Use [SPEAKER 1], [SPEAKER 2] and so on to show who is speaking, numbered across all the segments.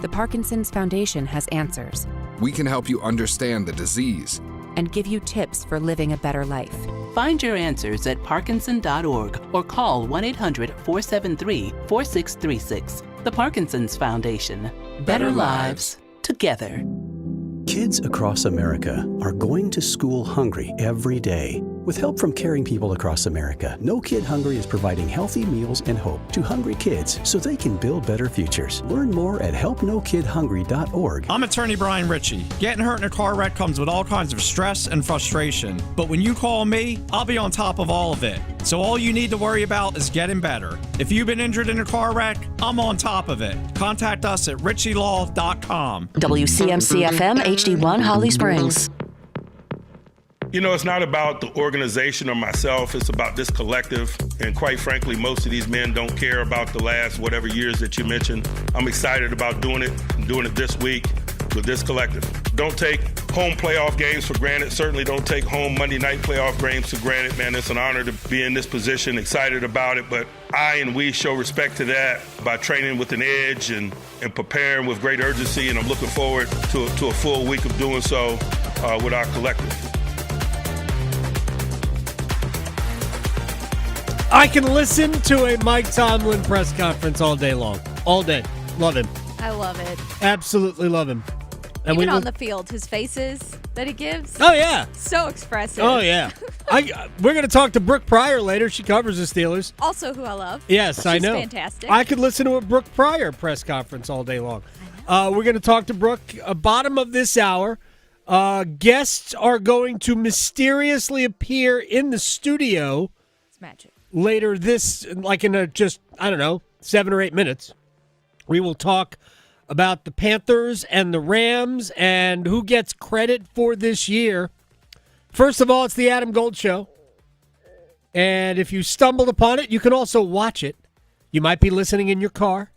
[SPEAKER 1] The Parkinson's Foundation has answers
[SPEAKER 2] We can help you understand the disease
[SPEAKER 1] and give you tips for living a better life.
[SPEAKER 3] Find your answers at parkinson.org or call 1-800-473-4636. The Parkinson's Foundation. Better lives together.
[SPEAKER 4] Kids across America are going to school hungry every day. With help from caring people across America, No Kid Hungry is providing healthy meals and hope to hungry kids so they can build better futures. Learn more at helpnokidhungry.org.
[SPEAKER 5] I'm attorney Brian Ritchie. Getting hurt in a car wreck comes with all kinds of stress and frustration. But when you call me, I'll be on top of all of it. So all you need to worry about is getting better. If you've been injured in a car wreck, I'm on top of it. Contact us at ritchielaw.com.
[SPEAKER 6] WCMC-FM HD1 Holly Springs.
[SPEAKER 7] You know, it's not about the organization or myself. It's about this collective. And quite frankly, most of these men don't care about the last whatever years that you mentioned. I'm excited about doing it. I'm doing it this week with this collective. Don't take home playoff games for granted. Certainly don't take home Monday night playoff games for granted, man. It's an honor to be in this position, excited about it. But I and we show respect to that by training with an edge and preparing with great urgency. And I'm looking forward to a full week of doing so with our collective.
[SPEAKER 8] I can listen to a Mike Tomlin press conference all day long. All day. Love him.
[SPEAKER 9] I love it.
[SPEAKER 8] Absolutely love him. And
[SPEAKER 9] Even on the field, his faces that he gives.
[SPEAKER 8] Oh, yeah.
[SPEAKER 9] So expressive.
[SPEAKER 8] Oh, yeah. We're going to talk to Brooke Pryor later. She covers the Steelers.
[SPEAKER 9] Also who I love.
[SPEAKER 8] Yes, I know.
[SPEAKER 9] She's fantastic.
[SPEAKER 8] I could listen to a Brooke Pryor press conference all day long. We're going to talk to Brooke bottom of this hour. Guests are going to mysteriously appear in the studio.
[SPEAKER 9] It's magic.
[SPEAKER 8] Later this, like in just, 7 or 8 minutes, we will talk about the Panthers and the Rams and who gets credit for this year. First of all, it's the Adam Gold Show. And if you stumbled upon it, you can also watch it. You might be listening in your car,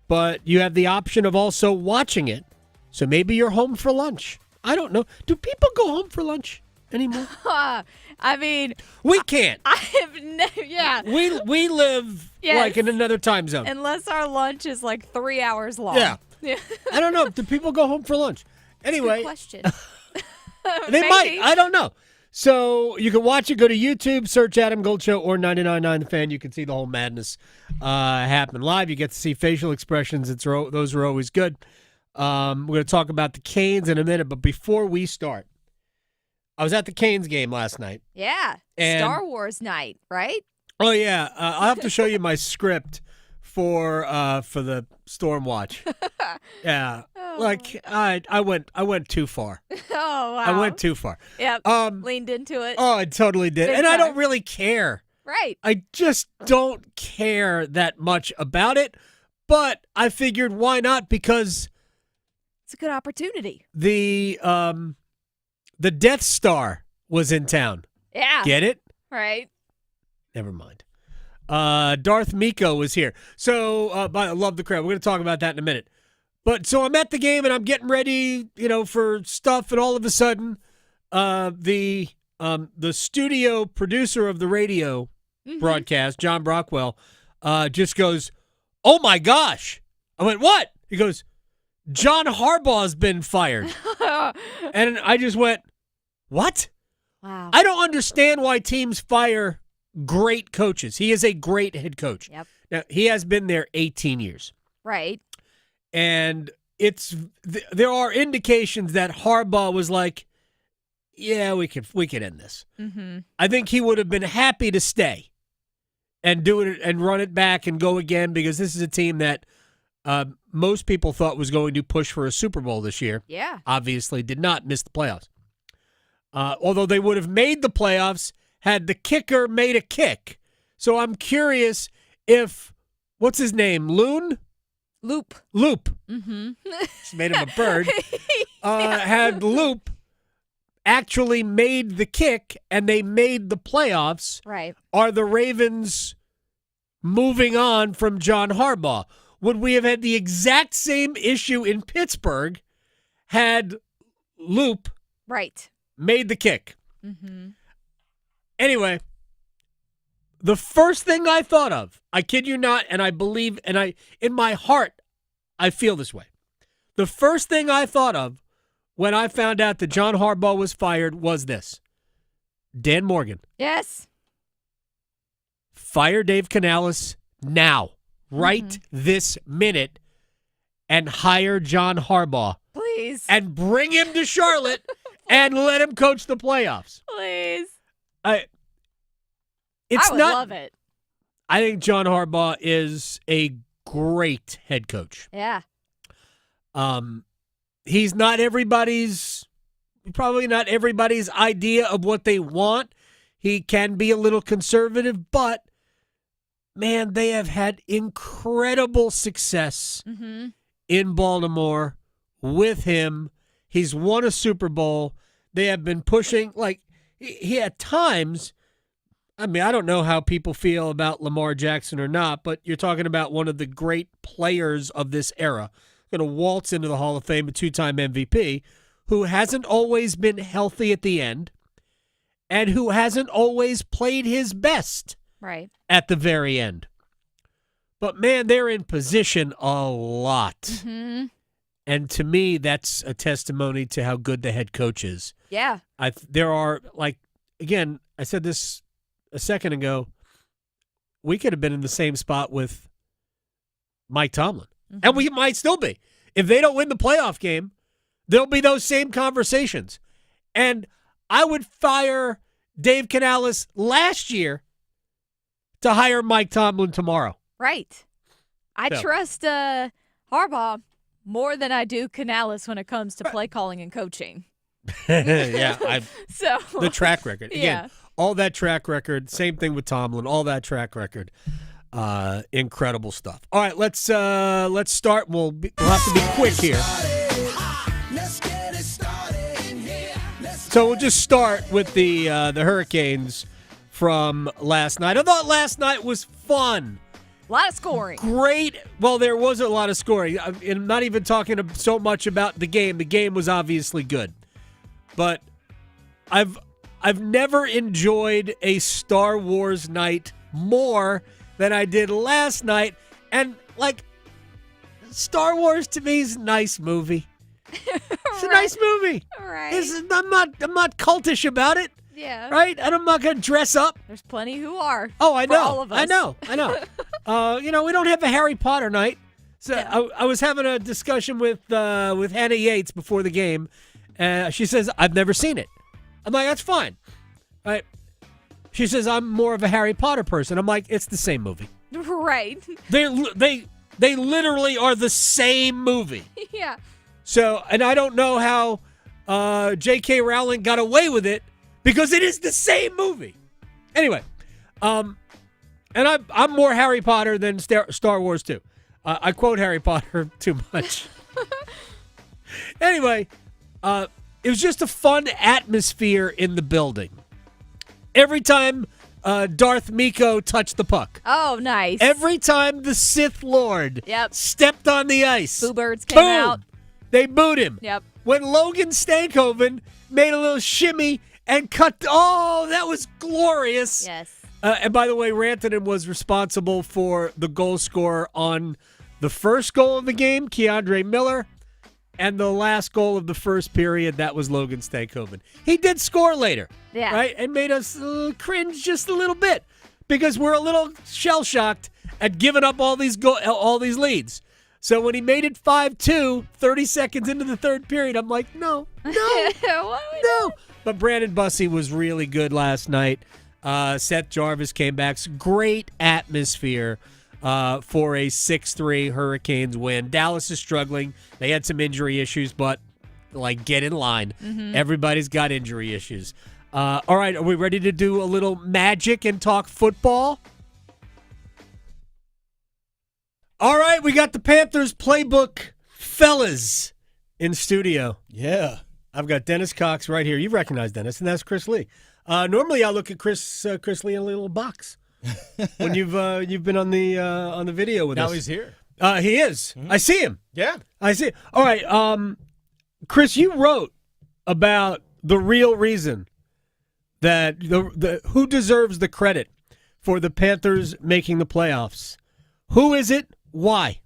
[SPEAKER 8] but you have the option of also watching it. So maybe you're home for lunch. I don't know. Do people go home for lunch anymore?
[SPEAKER 9] I mean,
[SPEAKER 8] we can't.
[SPEAKER 9] I have yeah.
[SPEAKER 8] We live like in another time zone.
[SPEAKER 9] Unless our lunch is like 3 hours long.
[SPEAKER 8] Yeah. I don't know. Do people go home for lunch? Anyway.
[SPEAKER 9] Good question.
[SPEAKER 8] They might. I don't know. So you can watch it. Go to YouTube, search Adam Gold Show or 99.9 The Fan. You can see the whole madness happen live. You get to see facial expressions. Those are always good. We're going to talk about the Canes in a minute. But before we start, I was at the Canes game last night.
[SPEAKER 9] Yeah. Star Wars night, right?
[SPEAKER 8] Oh, yeah. I'll have to show you my script for the Storm Watch. Yeah. Like, I went too far.
[SPEAKER 9] Oh, wow.
[SPEAKER 8] I went too far.
[SPEAKER 9] Yep. Leaned into it.
[SPEAKER 8] Oh, I totally did.
[SPEAKER 9] Big
[SPEAKER 8] and
[SPEAKER 9] time.
[SPEAKER 8] I don't really care.
[SPEAKER 9] Right.
[SPEAKER 8] I just don't care that much about it. But I figured, why not? Because
[SPEAKER 9] it's a good opportunity.
[SPEAKER 8] The Death Star was in town.
[SPEAKER 9] Yeah.
[SPEAKER 8] Get it?
[SPEAKER 9] Right.
[SPEAKER 8] Never mind. Darth Miko was here. So, I love the crowd. We're going to talk about that in a minute. But so I'm at the game and I'm getting ready, for stuff, and all of a sudden, the studio producer of the radio broadcast, John Brockwell, just goes, "Oh my gosh!" I went, "What?" He goes, "John Harbaugh's been fired," and I just went, "What?"
[SPEAKER 9] Wow.
[SPEAKER 8] I don't understand why teams fire great coaches. He is a great head coach.
[SPEAKER 9] Yep.
[SPEAKER 8] Now, he has been there 18 years.
[SPEAKER 9] Right.
[SPEAKER 8] And there are indications that Harbaugh was like, yeah, we could end this.
[SPEAKER 9] Mm-hmm.
[SPEAKER 8] I think he would have been happy to stay and do it and run it back and go again, because this is a team that most people thought was going to push for a Super Bowl this year.
[SPEAKER 9] Yeah.
[SPEAKER 8] Obviously did not miss the playoffs. Although they would have made the playoffs had the kicker made a kick. So I'm curious if, what's his name, Loop.
[SPEAKER 9] Mm-hmm.
[SPEAKER 8] Just made him a bird. Had Loop actually made the kick and they made the playoffs.
[SPEAKER 9] Right.
[SPEAKER 8] Are the Ravens moving on from John Harbaugh? Would we have had the exact same issue in Pittsburgh had Loop made the kick?
[SPEAKER 9] Mm-hmm.
[SPEAKER 8] Anyway, the first thing I thought of, I kid you not, and I believe, and in my heart, I feel this way. The first thing I thought of when I found out that John Harbaugh was fired was this. Dan Morgan.
[SPEAKER 9] Yes.
[SPEAKER 8] Fire Dave Canales now, right this minute, and hire John Harbaugh.
[SPEAKER 9] Please.
[SPEAKER 8] And bring him to Charlotte and let him coach the playoffs.
[SPEAKER 9] Please.
[SPEAKER 8] I
[SPEAKER 9] would love it.
[SPEAKER 8] I think John Harbaugh is a great head coach.
[SPEAKER 9] Yeah.
[SPEAKER 8] He's probably not everybody's idea of what they want. He can be a little conservative, but man, they have had incredible success in Baltimore with him. He's won a Super Bowl. They have been pushing, like, he at times, I mean, I don't know how people feel about Lamar Jackson or not, but you're talking about one of the great players of this era, going to waltz into the Hall of Fame, a two-time MVP, who hasn't always been healthy at the end and who hasn't always played his best at the very end. But, man, they're in position a lot. And to me, that's a testimony to how good the head coach is.
[SPEAKER 9] Yeah.
[SPEAKER 8] There are, like, again, I said this a second ago, we could have been in the same spot with Mike Tomlin. And we might still be. If they don't win the playoff game, there'll be those same conversations. And I would fire Dave Canales last year to hire Mike Tomlin tomorrow.
[SPEAKER 9] Right. I trust Harbaugh more than I do Canales when it comes to play calling and coaching.
[SPEAKER 8] The track record. Again,
[SPEAKER 9] Yeah.
[SPEAKER 8] all that track record, same thing with Tomlin, all that track record. Incredible stuff. All right, let's start. We'll have to be quick here. So we'll just start with the Hurricanes from last night. I thought last night was fun.
[SPEAKER 9] A lot of scoring.
[SPEAKER 8] Great. Well, there was a lot of scoring. I'm not even talking so much about the game. The game was obviously good. But I've never enjoyed a Star Wars night more than I did last night. And, like, Star Wars to me is a nice movie. It's a nice movie.
[SPEAKER 9] Right.
[SPEAKER 8] I'm not cultish about it.
[SPEAKER 9] Yeah.
[SPEAKER 8] Right? And I'm not going to dress up.
[SPEAKER 9] There's plenty who are.
[SPEAKER 8] Oh, I
[SPEAKER 9] for
[SPEAKER 8] know.
[SPEAKER 9] all of us.
[SPEAKER 8] I know. We don't have a Harry Potter night. So
[SPEAKER 9] Yeah.
[SPEAKER 8] I was having a discussion with Hannah Yates before the game. She says, I've never seen it. I'm like, that's fine. Right? She says, I'm more of a Harry Potter person. I'm like, it's the same movie.
[SPEAKER 9] Right.
[SPEAKER 8] They literally are the same movie.
[SPEAKER 9] Yeah.
[SPEAKER 8] So, and I don't know how J.K. Rowling got away with it because it is the same movie. Anyway, and I'm more Harry Potter than Star Wars too. I quote Harry Potter too much. Anyway, it was just a fun atmosphere in the building. Every time Darth Miko touched the puck.
[SPEAKER 9] Oh, nice.
[SPEAKER 8] Every time the Sith Lord stepped on the ice.
[SPEAKER 9] Boo Birds came out.
[SPEAKER 8] They booed him.
[SPEAKER 9] Yep.
[SPEAKER 8] When Logan Stankoven made a little shimmy and cut. Oh, that was glorious.
[SPEAKER 9] Yes.
[SPEAKER 8] And by the way, Rantanen was responsible for the goal scorer on the first goal of the game, Keandre Miller, and the last goal of the first period, that was Logan Stankoven. He did score later, right, and made us cringe just a little bit because we're a little shell-shocked at giving up all these leads. So when he made it 5-2, 30 seconds into the third period, I'm like, no. But Brandon Bussey was really good last night. Seth Jarvis came back. Great atmosphere for a 6-3 Hurricanes win. Dallas is struggling. They had some injury issues, but, like, get in line. Everybody's got injury issues. All right, are we ready to do a little magic and talk football? All right, we got the Panthers playbook fellas in studio.
[SPEAKER 10] Yeah.
[SPEAKER 8] I've got Dennis Cox right here. You recognize Dennis, and that's Chris Lee. Normally, I look at Chris Lee in a little box when you've been on the video with us.
[SPEAKER 10] Now he's here.
[SPEAKER 8] He is. I see him.
[SPEAKER 10] Yeah.
[SPEAKER 8] I see. All right, Chris, you wrote about the real reason that the who deserves the credit for the Panthers making the playoffs. Who is it? Why?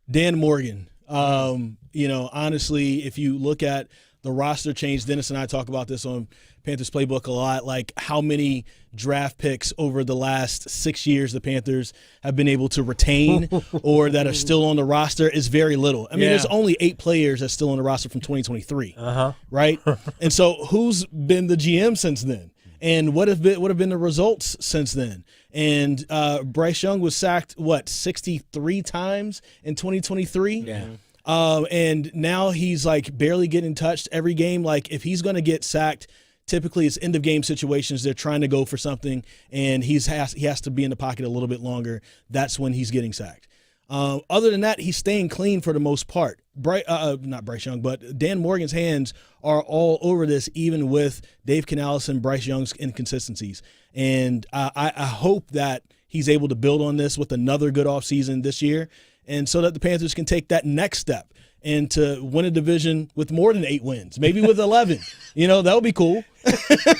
[SPEAKER 10] Dan Morgan. Honestly, if you look at the roster change, Dennis and I talk about this on Panthers Playbook a lot, like how many draft picks over the last 6 years the Panthers have been able to retain or that are still on the roster is very little. I mean, there's only 8 players that's still on the roster from 2023, right? And so who's been the GM since then? And what have been the results since then? And Bryce Young was sacked, 63 times in 2023? Yeah. And now he's like barely getting touched every game. Like if he's going to get sacked, typically it's end of game situations. They're trying to go for something, and he has to be in the pocket a little bit longer. That's when he's getting sacked. Other than that, he's staying clean for the most part. Not Bryce Young, but Dan Morgan's hands are all over this, even with Dave Canales and Bryce Young's inconsistencies. And I hope that he's able to build on this with another good offseason this year, and so that the Panthers can take that next step and to win a division with more than 8 wins, maybe with 11. That would be cool.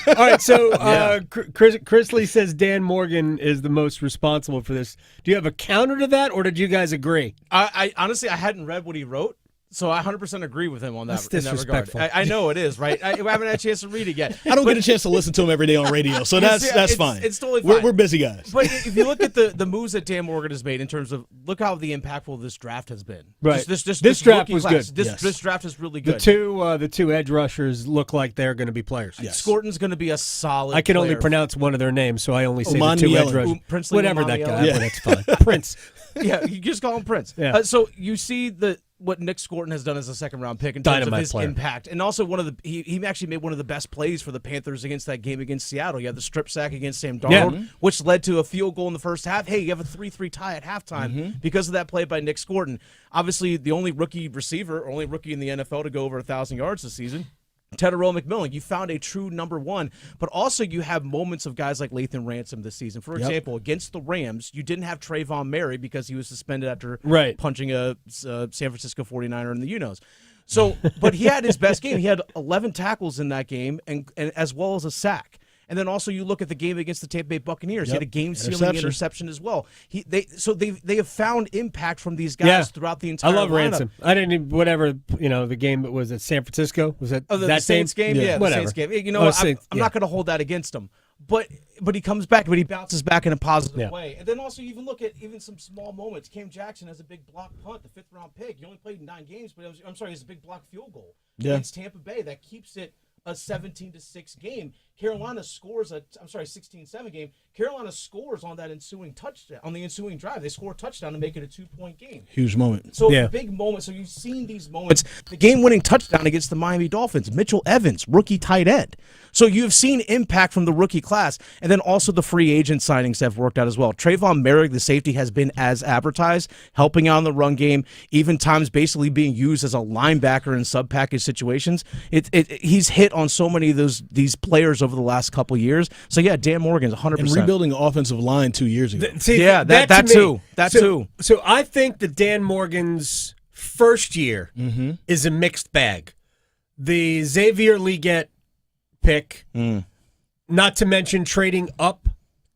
[SPEAKER 8] All right, so Chris Lee says Dan Morgan is the most responsible for this. Do you have a counter to that, or did you guys agree?
[SPEAKER 11] I honestly, I hadn't read what he wrote, so I 100% agree with him on that.
[SPEAKER 8] That's disrespectful.
[SPEAKER 11] In that regard. I know it is, right? I haven't had a chance to read it yet.
[SPEAKER 10] I don't get a chance to listen to him every day on radio, so that's fine.
[SPEAKER 11] It's totally fine.
[SPEAKER 10] We're busy guys.
[SPEAKER 11] But if you look at the moves that Dan Morgan has made in terms of look how the impactful this draft has been.
[SPEAKER 8] Right.
[SPEAKER 11] This
[SPEAKER 8] draft was
[SPEAKER 11] class.
[SPEAKER 8] good.
[SPEAKER 11] This draft is really good.
[SPEAKER 8] The two edge rushers look like they're going to be players.
[SPEAKER 10] Yes.
[SPEAKER 11] Scorton's going to be a solid.
[SPEAKER 8] I can
[SPEAKER 11] player.
[SPEAKER 8] only pronounce one of their names, so I only say
[SPEAKER 10] Omani
[SPEAKER 8] the two edge
[SPEAKER 10] Yellen.
[SPEAKER 8] rushers. Whatever that guy.
[SPEAKER 10] Yeah.
[SPEAKER 8] That's fine. Prince.
[SPEAKER 11] Yeah, you just call him Prince.
[SPEAKER 8] Yeah.
[SPEAKER 11] So you see what Nick Scorton has done as a second-round pick in terms
[SPEAKER 8] Dynamite
[SPEAKER 11] of his
[SPEAKER 8] player.
[SPEAKER 11] impact, and also he actually made one of the best plays for the Panthers against that game against Seattle. You had the strip sack against Sam Darnold, which led to a field goal in the first half. Hey, you have a 3-3 tie at halftime because of that play by Nick Scorton. Obviously, the only rookie receiver, or only rookie in the NFL to go over 1,000 yards this season. Tedderell McMillan, you found a true number one, but also you have moments of guys like Lathan Ransom this season. For example, against the Rams, you didn't have Trayvon Murray because he was suspended after punching a San Francisco 49er in the UNOs. So, but he had his best game. He had 11 tackles in that game, and as well as a sack. And then also you look at the game against the Tampa Bay Buccaneers. He had a game-sealing interception as well. They have found impact from these guys throughout the entire lineup.
[SPEAKER 8] I love Ransom. I didn't even, the game that was at San Francisco. Was that
[SPEAKER 11] the Saints game? Yeah, the Saints game. I'm not going to hold that against him. But he comes back, but he bounces back in a positive way. And then also you even look at some small moments. Cam Jackson has a big block punt, the 5th-round pick. He only played 9 games, but it's a big block field goal against Tampa Bay that keeps it a 17-6 game. Carolina scores 16-7 game. Carolina scores on that ensuing touchdown, on the ensuing drive. They score a touchdown to make it a 2-point game.
[SPEAKER 10] Huge moment.
[SPEAKER 11] So big moment. So you've seen these moments. The game-winning touchdown against the Miami Dolphins. Mitchell Evans, rookie tight end. So you've seen impact from the rookie class, and then also the free agent signings have worked out as well. Trayvon Merrick, the safety, has been as advertised, helping out in the run game, even times basically being used as a linebacker in sub-package situations. He's hit on so many of these players over the last couple years. So yeah, Dan Morgan's 100%.
[SPEAKER 10] And rebuilding the offensive line 2 years ago.
[SPEAKER 11] That too.
[SPEAKER 8] So I think that Dan Morgan's first year is a mixed bag. The Xavier Legette pick, not to mention trading up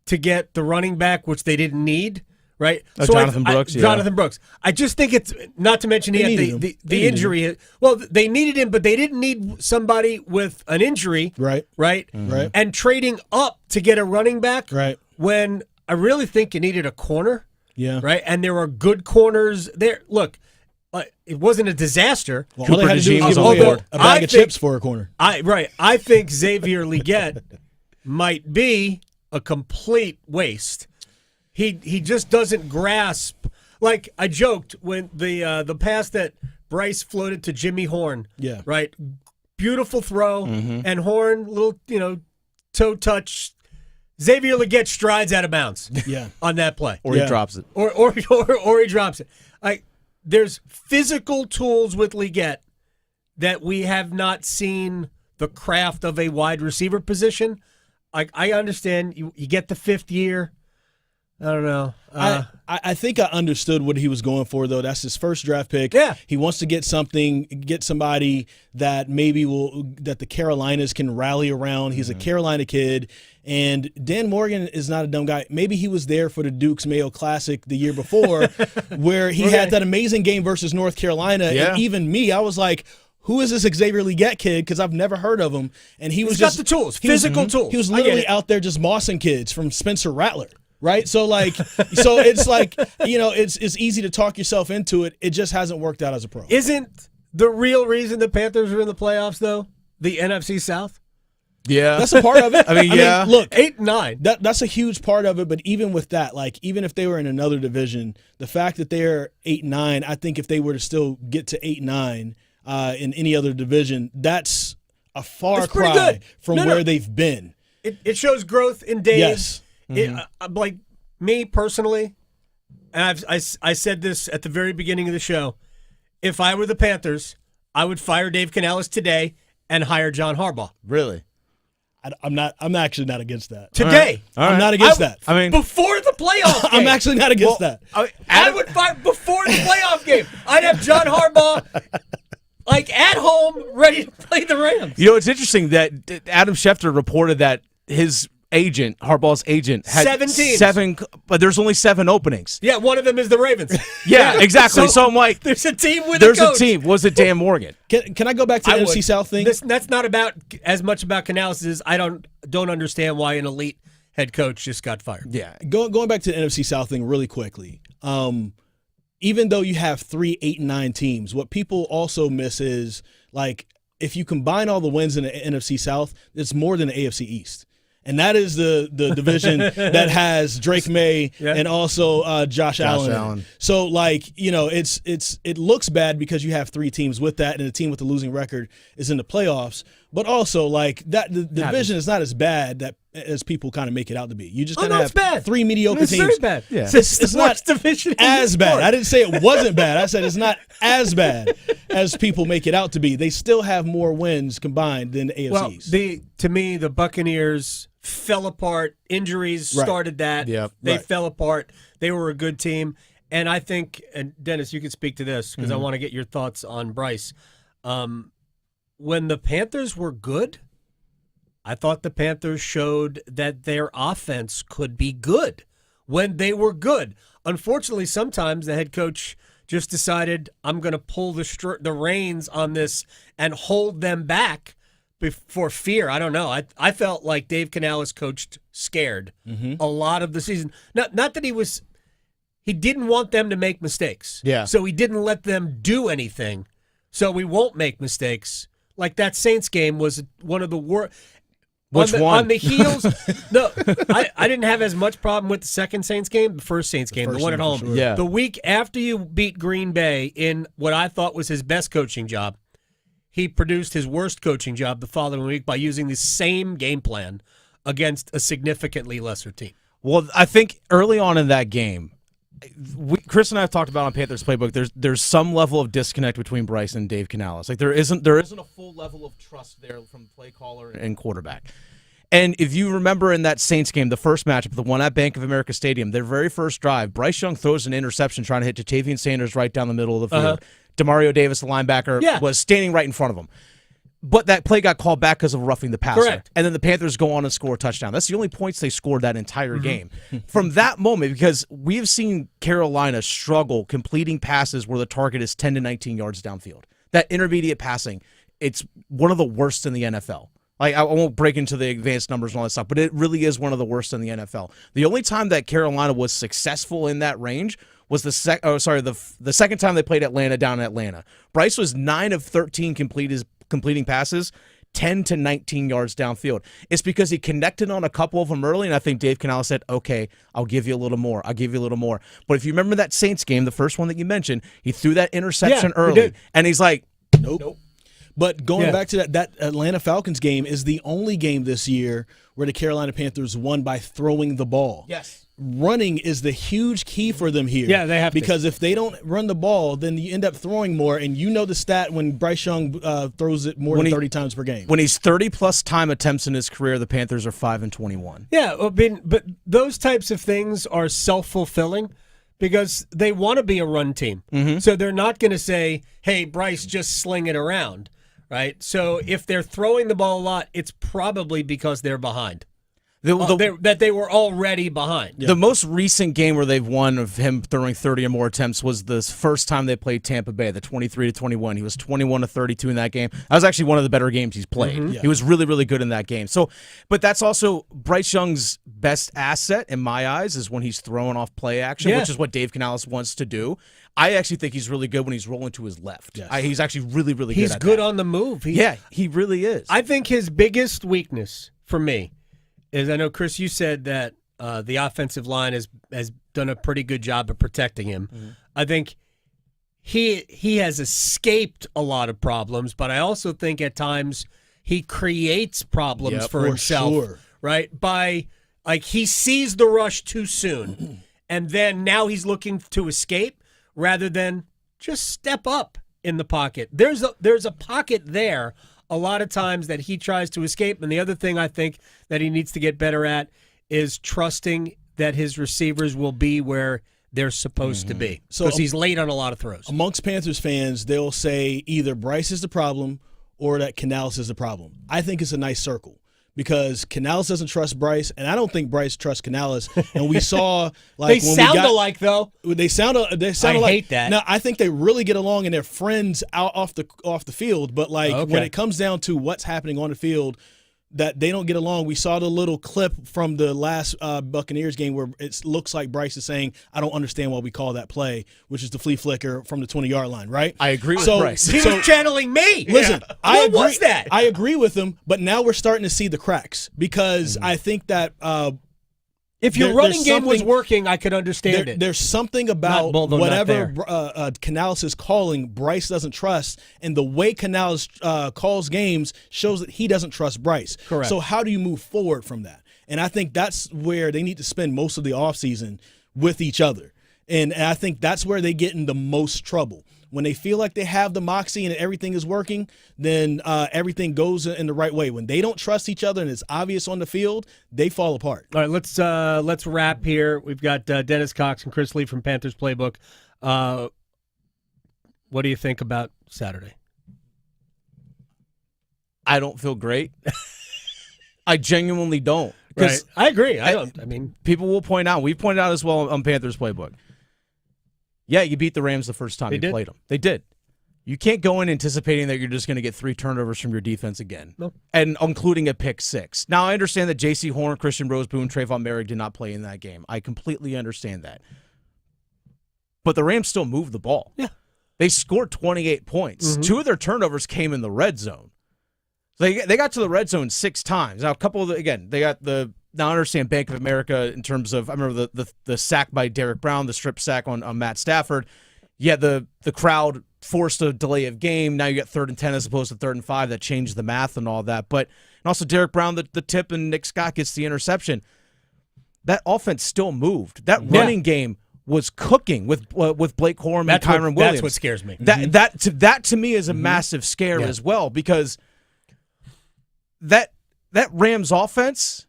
[SPEAKER 8] to get the running back, which they didn't need. Right,
[SPEAKER 11] Jonathan Brooks.
[SPEAKER 8] Jonathan Brooks. I just think it's not to mention he had the injury. Well, they needed him, but they didn't need somebody with an injury.
[SPEAKER 10] Right.
[SPEAKER 8] And trading up to get a running back.
[SPEAKER 10] Right.
[SPEAKER 8] When I really think you needed a corner.
[SPEAKER 10] Yeah.
[SPEAKER 8] Right, and there are good corners there. Look, it wasn't a disaster.
[SPEAKER 10] Well, all they had to do was give a bag of chips for a corner.
[SPEAKER 8] I think Xavier Legette might be a complete waste. He just doesn't grasp. Like I joked when the pass that Bryce floated to Jimmy Horn.
[SPEAKER 10] Yeah.
[SPEAKER 8] Right. Beautiful throw and Horn, little toe touch. Xavier Legette strides out of bounds.
[SPEAKER 10] Yeah.
[SPEAKER 8] On that play,
[SPEAKER 11] or he drops it,
[SPEAKER 8] or he drops it. There's physical tools with Legette that we have not seen the craft of a wide receiver position. I understand you get the 5th year. I don't know.
[SPEAKER 10] I think I understood what he was going for, though. That's his first draft pick.
[SPEAKER 8] Yeah.
[SPEAKER 10] He wants to get somebody that that the Carolinas can rally around. He's a Carolina kid. And Dan Morgan is not a dumb guy. Maybe he was there for the Duke's Mayo Classic the year before where he had that amazing game versus North Carolina.
[SPEAKER 11] Yeah.
[SPEAKER 10] And even me, I was like, who is this Xavier Leggett kid? Because I've never heard of him. And he's
[SPEAKER 8] got the tools, physical tools.
[SPEAKER 10] He was literally out there just mossing kids from Spencer Rattler. Right? So it's like, it's easy to talk yourself into it. It just hasn't worked out as a pro.
[SPEAKER 8] Isn't the real reason the Panthers are in the playoffs, though, the NFC South?
[SPEAKER 11] Yeah.
[SPEAKER 10] That's a part of it.
[SPEAKER 11] I mean,
[SPEAKER 10] look,
[SPEAKER 8] 8-9.
[SPEAKER 10] That's a huge part of it. But even with that, even if they were in another division, the fact that they're 8-9, I think if they were to still get to 8-9 in any other division, that's a far cry from where they've been.
[SPEAKER 8] It shows growth in Dave.
[SPEAKER 10] Yes.
[SPEAKER 8] Like me personally, and I said this at the very beginning of the show, if I were the Panthers, I would fire Dave Canales today and hire John Harbaugh.
[SPEAKER 11] Really?
[SPEAKER 10] I'm actually not against that.
[SPEAKER 8] Today.
[SPEAKER 11] All right.
[SPEAKER 10] I'm not against that.
[SPEAKER 11] I mean,
[SPEAKER 8] before the playoff game.
[SPEAKER 10] I'm actually not against that.
[SPEAKER 8] I would fire before the playoff game. I'd have John Harbaugh at home ready to play the Rams.
[SPEAKER 11] It's interesting that Adam Schefter reported that his agent, Harbaugh's agent, had
[SPEAKER 8] 7 teams.
[SPEAKER 11] 7, but there's only 7 openings.
[SPEAKER 8] Yeah, one of them is the Ravens.
[SPEAKER 11] Yeah, exactly. So I'm like,
[SPEAKER 8] there's a team with
[SPEAKER 11] there's
[SPEAKER 8] a coach.
[SPEAKER 11] a team. Was it Dan Morgan?
[SPEAKER 10] Can I go back to the NFC South thing?
[SPEAKER 8] That's not about as much about Canales as I don't understand why an elite head coach just got fired.
[SPEAKER 10] Yeah, going back to the NFC South thing really quickly. Even though you have 3 8-9 teams, what people also miss is if you combine all the wins in the NFC South, it's more than the AFC East. And that is the division that has Drake May and also Josh Allen. So it looks bad because you have 3 teams with that, and the team with the losing record is in the playoffs. But also the division is not as bad as people kind of make it out to be. You just kind of have 3 mediocre teams.
[SPEAKER 8] It's very bad.
[SPEAKER 11] Yeah.
[SPEAKER 10] It's not
[SPEAKER 8] division
[SPEAKER 10] as bad. I didn't say it wasn't bad. I said it's not as bad as people make it out to be. They still have more wins combined than the AFCs.
[SPEAKER 8] Well, to me, the Buccaneers fell apart. Injuries started that.
[SPEAKER 11] Yep.
[SPEAKER 8] They fell apart. They were a good team. And I think, and Dennis, you can speak to this because I want to get your thoughts on Bryce. When the Panthers were good, I thought the Panthers showed that their offense could be good when they were good. Unfortunately, sometimes the head coach just decided, I'm going to pull the reins on this and hold them back for fear. I don't know. I felt like Dave Canales coached scared a lot of the season. Not that he didn't want them to make mistakes.
[SPEAKER 11] Yeah.
[SPEAKER 8] So he didn't let them do anything. So we won't make mistakes. Like that Saints game was one of the worst.
[SPEAKER 11] Which one?
[SPEAKER 8] On the heels. No, I didn't have as much problem with the second Saints game, the first Saints game, the one at home.
[SPEAKER 10] Sure.
[SPEAKER 11] Yeah.
[SPEAKER 8] The week after you beat Green Bay in what I thought was his best coaching job, he produced his worst coaching job the following week by using the same game plan against a significantly lesser team.
[SPEAKER 11] Well, I think early on in that game, Chris and I have talked about on Panthers Playbook, there's some level of disconnect between Bryce and Dave Canales. There isn't a full level of trust there from play caller and quarterback. And if you remember in that Saints game, the first matchup, the one at Bank of America Stadium, their very first drive, Bryce Young throws an interception trying to hit Jatavian Sanders right down the middle of the field. Demario Davis, the linebacker, was standing right in front of him. But that play got called back because of roughing the passer.
[SPEAKER 8] Correct.
[SPEAKER 11] And then the Panthers go on and score a touchdown. That's the only points they scored that entire game. From that moment, because we have seen Carolina struggle completing passes where the target is 10 to 19 yards downfield. That intermediate passing, it's one of the worst in the NFL. I won't break into the advanced numbers and all that stuff, but it really is one of the worst in the NFL. The only time that Carolina was successful in that range was the second time they played Atlanta down in Atlanta. Bryce was 9 of 13 completing passes, 10 to 19 yards downfield. It's because he connected on a couple of them early, and I think Dave Canales said, okay, I'll give you a little more. But if you remember that Saints game, the first one that you mentioned, he threw that interception early, and he's like,
[SPEAKER 10] nope. But going back to that Atlanta Falcons game is the only game this year where the Carolina Panthers won by throwing the ball.
[SPEAKER 11] Yes.
[SPEAKER 10] running is the huge key for them here.
[SPEAKER 8] Yeah, they have to.
[SPEAKER 10] Because if they don't run the ball, then you end up throwing more. And you know the stat when Bryce Young throws it more than 30 times per game.
[SPEAKER 11] When he's 30-plus time attempts in his career, the Panthers are 5-21.
[SPEAKER 8] Yeah, but those types of things are self-fulfilling because they want to be a run team.
[SPEAKER 11] Mm-hmm.
[SPEAKER 8] So they're not going to say, hey, Bryce, just sling it around, right? So if they're throwing the ball a lot, it's probably because they're behind. That they were already behind.
[SPEAKER 11] The most recent game where they've won of him throwing 30 or more attempts was the first time they played Tampa Bay, the 23-21. He was 21-32 in that game. That was actually one of the better games he's played.
[SPEAKER 8] Mm-hmm.
[SPEAKER 10] Yeah.
[SPEAKER 11] He was really, really good in that game. So, but that's also Bryce Young's best asset in my eyes is when he's throwing off play action, which is what Dave Canales wants to do. I actually think he's really good when he's rolling to his left.
[SPEAKER 10] Yes.
[SPEAKER 11] He's actually really, really good
[SPEAKER 8] He's
[SPEAKER 11] at
[SPEAKER 8] good
[SPEAKER 11] that.
[SPEAKER 8] on the move.
[SPEAKER 11] He really is.
[SPEAKER 8] I think his biggest weakness for me is, I know, Chris, you said that the offensive line has done a pretty good job of protecting him. Mm-hmm. I think he has escaped a lot of problems, but I also think at times he creates problems for himself.
[SPEAKER 10] Sure.
[SPEAKER 8] Right? By, like, he sees the rush too soon, and then now he's looking to escape rather than just step up in the pocket. There's a pocket there a lot of times that he tries to escape. And the other thing I think that he needs to get better at is trusting that his receivers will be where they're supposed to be. Because he's late on a lot of throws.
[SPEAKER 10] Amongst Panthers fans, they'll say either Bryce is the problem or that Canales is the problem. I think it's a nice circle because Canales doesn't trust Bryce, and I don't think Bryce trusts Canales. And we saw
[SPEAKER 8] they sound alike, though.
[SPEAKER 10] They sound alike.
[SPEAKER 8] I hate that.
[SPEAKER 10] Now, I think they really get along and they're friends out off the field. But when it comes down to what's happening on the field, that they don't get along. We saw the little clip from the last Buccaneers game where it looks like Bryce is saying, I don't understand why we call that play, which is the flea flicker from the 20-yard line, right?
[SPEAKER 11] I agree with Bryce.
[SPEAKER 8] He was channeling me.
[SPEAKER 10] Listen,
[SPEAKER 8] What was that?
[SPEAKER 10] I agree with him, but now we're starting to see the cracks because I think that
[SPEAKER 8] if your running game was working, I could understand it.
[SPEAKER 10] There's something about whatever Canales is calling, Bryce doesn't trust, and the way Canales calls games shows that he doesn't trust Bryce.
[SPEAKER 8] Correct.
[SPEAKER 10] So how do you move forward from that? And I think that's where they need to spend most of the offseason with each other. And I think that's where they get in the most trouble. When they feel like they have the moxie and everything is working, then everything goes in the right way. When they don't trust each other and it's obvious on the field, they fall apart.
[SPEAKER 8] All right, let's wrap here. We've got Dennis Cox and Chris Lee from Panthers Playbook. What do you think about Saturday?
[SPEAKER 11] I don't feel great. I genuinely don't.
[SPEAKER 8] Right. I agree.
[SPEAKER 11] People will point out. We've pointed out as well on Panthers Playbook. Yeah, you beat the Rams the first time you played them. They did. You can't go in anticipating that you're just going to get 3 turnovers from your defense again, and including a pick 6. Now, I understand that J.C. Horn, Christian Roseboom, Trayvon Merrick did not play in that game. I completely understand that. But the Rams still moved the ball.
[SPEAKER 8] Yeah.
[SPEAKER 11] They scored 28 points. Mm-hmm. 2 of their turnovers came in the red zone. They got to the red zone 6 times. Now, a couple of they got the. Now, I understand Bank of America in terms of, I remember the sack by Derek Brown, the strip sack on Matt Stafford. Yeah, the crowd forced a delay of game. Now you got 3rd and 10 as opposed to 3rd and 5. That changed the math and all that. But and also Derek Brown, the tip, and Nick Scott gets the interception. That offense still moved. That running game was cooking with Blake Corum and Kyron Williams.
[SPEAKER 8] That's what scares me.
[SPEAKER 11] That to me is a massive scare as well, because that Rams offense,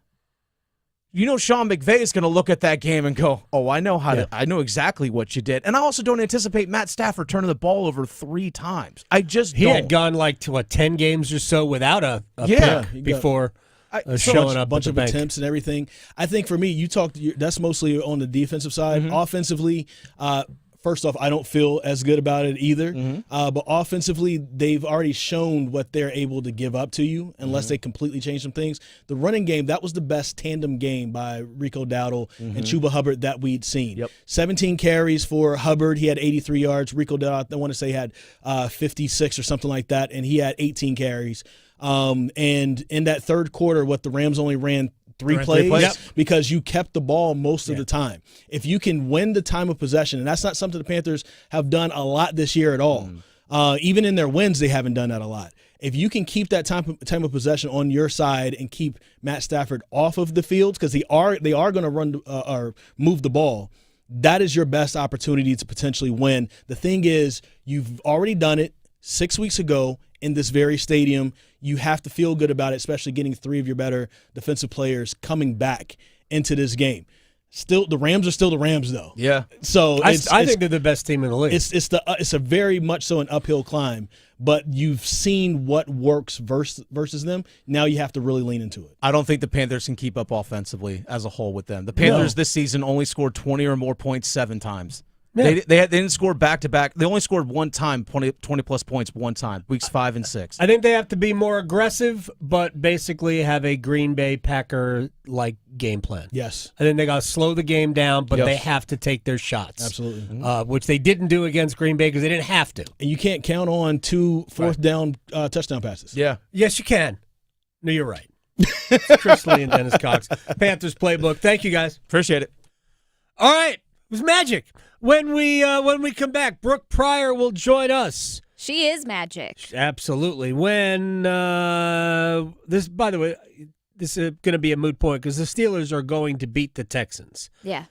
[SPEAKER 11] Sean McVay is going to look at that game and go, "Oh, I know I know exactly what you did." And I also don't anticipate Matt Stafford turning the ball over 3 times. He
[SPEAKER 8] had gone 10 games or so without a pick before showing up.
[SPEAKER 10] A bunch of attempts and everything. I think for me, that's mostly on the defensive side. Mm-hmm. Offensively, first off, I don't feel as good about it either. Mm-hmm. But offensively, they've already shown what they're able to give up to you unless they completely change some things. The running game, that was the best tandem game by Rico Dowdle and Chuba Hubbard that we'd seen. Yep. 17 carries for Hubbard. He had 83 yards. Rico Dowdle, I want to say, had 56 or something like that, and he had 18 carries. And in that third quarter, the Rams only ran 3 plays because you kept the ball most of the time. If you can win the time of possession, and that's not something the Panthers have done a lot this year at all. Even in their wins, they haven't done that a lot. If you can keep that time of possession on your side and keep Matt Stafford off of the field, because they are going to run or move the ball, that is your best opportunity to potentially win. The thing is, you've already done it 6 weeks ago in this very stadium. You have to feel good about it, especially getting 3 of your better defensive players coming back into this game. Still, the Rams are still the Rams, though.
[SPEAKER 11] Yeah.
[SPEAKER 10] So
[SPEAKER 8] I think they're the best team in the league.
[SPEAKER 10] It's a very much so an uphill climb, but you've seen what works versus them. Now you have to really lean into it.
[SPEAKER 11] I don't think the Panthers can keep up offensively as a whole with them. The Panthers this season only scored 20 or more points 7 times. Yeah. They didn't score back-to-back. They only scored one time, 20-plus points one time, weeks 5 and 6.
[SPEAKER 8] I think they have to be more aggressive, but basically have a Green Bay Packer-like game plan.
[SPEAKER 10] Yes.
[SPEAKER 8] I think they got to slow the game down, but they have to take their shots.
[SPEAKER 10] Absolutely.
[SPEAKER 8] Which they didn't do against Green Bay because they didn't have to.
[SPEAKER 10] And you can't count on 2 fourth-down touchdown passes.
[SPEAKER 11] Yeah.
[SPEAKER 8] Yes, you can. No, you're right. Chris Lee and Dennis Cox. Panthers Playbook. Thank you, guys.
[SPEAKER 11] Appreciate it.
[SPEAKER 8] All right. It was magic. When we come back, Brooke Pryor will join us.
[SPEAKER 9] She is magic.
[SPEAKER 8] Absolutely. When this, by the way, this is going to be a moot point because the Steelers are going to beat the Texans.
[SPEAKER 9] Yeah.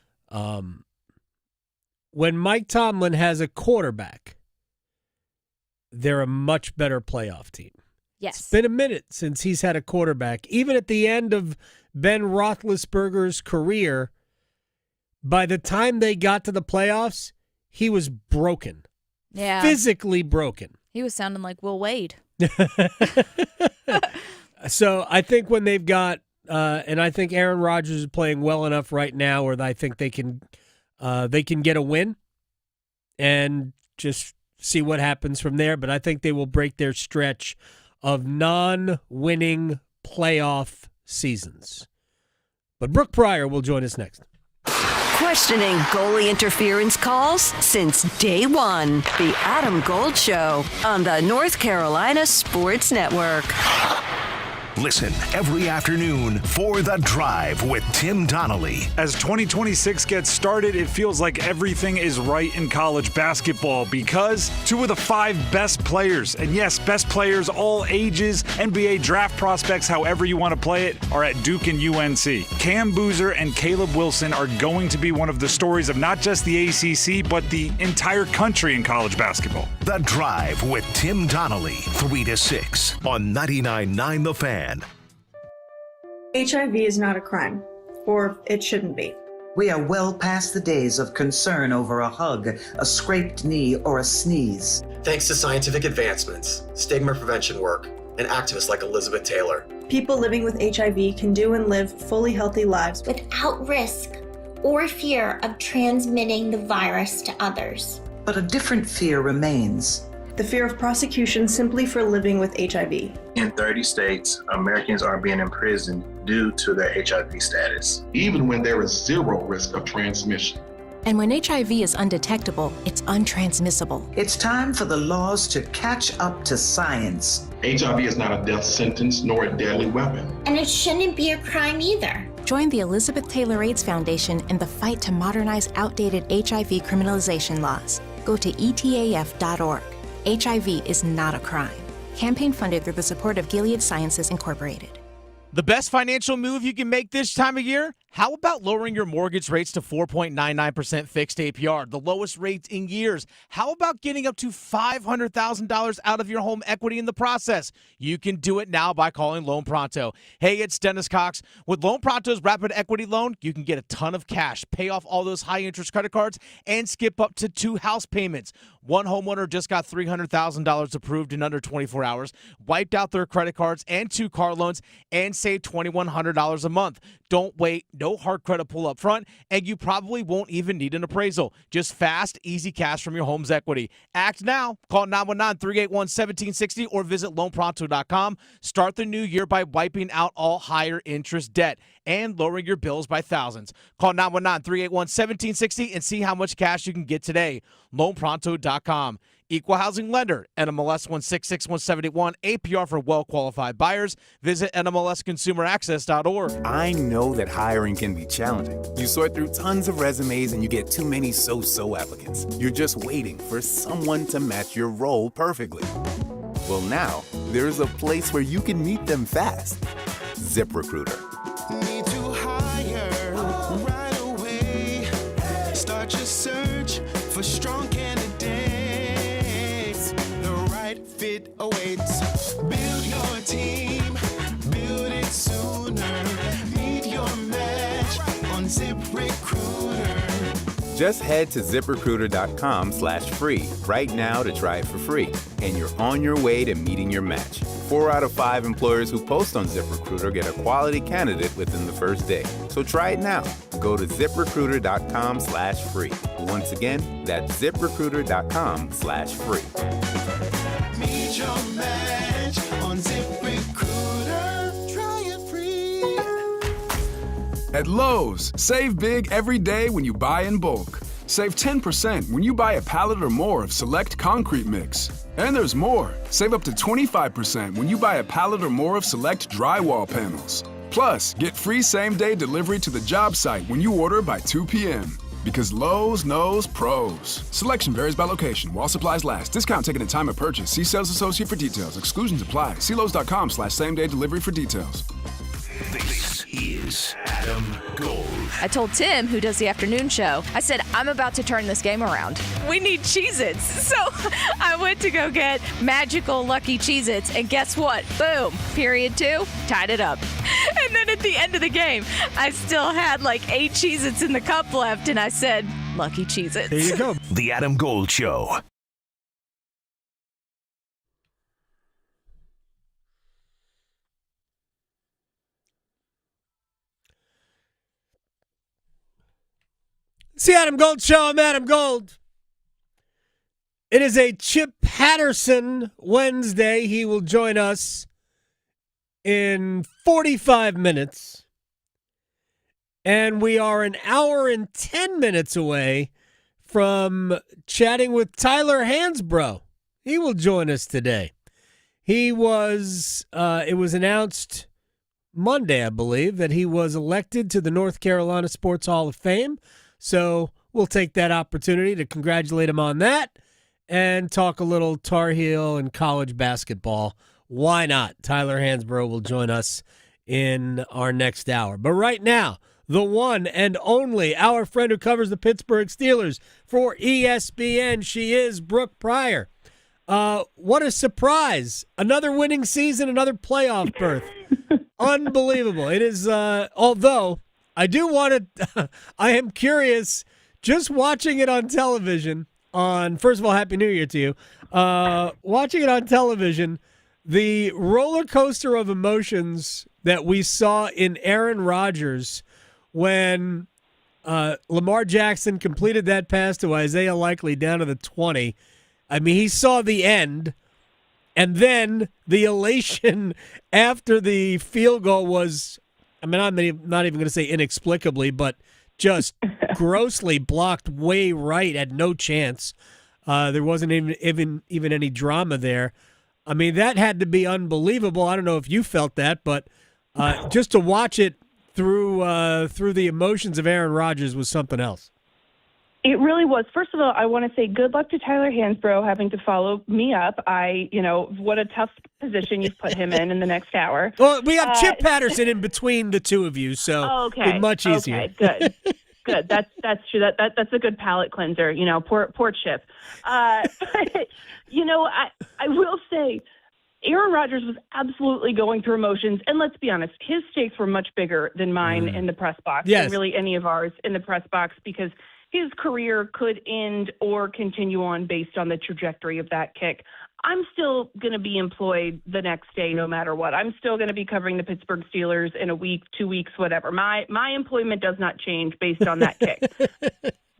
[SPEAKER 8] When Mike Tomlin has a quarterback, they're a much better playoff team.
[SPEAKER 9] Yes.
[SPEAKER 8] It's been a minute since he's had a quarterback. Even at the end of Ben Roethlisberger's career, by the time they got to the playoffs, he was broken.
[SPEAKER 9] Yeah.
[SPEAKER 8] Physically broken.
[SPEAKER 9] He was sounding like Will Wade.
[SPEAKER 8] So I think when they've got, and I think Aaron Rodgers is playing well enough right now where I think they can get a win and just see what happens from there. But I think they will break their stretch of non-winning playoff seasons. But Brooke Pryor will join us next.
[SPEAKER 6] Questioning goalie interference calls since day one. The Adam Gold Show on the North Carolina Sports Network.
[SPEAKER 12] Listen every afternoon for The Drive with Tim Donnelly.
[SPEAKER 13] As 2026 gets started, it feels like everything is right in college basketball because 2 of the 5 best players, and yes, best players, all ages, NBA draft prospects, however you want to play it, are at Duke and UNC. Cam Boozer and Caleb Wilson are going to be one of the stories of not just the ACC, but the entire country in college basketball.
[SPEAKER 12] The Drive with Tim Donnelly, 3 to 6 on 99.9 The Fan.
[SPEAKER 14] HIV is not a crime, or it shouldn't be.
[SPEAKER 15] We are well past the days of concern over a hug, a scraped knee, or a sneeze.
[SPEAKER 16] Thanks to scientific advancements, stigma prevention work, and activists like Elizabeth Taylor.
[SPEAKER 14] People living with HIV can do and live fully healthy lives
[SPEAKER 17] without risk or fear of transmitting the virus to others.
[SPEAKER 15] But a different fear remains.
[SPEAKER 14] The fear of prosecution simply for living with HIV.
[SPEAKER 18] In 30 states, Americans are being imprisoned due to their HIV status.
[SPEAKER 19] Even when there is zero risk of transmission.
[SPEAKER 20] And when HIV is undetectable, it's untransmissible.
[SPEAKER 15] It's time for the laws to catch up to science.
[SPEAKER 19] HIV is not a death sentence nor a deadly weapon.
[SPEAKER 17] And it shouldn't be a crime either.
[SPEAKER 20] Join the Elizabeth Taylor AIDS Foundation in the fight to modernize outdated HIV criminalization laws. Go to etaf.org. HIV is not a crime. Campaign funded through the support of Gilead Sciences Incorporated.
[SPEAKER 11] The best financial move you can make this time of year? How about lowering your mortgage rates to 4.99% fixed APR, the lowest rates in years? How about getting up to $500,000 out of your home equity in the process? You can do it now by calling Loan Pronto. Hey, it's Dennis Cox. With Loan Pronto's Rapid Equity Loan, you can get a ton of cash, pay off all those high-interest credit cards, and skip up to 2 house payments. One homeowner just got $300,000 approved in under 24 hours, wiped out their credit cards and 2 car loans, and saved $2,100 a month. Don't wait. No hard credit pull up front, and you probably won't even need an appraisal. Just fast, easy cash from your home's equity. Act now. Call 919-381-1760 or visit loanpronto.com. Start the new year by wiping out all higher interest debt and lowering your bills by thousands. Call 919-381-1760 and see how much cash you can get today. Loanpronto.com. Equal housing lender, NMLS 166171, APR for well-qualified buyers. Visit NMLSconsumeraccess.org.
[SPEAKER 21] I know that hiring can be challenging. You sort through tons of resumes and you get too many so-so applicants. You're just waiting for someone to match your role perfectly. Well, now there's a place where you can meet them fast. ZipRecruiter.
[SPEAKER 2] Need to hire right away. Start your search for strong candidates. The right fit awaits. Build your team. Build it sooner. Meet your match on ZipRecruiter.
[SPEAKER 21] Just head to ZipRecruiter.com/free right now to try it for free. And you're on your way to meeting your match. 4 out of 5 employers who post on ZipRecruiter get a quality candidate within the first day. So try it now. Go to ZipRecruiter.com/free. Once again, that's ZipRecruiter.com/free.
[SPEAKER 2] Meet your match on ZipRecruiter. Try it free.
[SPEAKER 22] At Lowe's, save big every day when you buy in bulk. Save 10% when you buy a pallet or more of select concrete mix. And there's more. Save up to 25% when you buy a pallet or more of select drywall panels. Plus, get free same-day delivery to the job site when you order by 2 p.m. Because Lowe's knows pros. Selection varies by location. While supplies last. Discount taken at time of purchase. See sales associate for details. Exclusions apply. See Lowe's.com/same-day delivery for details.
[SPEAKER 12] This is Adam Gold.
[SPEAKER 9] I told Tim, who does the afternoon show, I said, I'm about to turn this game around. We need Cheez-Its. So I went to go get magical Lucky Cheez-Its, and guess what? Boom. Period 2, tied it up. And then at the end of the game, I still had like 8 Cheez-Its in the cup left, and I said, Lucky Cheez-Its.
[SPEAKER 8] There you go.
[SPEAKER 12] The Adam Gold Show.
[SPEAKER 8] It's the Adam Gold Show. I'm Adam Gold. It is a Chip Patterson Wednesday. He will join us in 45 minutes. And we are an hour and 10 minutes away from chatting with Tyler Hansborough. He will join us today. It was announced Monday, I believe, that he was elected to the North Carolina Sports Hall of Fame. So we'll take that opportunity to congratulate him on that and talk a little Tar Heel and college basketball. Why not? Tyler Hansborough will join us in our next hour. But right now, the one and only, our friend who covers the Pittsburgh Steelers for ESPN, she is Brooke Pryor. What a surprise. Another winning season, another playoff berth. Unbelievable. It is, although I do want to, I am curious, just watching it on television first of all, Happy New Year to you. Watching it on television, the roller coaster of emotions that we saw in Aaron Rodgers when Lamar Jackson completed that pass to Isaiah Likely down to the 20. I mean, he saw the end, and then the elation after the field goal was, I mean, I'm not even going to say inexplicably, but just grossly blocked way right, had no chance. There wasn't even any drama there. I mean, that had to be unbelievable. I don't know if you felt that, but just to watch it through the emotions of Aaron Rodgers was something else.
[SPEAKER 23] It really was. First of all, I want to say good luck to Tyler Hansborough having to follow me up. What a tough position you've put him in the next hour.
[SPEAKER 8] Well, we have Chip Patterson in between the two of you, so it's much easier.
[SPEAKER 23] Okay, good. That's true. That's a good palate cleanser. Poor Chip. I will say, Aaron Rodgers was absolutely going through emotions, and let's be honest, his stakes were much bigger than mine in the press box, and really any of ours in the press box, because his career could end or continue on based on the trajectory of that kick. I'm still going to be employed the next day no matter what. I'm still going to be covering the Pittsburgh Steelers in a week, 2 weeks, whatever. My employment does not change based on that kick.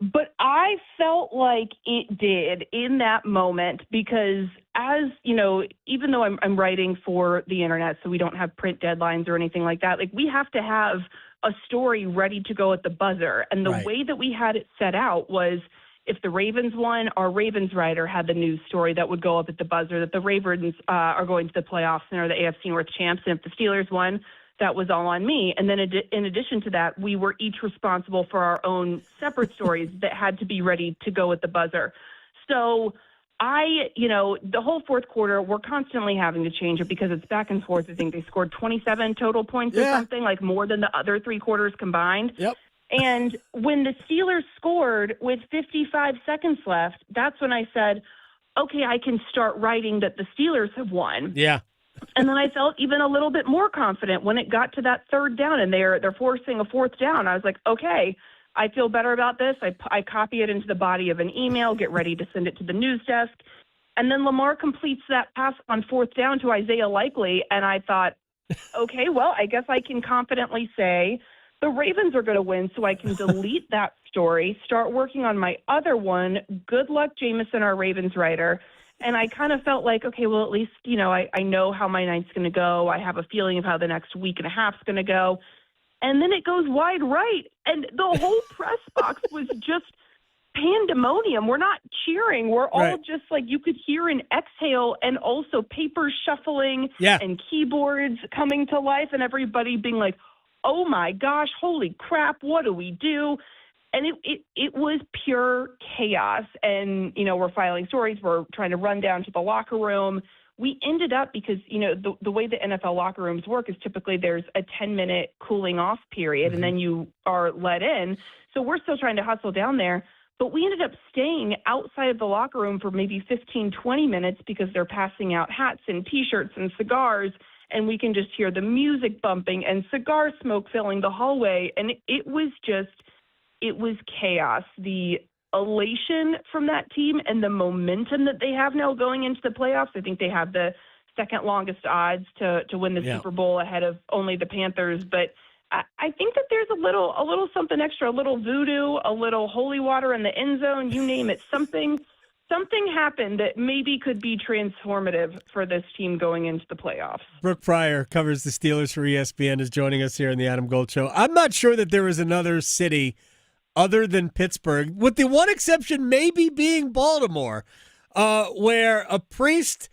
[SPEAKER 23] But I felt like it did in that moment because even though I'm writing for the internet, so we don't have print deadlines or anything like that, like we have to have a story ready to go at the buzzer. And the way that we had it set out was if the Ravens won, our Ravens writer had the news story that would go up at the buzzer that the Ravens are going to the playoffs and are the AFC North champs. And if the Steelers won, that was all on me. And then in addition to that, we were each responsible for our own separate stories that had to be ready to go at the buzzer. So The whole fourth quarter, we're constantly having to change it because it's back and forth. I think they scored 27 total points or something, like more than the other three quarters combined.
[SPEAKER 8] Yep.
[SPEAKER 23] And when the Steelers scored with 55 seconds left, that's when I said, okay, I can start writing that the Steelers have won.
[SPEAKER 8] Yeah.
[SPEAKER 23] And then I felt even a little bit more confident when it got to that third down and they're forcing a fourth down. I was like, okay, I feel better about this. I copy it into the body of an email, get ready to send it to the news desk. And then Lamar completes that pass on fourth down to Isaiah Likely. And I thought, okay, well, I guess I can confidently say the Ravens are going to win, so I can delete that story, start working on my other one. Good luck, Jameson, our Ravens writer. And I kind of felt like, okay, well, at least, I know how my night's going to go. I have a feeling of how the next week and a half is going to go. And then it goes wide right. And the whole press box was just pandemonium. We're not cheering. We're all just like, you could hear an exhale and also papers shuffling and keyboards coming to life and everybody being like, oh my gosh, holy crap, what do we do? And it was pure chaos. And, we're filing stories. We're trying to run down to the locker room. We ended up, because, the way the NFL locker rooms work is typically there's a 10-minute cooling off period, and then you are let in. So we're still trying to hustle down there. But we ended up staying outside of the locker room for maybe 15, 20 minutes because they're passing out hats and T-shirts and cigars, and we can just hear the music bumping and cigar smoke filling the hallway. And it was chaos. The elation from that team and the momentum that they have now going into the playoffs. I think they have the second longest odds to win the Super Bowl ahead of only the Panthers. But I think that there's a little something extra, a little voodoo, a little holy water in the end zone, you name it. Something happened that maybe could be transformative for this team going into the playoffs.
[SPEAKER 8] Brooke Pryor covers the Steelers for ESPN, is joining us here in the Adam Gold Show. I'm not sure that there is another city other than Pittsburgh, with the one exception maybe being Baltimore, where a priest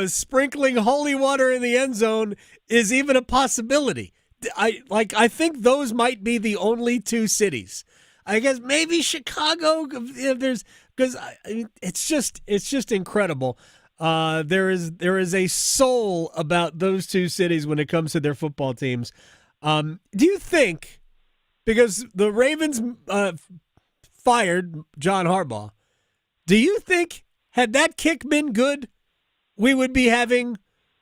[SPEAKER 8] sprinkling holy water in the end zone is even a possibility. I think those might be the only two cities. I guess maybe Chicago, because it's just incredible. There is a soul about those two cities when it comes to their football teams. Do you think, because the Ravens fired John Harbaugh, do you think had that kick been good, we would be having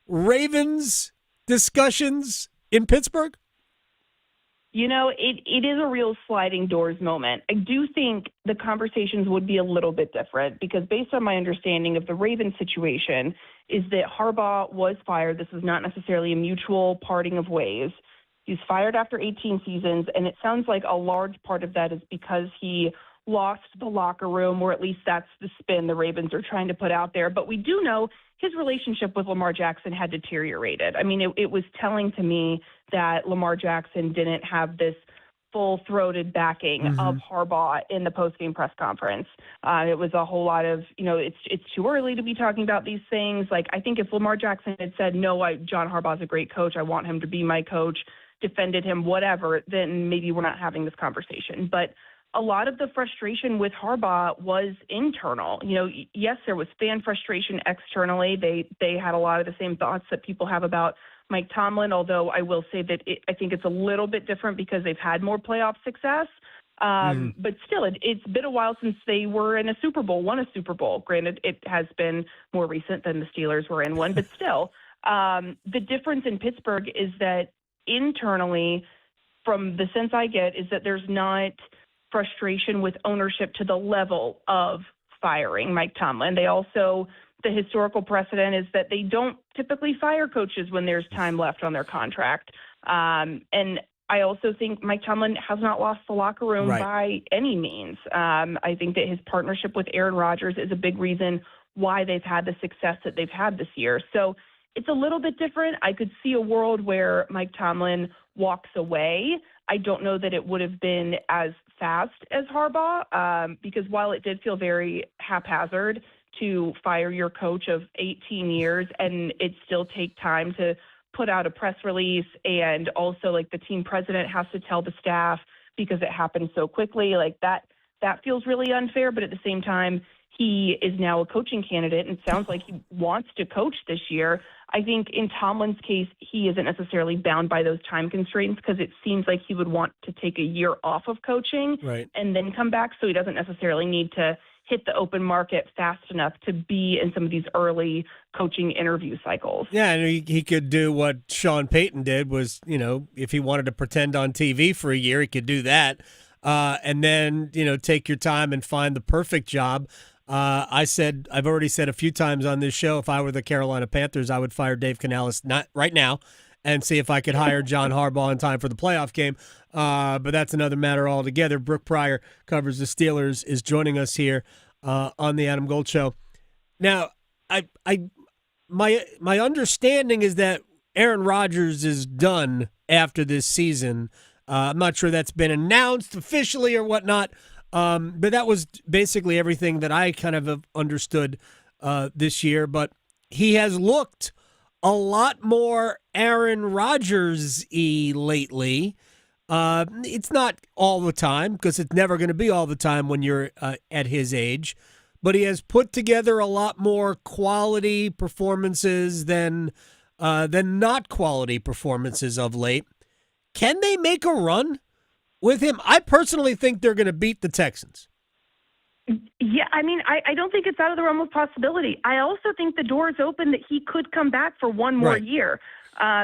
[SPEAKER 8] Ravens discussions in Pittsburgh?
[SPEAKER 23] It is a real sliding doors moment. I do think the conversations would be a little bit different because based on my understanding of the Ravens situation is that Harbaugh was fired. This is not necessarily a mutual parting of ways. He's fired after 18 seasons, and it sounds like a large part of that is because he lost the locker room, or at least that's the spin the Ravens are trying to put out there. But we do know his relationship with Lamar Jackson had deteriorated. I mean, it was telling to me that Lamar Jackson didn't have this full-throated backing of Harbaugh in the post-game press conference. It was a whole lot of, it's too early to be talking about these things. Like, I think if Lamar Jackson had said, no, John Harbaugh's a great coach, I want him to be my coach, defended him, whatever, then maybe we're not having this conversation. But a lot of the frustration with Harbaugh was internal. Yes, there was fan frustration externally. They had a lot of the same thoughts that people have about Mike Tomlin, although I will say that I think it's a little bit different because they've had more playoff success. But still, it's been a while since they were in a Super Bowl, won a Super Bowl. Granted, it has been more recent than the Steelers were in one, but still. The difference in Pittsburgh is that internally, from the sense I get, is that there's not frustration with ownership to the level of firing Mike Tomlin. The historical precedent is that they don't typically fire coaches when there's time left on their contract. And I also think Mike Tomlin has not lost the locker room by any means. I think that his partnership with Aaron Rodgers is a big reason why they've had the success that they've had this year. So it's a little bit different. I could see a world where Mike Tomlin walks away. I don't know that it would have been as fast as Harbaugh, because while it did feel very haphazard to fire your coach of 18 years and it still take time to put out a press release, and also like the team president has to tell the staff because it happened so quickly, like that that feels really unfair. But at the same time, he is now a coaching candidate and sounds like he wants to coach this year. I think in Tomlin's case, he isn't necessarily bound by those time constraints because it seems like he would want to take a year off of coaching and then come back. So he doesn't necessarily need to hit the open market fast enough to be in some of these early coaching interview cycles.
[SPEAKER 8] Yeah, and he could do what Sean Payton did was, if he wanted to pretend on TV for a year, he could do that. And then, take your time and find the perfect job. I've already said a few times on this show, if I were the Carolina Panthers, I would fire Dave Canales not right now and see if I could hire John Harbaugh in time for the playoff game. But that's another matter altogether. Brooke Pryor covers the Steelers, is joining us here on the Adam Gold Show. Now, my understanding is that Aaron Rodgers is done after this season. I'm not sure that's been announced officially or whatnot. But that was basically everything that I kind of have understood this year. But he has looked a lot more Aaron Rodgers-y lately. It's not all the time because it's never going to be all the time when you're at his age. But he has put together a lot more quality performances than not quality performances of late. Can they make a run with him? I personally think they're going to beat the Texans.
[SPEAKER 23] Yeah, I mean, I don't think it's out of the realm of possibility. I also think the door is open that he could come back for one more year.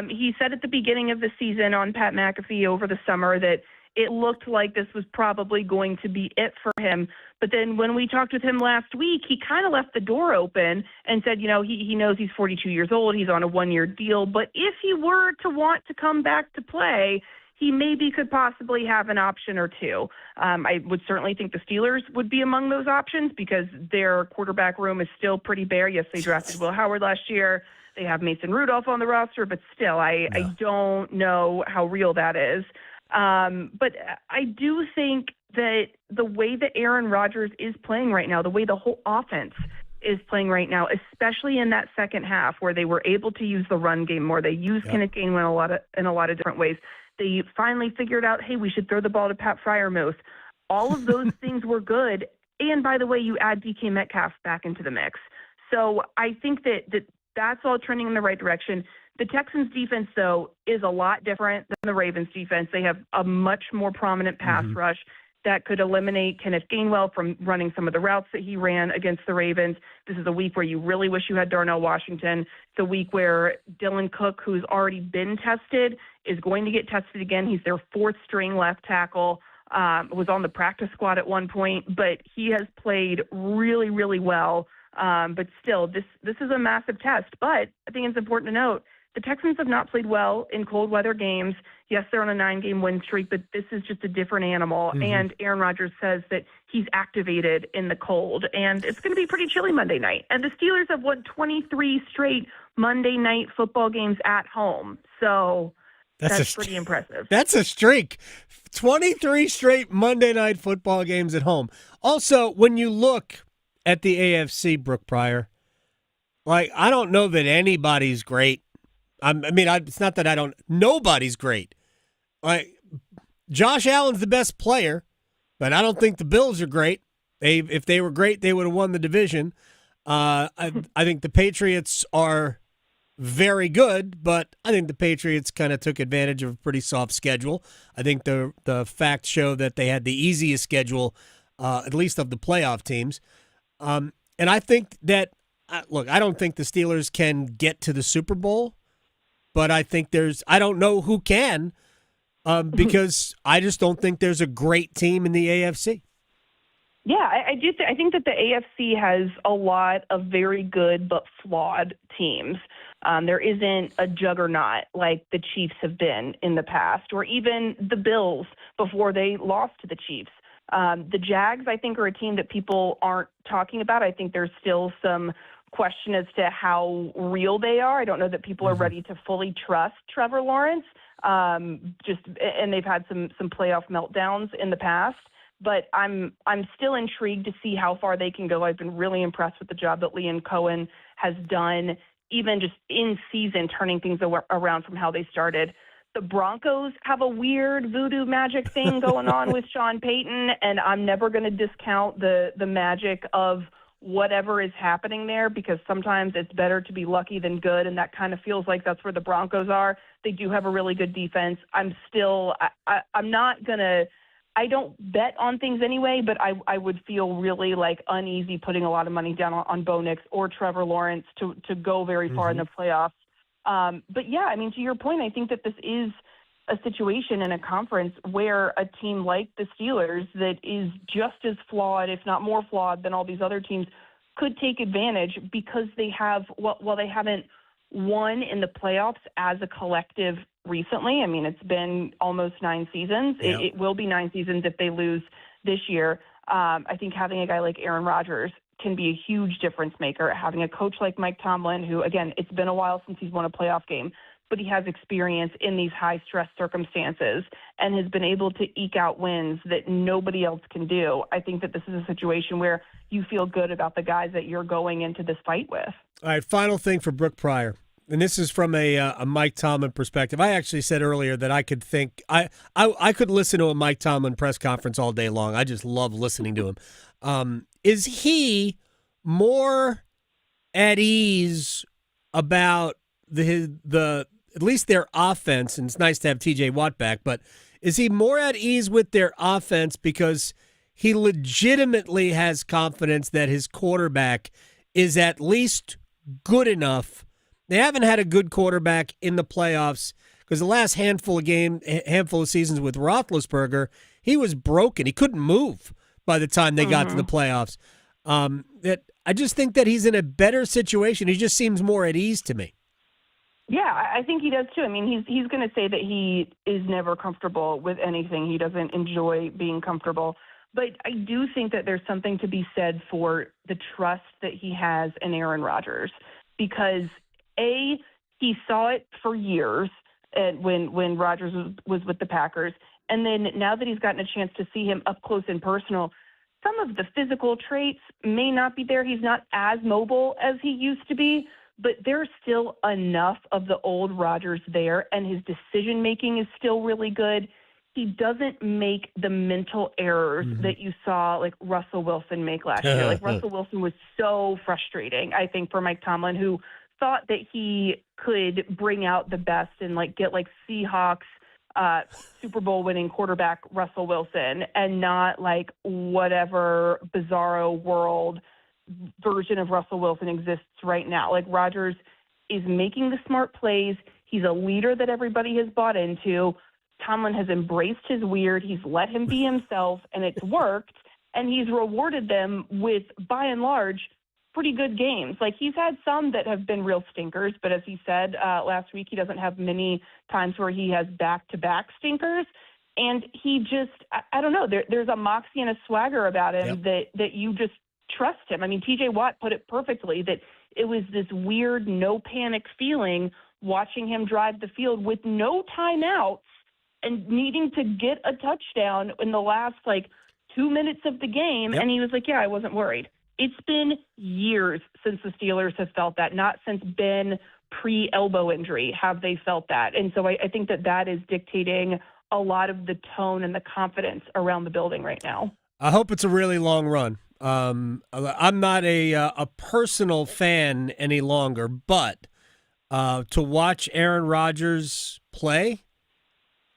[SPEAKER 23] He said at the beginning of the season on Pat McAfee over the summer that it looked like this was probably going to be it for him. But then when we talked with him last week, he kind of left the door open and said, he knows he's 42 years old. He's on a one-year deal. But if he were to want to come back to play, he maybe could possibly have an option or two. I would certainly think the Steelers would be among those options because their quarterback room is still pretty bare. Yes, they drafted Will Howard last year. They have Mason Rudolph on the roster, but still, I don't know how real that is. But I do think that the way that Aaron Rodgers is playing right now, the way the whole offense is playing right now, especially in that second half where they were able to use the run game more, they used Kenneth Gainwell in a lot of different ways. They finally figured out, hey, we should throw the ball to Pat Freiermuth. All of those things were good. And by the way, you add DK Metcalf back into the mix. So I think that's all trending in the right direction. The Texans defense, though, is a lot different than the Ravens defense. They have a much more prominent pass rush that could eliminate Kenneth Gainwell from running some of the routes that he ran against the Ravens. This is a week where you really wish you had Darnell Washington. It's a week where Dylan Cook, who's already been tested, is going to get tested again. He's their fourth string left tackle, was on the practice squad at one point, but he has played really, really well. But still, this is a massive test. But I think it's important to note, the Texans have not played well in cold weather games. Yes, they're on a 9-game win streak, but this is just a different animal. And Aaron Rodgers says that he's activated in the cold, and it's going to be pretty chilly Monday night. And the Steelers have won 23 straight Monday night football games at home. So that's pretty impressive.
[SPEAKER 8] That's a streak. 23 straight Monday night football games at home. Also, when you look at the AFC, Brooke Pryor, I don't know that anybody's great. It's not that nobody's great. Josh Allen's the best player, but I don't think the Bills are great. If they were great, they would have won the division. I think the Patriots are very good, but I think the Patriots kind of took advantage of a pretty soft schedule. I think the facts show that they had the easiest schedule, at least of the playoff teams. And I think that, I don't think the Steelers can get to the Super Bowl. But I think I don't know who can, because I just don't think there's a great team in the AFC.
[SPEAKER 23] Yeah, I do. I think that the AFC has a lot of very good but flawed teams. There isn't a juggernaut like the Chiefs have been in the past, or even the Bills before they lost to the Chiefs. The Jags, I think, are a team that people aren't talking about. I think there's still some question as to how real they are. I don't know that people are ready to fully trust Trevor Lawrence. And they've had some playoff meltdowns in the past. But I'm still intrigued to see how far they can go. I've been really impressed with the job that Liam Cohen has done, even just in season, turning things around from how they started. the Broncos have a weird voodoo magic thing going on with Sean Payton, and I'm never going to discount the magic of whatever is happening there, because sometimes it's better to be lucky than good, and that kind of feels like that's where the Broncos are. They do have a really good defense. I'm not going to – I don't bet on things anyway, but I would feel really like uneasy putting a lot of money down on Bo Nix or Trevor Lawrence to go very far in the playoffs. But yeah, I mean, to your point, I think that this is a situation in a conference where a team like the Steelers that is just as flawed, if not more flawed than all these other teams, could take advantage because they have, while they haven't won in the playoffs as a collective recently. I mean, it's been almost 9 seasons.
[SPEAKER 1] Yep.
[SPEAKER 23] It will be 9 seasons if they lose this year. I think having a guy like Aaron Rodgers can be a huge difference maker. Having a coach like Mike Tomlin, who, again, it's been a while since he's won a playoff game, but he has experience in these high-stress circumstances and has been able to eke out wins that nobody else can do. I think that this is a situation where you feel good about the guys that you're going into this fight with.
[SPEAKER 8] All right, final thing for Brooke Pryor, and this is from a Mike Tomlin perspective. I actually said earlier that I could think I could listen to a Mike Tomlin press conference all day long. I just love listening to him. Is he more at ease about the at least their offense? And it's nice to have T.J. Watt back, but is he more at ease with their offense because he legitimately has confidence that his quarterback is at least good enough? They haven't had a good quarterback in the playoffs because the last handful of seasons with Roethlisberger, he was broken. He couldn't move by the time they got to the playoffs. That I just think that he's in a better situation. He just seems more at ease to me.
[SPEAKER 23] Yeah, I think he does too. I mean, he's going to say that he is never comfortable with anything. He doesn't enjoy being comfortable. But I do think that there's something to be said for the trust that he has in Aaron Rodgers, because he saw it for years when Rodgers was with the Packers, and then now that he's gotten a chance to see him up close and personal, some of the physical traits may not be there. He's not as mobile as he used to be, but there's still enough of the old Rodgers there, and his decision-making is still really good. He doesn't make the mental errors that you saw, like, Russell Wilson make last year. Like, Russell Wilson was so frustrating, I think, for Mike Tomlin, who thought that he could bring out the best and, like, get, like, Seahawks Super Bowl winning quarterback Russell Wilson and not, like, whatever bizarro world version of Russell Wilson exists right now. Like, Rodgers is making the smart plays. He's a leader that everybody has bought into. Tomlin has embraced his weird. He's let him be himself, and it's worked. And he's rewarded them with, by and large, pretty good games. Like, he's had some that have been real stinkers, but as he said last week, he doesn't have many times where he has back-to-back stinkers. And he just, I don't know, there's a moxie and a swagger about him that you just trust him. I mean, T.J. Watt put it perfectly, that it was this weird no-panic feeling watching him drive the field with no timeouts and needing to get a touchdown in the last, 2 minutes of the game. And he was like, yeah, I wasn't worried. It's been years since the Steelers have felt that, not since Ben pre-elbow injury have they felt that. And so I think that is dictating a lot of the tone and the confidence around the building right now.
[SPEAKER 8] I hope it's a really long run. I'm not a personal fan any longer, but to watch Aaron Rodgers play,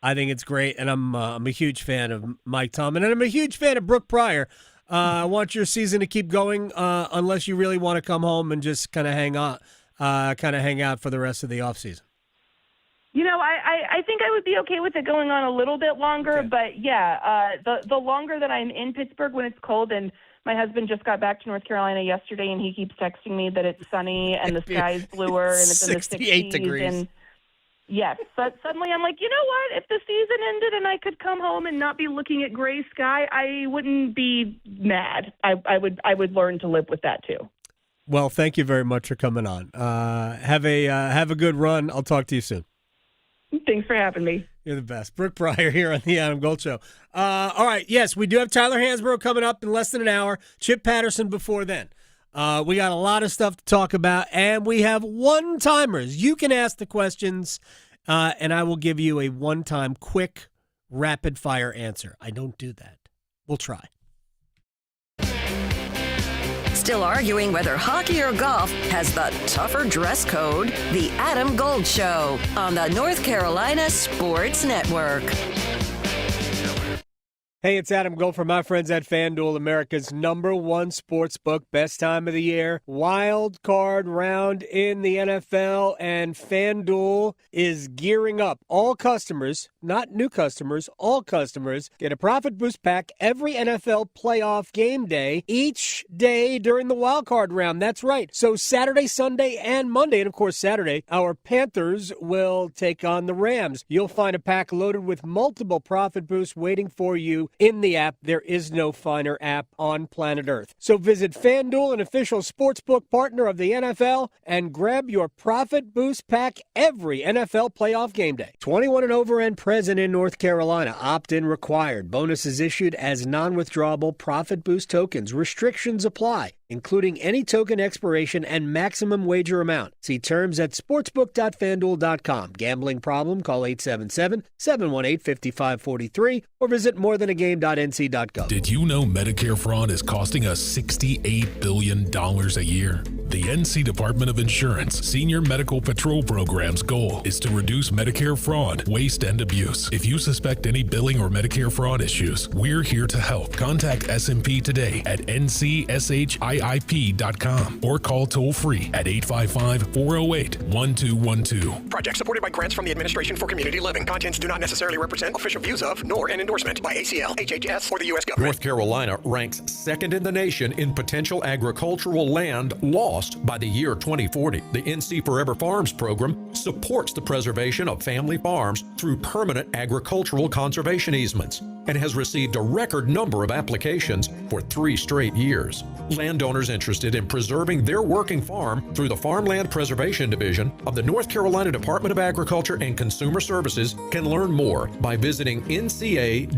[SPEAKER 8] I think it's great, and I'm a huge fan of Mike Tomlin, and I'm a huge fan of Brooke Pryor. I want your season to keep going, unless you really want to come home and just kind of hang out for the rest of the offseason.
[SPEAKER 23] I think I would be okay with it going on a little bit longer, but yeah, the longer that I'm in Pittsburgh when it's cold, and my husband just got back to North Carolina yesterday, and he keeps texting me that it's sunny and the sky is bluer and it's in the
[SPEAKER 8] 68
[SPEAKER 23] 60s.
[SPEAKER 8] degrees.
[SPEAKER 23] And yes, but suddenly I'm like, you know what? If the season ended and I could come home and not be looking at gray sky, I wouldn't be mad. I would learn to live with that too.
[SPEAKER 8] Well, thank you very much for coming on. Have a good run. I'll talk to you soon.
[SPEAKER 23] Thanks for having me.
[SPEAKER 8] You're the best. Brooke Pryor here on the Adam Gold Show. All right, yes, we do have Tyler Hansborough coming up in less than an hour. Chip Patterson before then. We got a lot of stuff to talk about, and we have one-timers. You can ask the questions, and I will give you a one-time quick rapid-fire answer. I don't do that. We'll try.
[SPEAKER 6] Still arguing whether hockey or golf has the tougher dress code? The Adam Gold Show on the North Carolina Sports Network.
[SPEAKER 8] Hey, it's Adam Gold from my friends at FanDuel, America's #1 sports book. Best time of the year. Wild card round in the NFL, and FanDuel is gearing up. All customers, not new customers, all customers get a profit boost pack every NFL playoff game day, each day during the wild card round. That's right. So Saturday, Sunday, and Monday, and of course Saturday, our Panthers will take on the Rams. You'll find a pack loaded with multiple profit boosts waiting for you in the app. There is no finer app on planet Earth. So visit FanDuel, an official sportsbook partner of the NFL, and grab your profit boost pack every NFL playoff game day. 21 and over and present in North Carolina. Opt-in required. Bonuses issued as non-withdrawable profit boost tokens. Restrictions apply, including any token expiration and maximum wager amount. See terms at sportsbook.fanduel.com. Gambling problem? Call 877-718-5543 or visit morethanagame.nc.gov.
[SPEAKER 1] Did you know Medicare fraud is costing us $68 billion a year? The NC Department of Insurance Senior Medical Patrol Program's goal is to reduce Medicare fraud, waste, and abuse. If you suspect any billing or Medicare fraud issues, we're here to help. Contact SMP today at ncshIIP.com or call toll-free at 855-408-1212.
[SPEAKER 3] Project supported by grants from the Administration for Community Living. Contents do not necessarily represent official views of, nor an endorsement by ACL, HHS, or the U.S. government.
[SPEAKER 4] North Carolina ranks second in the nation in potential agricultural land lost by the year 2040. The NC Forever Farms program supports the preservation of family farms through permanent agricultural conservation easements and has received a record number of applications for 3 straight years. Landowners interested in preserving their working farm through the Farmland Preservation Division of the North Carolina Department of Agriculture and Consumer Services can learn more by visiting ncadfp.org.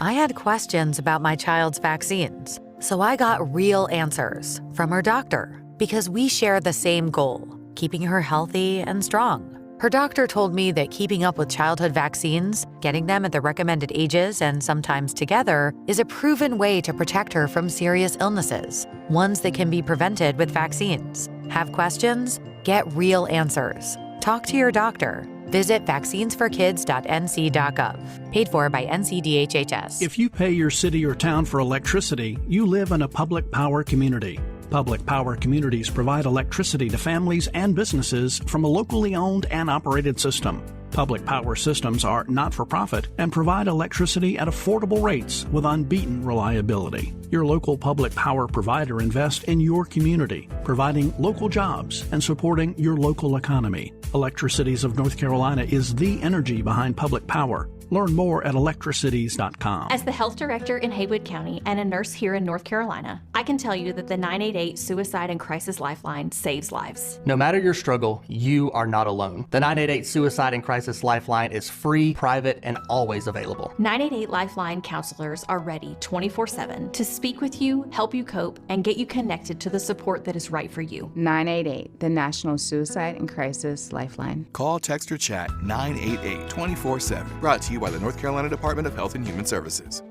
[SPEAKER 24] I had questions about my child's vaccines, so I got real answers from her doctor because we share the same goal, keeping her healthy and strong. Her doctor told me that keeping up with childhood vaccines, getting them at the recommended ages and sometimes together, is a proven way to protect her from serious illnesses, ones that can be prevented with vaccines. Have questions? Get real answers. Talk to your doctor. Visit vaccinesforkids.nc.gov. Paid for by NCDHHS.
[SPEAKER 25] If you pay your city or town for electricity, you live in a public power community. Public power communities provide electricity to families and businesses from a locally owned and operated system. Public power systems are not-for-profit and provide electricity at affordable rates with unbeaten reliability. Your local public power provider invests in your community, providing local jobs and supporting your local economy. Electricities of North Carolina is the energy behind public power. Learn more at electricities.com.
[SPEAKER 26] As the health director in Haywood County and a nurse here in North Carolina, I can tell you that the 988 Suicide and Crisis Lifeline saves lives.
[SPEAKER 27] No matter your struggle, you are not alone. The 988 Suicide and Crisis Lifeline is free, private, and always available.
[SPEAKER 26] 988 Lifeline counselors are ready 24/7 to speak with you, help you cope, and get you connected to the support that is right for you.
[SPEAKER 28] 988, the National Suicide and Crisis Lifeline.
[SPEAKER 29] Call, text, or chat 988 24/7. Brought to you by the North Carolina Department of Health and Human Services.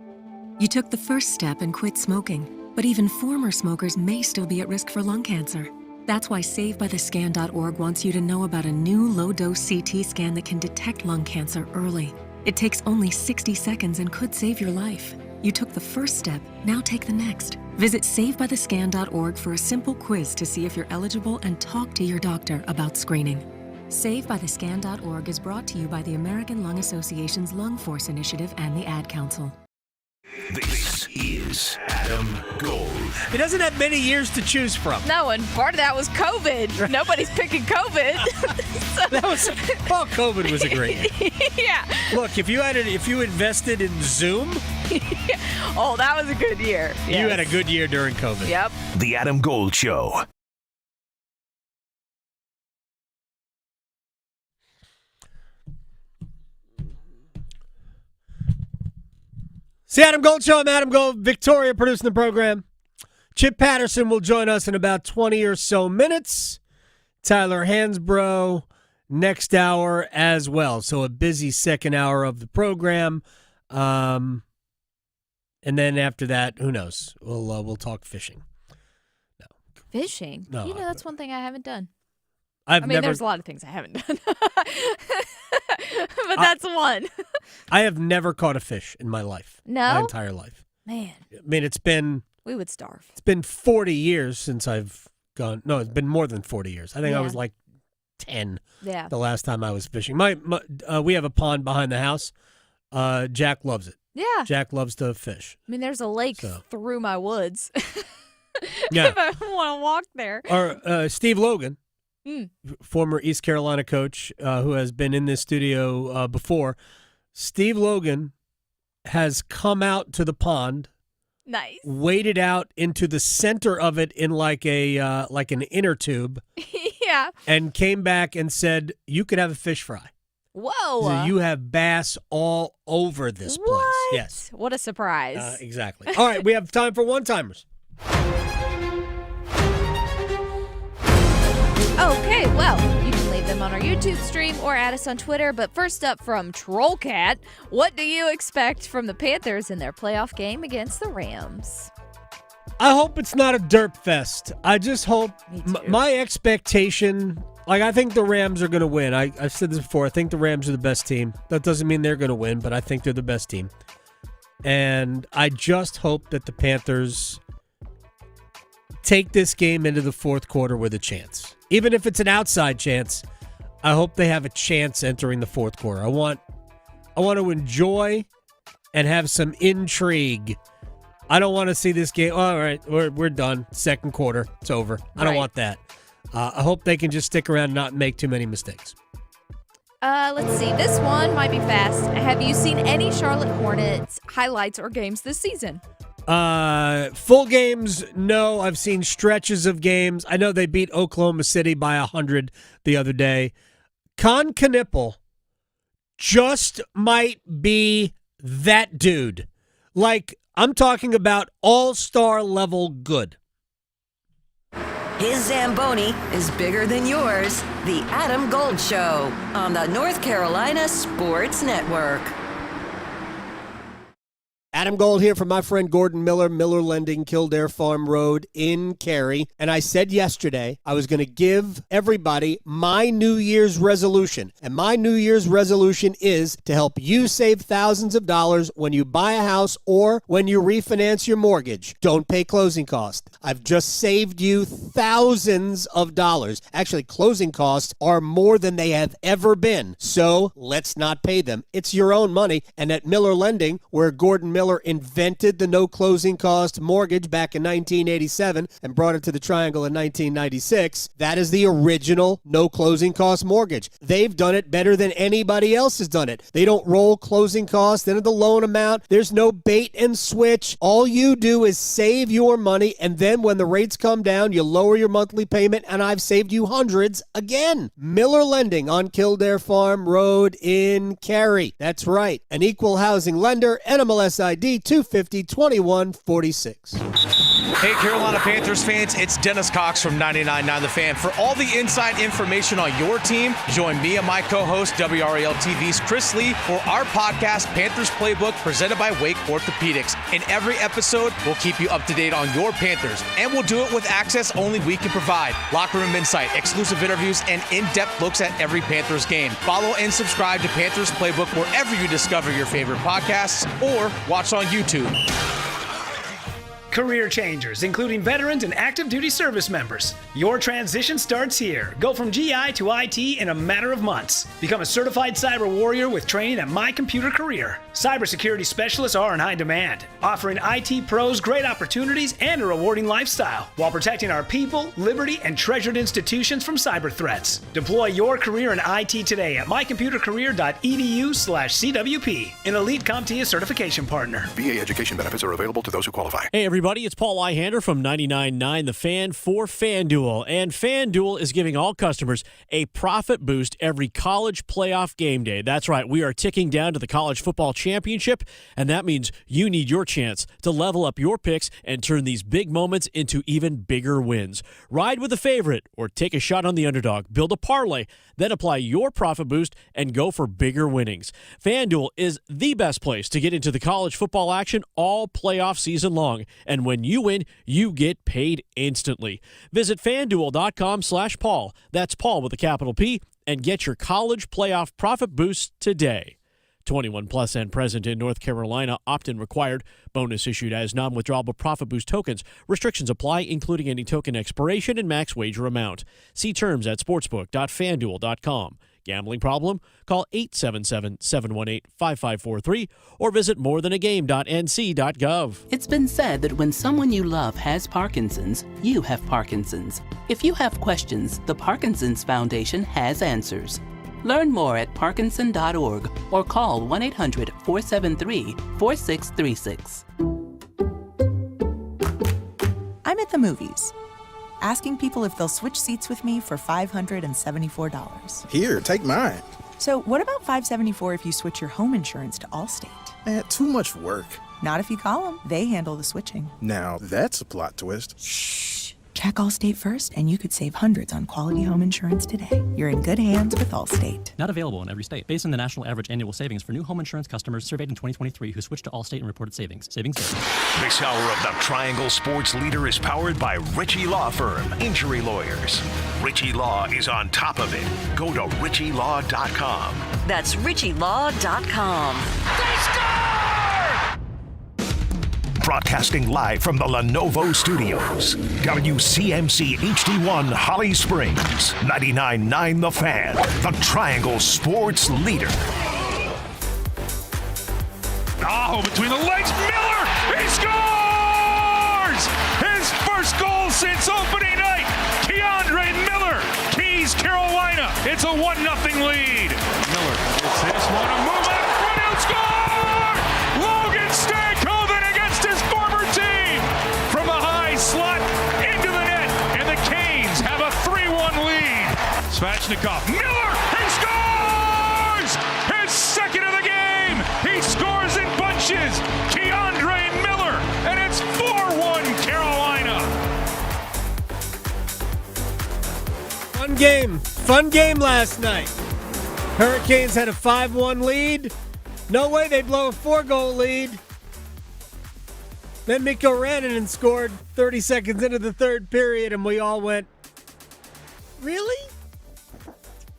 [SPEAKER 30] You took the first step and quit smoking, but even former smokers may still be at risk for lung cancer. That's why SaveByTheScan.org wants you to know about a new low-dose CT scan that can detect lung cancer early. It takes only 60 seconds and could save your life. You took the first step, now take the next. Visit SaveByTheScan.org for a simple quiz to see if you're eligible and talk to your doctor about screening. SaveByTheScan.org is brought to you by the American Lung Association's Lung Force Initiative and the Ad Council.
[SPEAKER 12] This is Adam Gold.
[SPEAKER 8] He doesn't have many years to choose from.
[SPEAKER 9] No, and part of that was COVID. Nobody's picking COVID.
[SPEAKER 8] COVID was a great year.
[SPEAKER 9] Yeah.
[SPEAKER 8] Look, if you invested in Zoom,
[SPEAKER 9] oh, that was a good year. Yes.
[SPEAKER 8] You had a good year during COVID.
[SPEAKER 9] Yep.
[SPEAKER 12] The Adam Gold Show.
[SPEAKER 8] It's the Adam Gold Show. I'm Adam Gold. Victoria producing the program. Chip Patterson will join us in about 20 or so minutes. Tyler Hansborough next hour as well. So a busy second hour of the program. And then after that, who knows? We'll talk fishing.
[SPEAKER 9] Fishing?
[SPEAKER 8] No,
[SPEAKER 9] that's one thing I haven't done.
[SPEAKER 8] There's
[SPEAKER 9] a lot of things I haven't done. But that's one.
[SPEAKER 8] I have never caught a fish in my life.
[SPEAKER 9] No?
[SPEAKER 8] My entire life.
[SPEAKER 9] Man.
[SPEAKER 8] We
[SPEAKER 9] would starve.
[SPEAKER 8] It's been 40 years since I've gone. No, it's been more than 40 years. I think I was like 10 the last time I was fishing. We have a pond behind the house. Jack loves it.
[SPEAKER 9] Yeah.
[SPEAKER 8] Jack loves to fish.
[SPEAKER 9] There's a lake through my woods.
[SPEAKER 8] Yeah.
[SPEAKER 9] If I want to walk there.
[SPEAKER 8] Or Steve Logan, former East Carolina coach who has been in this studio before. Steve Logan has come out to the pond.
[SPEAKER 9] Nice.
[SPEAKER 8] Waded out into the center of it in like an inner tube.
[SPEAKER 9] Yeah.
[SPEAKER 8] And came back and said, "You could have a fish fry."
[SPEAKER 9] Whoa.
[SPEAKER 8] So you have bass all over this place.
[SPEAKER 9] What?
[SPEAKER 8] Yes.
[SPEAKER 9] What a surprise.
[SPEAKER 8] Exactly. All right, we have time for one-timers.
[SPEAKER 9] Okay, well, you can leave them on our YouTube stream or add us on Twitter. But first up from Trollcat, what do you expect from the Panthers in their playoff game against the Rams?
[SPEAKER 8] I hope it's not a derp fest. I just hope my expectation, I think the Rams are going to win. I've said this before. I think the Rams are the best team. That doesn't mean they're going to win, but I think they're the best team. And I just hope that the Panthers take this game into the fourth quarter with a chance. Even if it's an outside chance, I hope they have a chance entering the fourth quarter. I want to enjoy and have some intrigue. I don't want to see this game. All right, we're done. Second quarter, it's over. I don't want that. I hope they can just stick around and not make too many mistakes.
[SPEAKER 9] Let's see. This one might be fast. Have you seen any Charlotte Hornets highlights or games this season?
[SPEAKER 8] Full games, no. I've seen stretches of games. I know they beat Oklahoma City by 100 the other day. Con Knippel just might be that dude. Like, I'm talking about all-star level good.
[SPEAKER 6] His Zamboni is bigger than yours. The Adam Gold Show on the North Carolina Sports Network.
[SPEAKER 8] Adam Gold here from my friend Gordon Miller, Miller Lending, Kildare Farm Road in Cary. And I said yesterday I was going to give everybody my New Year's resolution. And my New Year's resolution is to help you save thousands of dollars when you buy a house or when you refinance your mortgage. Don't pay closing costs. I've just saved you thousands of dollars. Actually, closing costs are more than they have ever been. So let's not pay them. It's your own money. And at Miller Lending, where Gordon Miller invented the no closing cost mortgage back in 1987 and brought it to the Triangle in 1996. That is the original no closing cost mortgage. They've done it better than anybody else has done it. They don't roll closing costs into the loan amount. There's no bait and switch. All you do is save your money, and then when the rates come down, you lower your monthly payment, and I've saved you hundreds again. Miller Lending on Kildare Farm Road in Cary. That's right. An equal housing lender, NMLS ID 250-2146.
[SPEAKER 5] Hey, Carolina Panthers fans, it's Dennis Cox from 99.9 The Fan. For all the inside information on your team, join me and my co-host, WRAL TV's Chris Lee, for our podcast, Panthers Playbook, presented by Wake Orthopedics. In every episode, we'll keep you up to date on your Panthers, and we'll do it with access only we can provide. Locker room insight, exclusive interviews, and in-depth looks at every Panthers game. Follow and subscribe to Panthers Playbook wherever you discover your favorite podcasts, or watch on YouTube.
[SPEAKER 7] Career changers, including veterans and active duty service members. Your transition starts here. Go from GI to IT in a matter of months. Become a certified cyber warrior with training at My Computer Career. Cybersecurity specialists are in high demand, offering IT pros great opportunities and a rewarding lifestyle while protecting our people, liberty, and treasured institutions from cyber threats. Deploy your career in IT today at mycomputercareer.edu/CWP, an elite CompTIA certification partner.
[SPEAKER 29] VA education benefits are available to those who qualify.
[SPEAKER 8] Hey, everybody.
[SPEAKER 10] everybody. It's Paul Lyhander from 99.9 The Fan for FanDuel. And FanDuel is giving all customers a profit boost every college playoff game day. That's right. We are ticking down to the college football championship, and that means you need your chance to level up your picks and turn these big moments into even bigger wins. Ride with a favorite or take a shot on the underdog. Build a parlay, then apply your profit boost and go for bigger winnings. FanDuel is the best place to get into the college football action all playoff season long. And when you win, you get paid instantly. Visit FanDuel.com/Paul. That's Paul with a capital P, and get your college playoff profit boost today. 21 plus and present in North Carolina. Opt-in required. Bonus issued as non-withdrawable profit boost tokens. Restrictions apply, including any token expiration and max wager amount. See terms at sportsbook.fanduel.com. Gambling problem? Call 877-718-5543 or visit morethanagame.nc.gov.
[SPEAKER 11] It's been said that when someone you love has Parkinson's, you have Parkinson's. If you have questions, the Parkinson's Foundation has answers. Learn more at parkinson.org or call 1-800-473-4636.
[SPEAKER 13] I'm at the movies, asking people if they'll switch seats with me for $574.
[SPEAKER 14] Here, take mine.
[SPEAKER 13] So what about $574 if you switch your home insurance to Allstate?
[SPEAKER 14] Too much work.
[SPEAKER 13] Not if you call them. They handle the switching.
[SPEAKER 14] Now, that's a plot twist.
[SPEAKER 13] Shh. Check Allstate first, and you could save hundreds on quality home insurance today. You're in good hands with Allstate.
[SPEAKER 15] Not available in every state. Based on the national average annual savings for new home insurance customers surveyed in 2023 who switched to Allstate and reported savings. Savings vary.
[SPEAKER 12] This hour of the Triangle Sports Leader is powered by Ritchie Law Firm, injury lawyers. Ritchie Law is on top of it. Go to ritchielaw.com.
[SPEAKER 6] That's ritchielaw.com.
[SPEAKER 12] They score! Broadcasting live from the Lenovo Studios. WCMC HD1 Holly Springs. 99.9 The Fan. The Triangle Sports Leader.
[SPEAKER 16] Oh, between the legs, Miller! He scores! His first goal since opening night. Keandre Miller keys Carolina. It's a 1-0 lead. Miller gets this one, a move out front, he'll score! Logan Stankoven against his former team from a high slot into the net, and the Canes have a 3-1 lead. Svechnikov, Miller, he scores! His second of the game. He scores in bunches. Keandre Miller, and it's 4-1 Carolina.
[SPEAKER 8] Fun game last night. Hurricanes had a 5-1 lead. No way they blow a 4-goal lead. Then Mikko Rantanen scored 30 seconds into the third period, and we all went, really?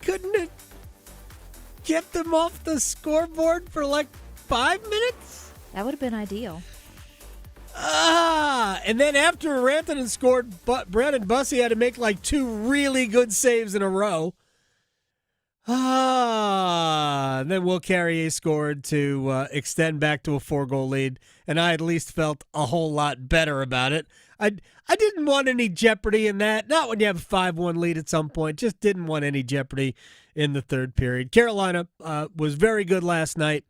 [SPEAKER 8] Couldn't it get them off the scoreboard for like 5 minutes?
[SPEAKER 9] That would have been ideal.
[SPEAKER 8] And then after Rantanen scored, Brandon Bussey had to make like 2 really good saves in a row. And then Will Carrier scored to extend back to a 4-goal lead, and I at least felt a whole lot better about it. I didn't want any jeopardy in that. Not when you have a 5-1 lead at some point. Just didn't want any jeopardy in the third period. Carolina was very good last night.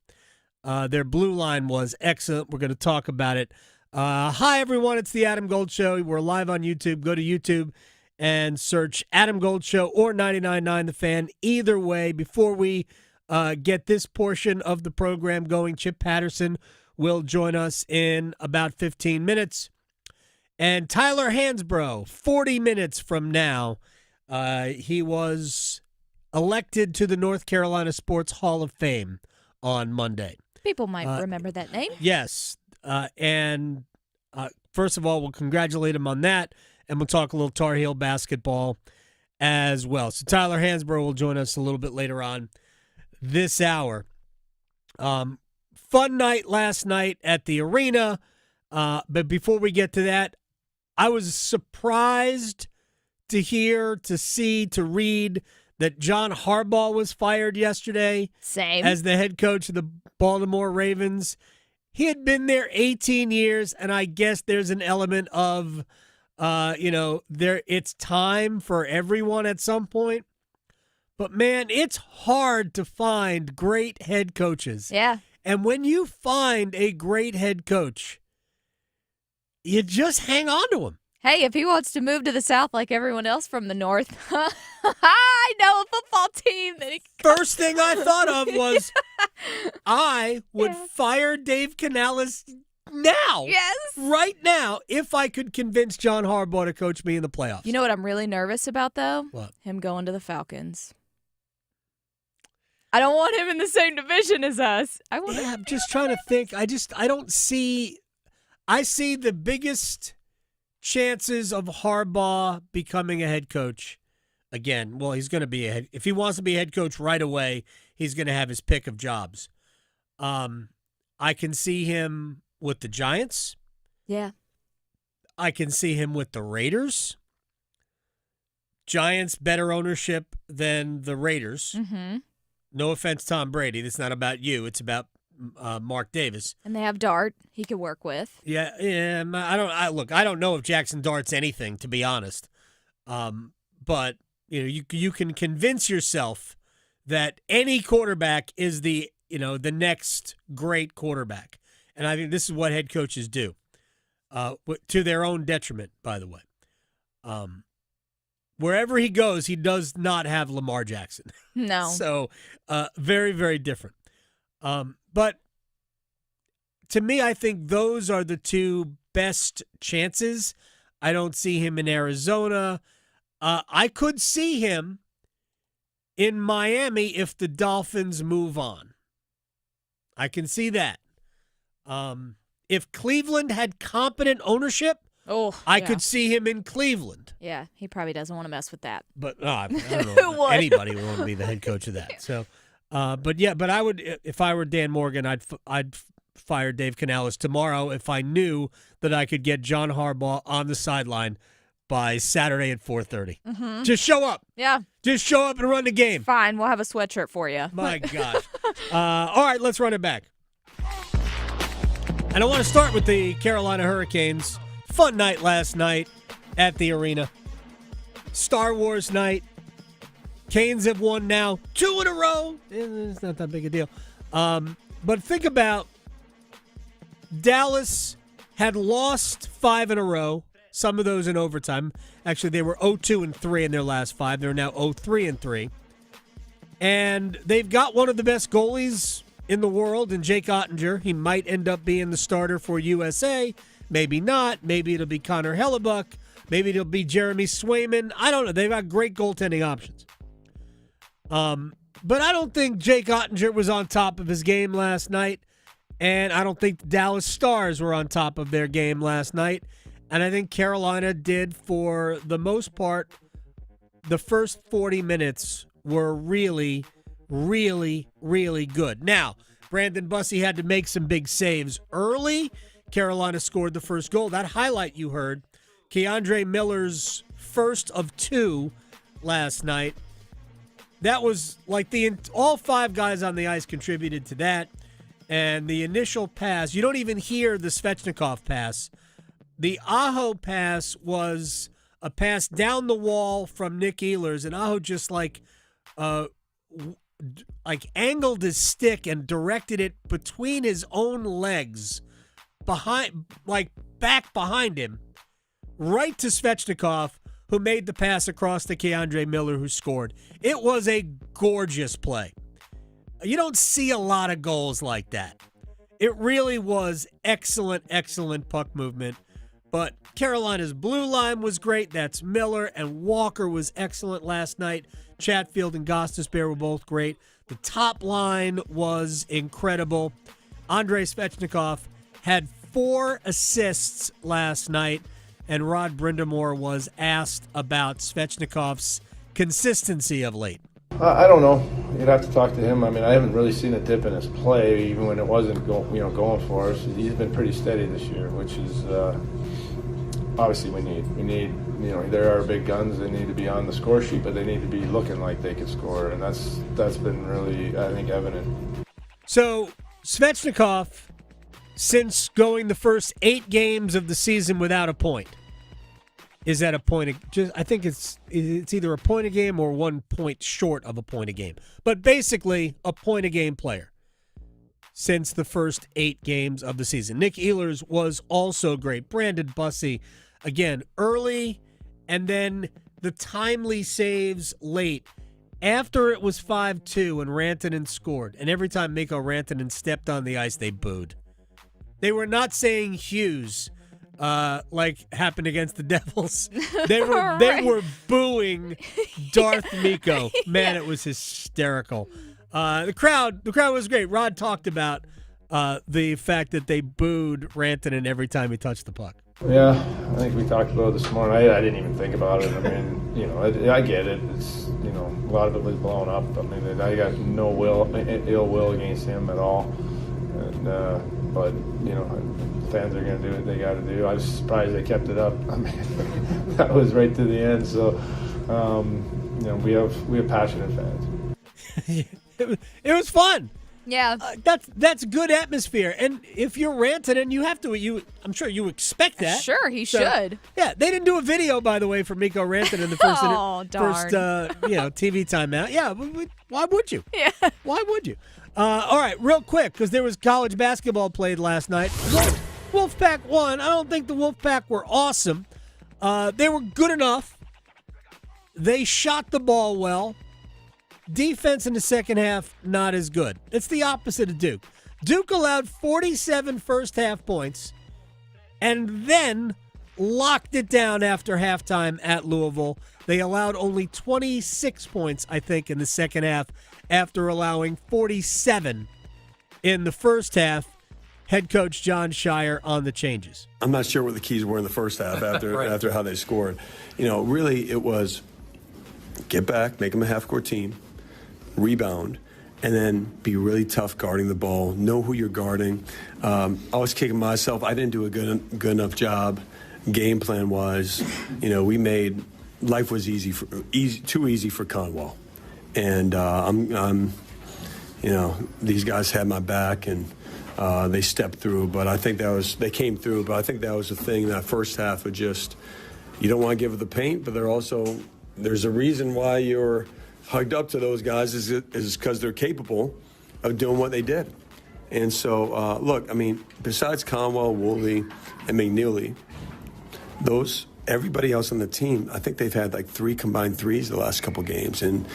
[SPEAKER 8] Their blue line was excellent. We're going to talk about it. Hi, everyone. It's the Adam Gold Show. We're live on YouTube. Go to YouTube and search Adam Gold Show or 99.9 The Fan. Either way, before we get this portion of the program going, Chip Patterson will join us in about 15 minutes. And Tyler Hansborough, 40 minutes from now, he was elected to the North Carolina Sports Hall of Fame on Monday.
[SPEAKER 9] People might remember that name.
[SPEAKER 8] Yes. And first of all, we'll congratulate him on that, and we'll talk a little Tar Heel basketball as well. So Tyler Hansborough will join us a little bit later on this hour. Fun night last night at the arena. But before we get to that, I was surprised to hear, to see, to read that John Harbaugh was fired yesterday.
[SPEAKER 9] Same.
[SPEAKER 8] As the head coach of the Baltimore Ravens. He had been there 18 years, and I guess there's an element of, it's time for everyone at some point. But, man, it's hard to find great head coaches.
[SPEAKER 9] Yeah.
[SPEAKER 8] And when you find a great head coach, you just hang on to him.
[SPEAKER 9] Hey, if he wants to move to the South like everyone else from the North, I know a football team. That
[SPEAKER 8] First thing I thought of was I would fire Dave Canales now.
[SPEAKER 9] Yes.
[SPEAKER 8] Right now, if I could convince John Harbaugh to coach me in the playoffs.
[SPEAKER 9] You know what I'm really nervous about, though?
[SPEAKER 8] What?
[SPEAKER 9] Him going to the Falcons. I don't want him in the same division as us.
[SPEAKER 8] I'm just trying to think. I see the biggest chances of Harbaugh becoming a head coach again. Well, he's going to be if he wants to be a head coach right away, he's going to have his pick of jobs. I can see him with the Giants.
[SPEAKER 9] Yeah.
[SPEAKER 8] I can see him with the Raiders. Giants, better ownership than the Raiders.
[SPEAKER 9] Mm-hmm.
[SPEAKER 8] No offense, Tom Brady. It's not about you. It's about Mark Davis.
[SPEAKER 9] And they have Dart he could work with.
[SPEAKER 8] Yeah. I don't know if Jackson Dart's anything, to be honest. But you can convince yourself that any quarterback is the next great quarterback. And I think this is what head coaches do, to their own detriment, by the way. Wherever he goes, he does not have Lamar Jackson.
[SPEAKER 9] No.
[SPEAKER 8] So very, very different. But to me, I think those are the two best chances. I don't see him in Arizona. I could see him in Miami if the Dolphins move on. I can see that. If Cleveland had competent ownership, I could see him in Cleveland.
[SPEAKER 9] Yeah, he probably doesn't want to mess with that.
[SPEAKER 8] But I don't know if anybody would want to be the head coach of that. So, but I would, if I were Dan Morgan, I'd fire Dave Canales tomorrow if I knew that I could get John Harbaugh on the sideline by Saturday at 4:30.
[SPEAKER 9] Mm-hmm.
[SPEAKER 8] Just show up.
[SPEAKER 9] Yeah.
[SPEAKER 8] Just show up and run the game.
[SPEAKER 9] Fine, we'll have a sweatshirt for you.
[SPEAKER 8] My gosh. All right, let's run it back. And I want to start with the Carolina Hurricanes. Fun night last night at the arena. Star Wars night. Canes have won now 2 in a row. It's not that big a deal. But think about Dallas had lost 5 in a row, some of those in overtime. Actually, they were 0-2-3 in their last 5. They're now 0-3-3. And they've got one of the best goalies in the world in Jake Ottinger. He might end up being the starter for USA. Maybe not. Maybe it'll be Connor Hellebuck. Maybe it'll be Jeremy Swayman. I don't know. They've got great goaltending options. But I don't think Jake Ottinger was on top of his game last night. And I don't think the Dallas Stars were on top of their game last night. And I think Carolina did, for the most part, the first 40 minutes were really, really, really good. Now, Brandon Bussey had to make some big saves early. Carolina scored the first goal. That highlight you heard, Keandre Miller's first of 2 last night. That was like all 5 guys on the ice contributed to that. And the initial pass, you don't even hear the Svechnikov pass. The Aho pass was a pass down the wall from Nick Ehlers, and Aho just like angled his stick and directed it between his own legs, back behind him, right to Svechnikov, who made the pass across to Keandre Miller, who scored. It was a gorgeous play. You don't see a lot of goals like that. It really was excellent, excellent puck movement. But Carolina's blue line was great. That's Miller, and Walker was excellent last night. Chatfield and Gostisbehere were both great. The top line was incredible. Andrei Svechnikov had 4 assists last night, and Rod Brindamore was asked about Svechnikov's consistency of late.
[SPEAKER 1] I don't know. You'd have to talk to him. I mean, I haven't really seen a dip in his play, even when it wasn't going for us. He's been pretty steady this year, which is obviously we need. There are big guns. They need to be on the score sheet, but they need to be looking like they can score, and that's been really, I think, evident.
[SPEAKER 8] So Svechnikov, since going the first 8 games of the season without a point, is at a point. I think it's either a point a game or 1 point short of a point a game. But basically, a point a game player. since the first 8 games of the season. Nick Ehlers was also great. Brandon Bussey, again, early, and then the timely saves late. After it was 5-2 and Rantanen scored, and every time Mikko Rantanen stepped on the ice, they booed. They were not saying Hughes, like happened against the Devils. They were booing Darth Mikko. Man, It was hysterical. The crowd was great. Rod talked about the fact that they booed Rantanen every time he touched the puck.
[SPEAKER 1] Yeah, I think we talked about it this morning. I didn't even think about it. I mean, I get it. It's, a lot of it was blown up. I mean, I got no ill will against him at all. And, but, fans are going to do what they got to do. I was surprised they kept it up. I mean, that was right to the end. So, we have passionate fans.
[SPEAKER 8] It was fun.
[SPEAKER 9] Yeah,
[SPEAKER 8] that's good atmosphere. And if you're Rantanen, you have to. I'm sure you expect that.
[SPEAKER 9] Sure, he should.
[SPEAKER 8] Yeah, they didn't do a video, by the way, for Mikko Rantanen in the first TV timeout. Yeah, why would you?
[SPEAKER 9] Yeah,
[SPEAKER 8] why would you? All right, real quick, because there was college basketball played last night. Wolfpack won. I don't think the Wolfpack were awesome. They were good enough. They shot the ball well. Defense in the second half, not as good. It's the opposite of Duke. Duke allowed 47 first-half points and then locked it down after halftime at Louisville. They allowed only 26 points, I think, in the second half after allowing 47 in the first half. Head coach John Shire on the changes.
[SPEAKER 2] I'm not sure what the keys were in the first half after how they scored. Really it was get back, make them a half-court team, rebound, and then be really tough guarding the ball. Know who you're guarding. I was kicking myself. I didn't do a good enough job game plan wise. We made life was too easy for Conwell, and these guys had my back and they stepped through. But I think they came through. But I think that was the thing. That first half of just you don't want to give it the paint, but there's a reason why you're hugged up to those guys is because they're capable of doing what they did. And so, look, I mean, besides Conwell, Woolley, and McNeely, everybody else on the team, I think they've had like 3 combined threes the last couple games. And,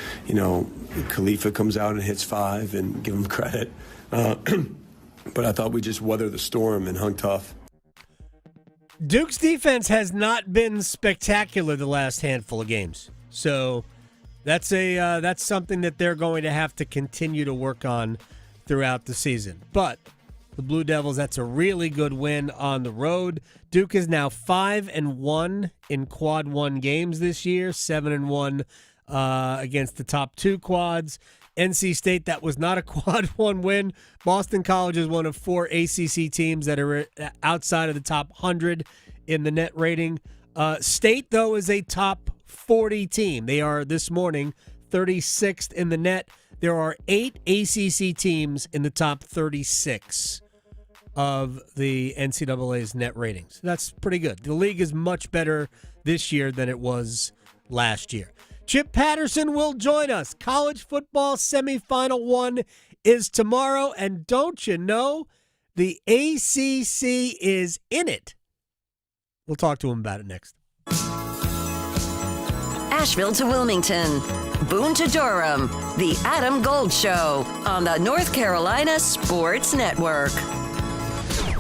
[SPEAKER 2] Khalifa comes out and hits 5 and give him credit. But I thought we just weathered the storm and hung tough.
[SPEAKER 8] Duke's defense has not been spectacular the last handful of games. So that's something that they're going to have to continue to work on throughout the season. But the Blue Devils, that's a really good win on the road. Duke is now 5-1 in quad 1 games this year, 7-1 against the top 2 quads. NC State, that was not a quad 1 win. Boston College is one of 4 ACC teams that are outside of the top 100 in the net rating. State, though, is a top 40 team. They are, this morning, 36th in the net. There are 8 ACC teams in the top 36 of the NCAA's net ratings. That's pretty good. The league is much better this year than it was last year. Chip Patterson will join us. College football semifinal 1 is tomorrow, and don't you know, the ACC is in it. We'll talk to him about it next.
[SPEAKER 6] Asheville to Wilmington, Boone to Durham, The Adam Gold Show on the North Carolina Sports Network.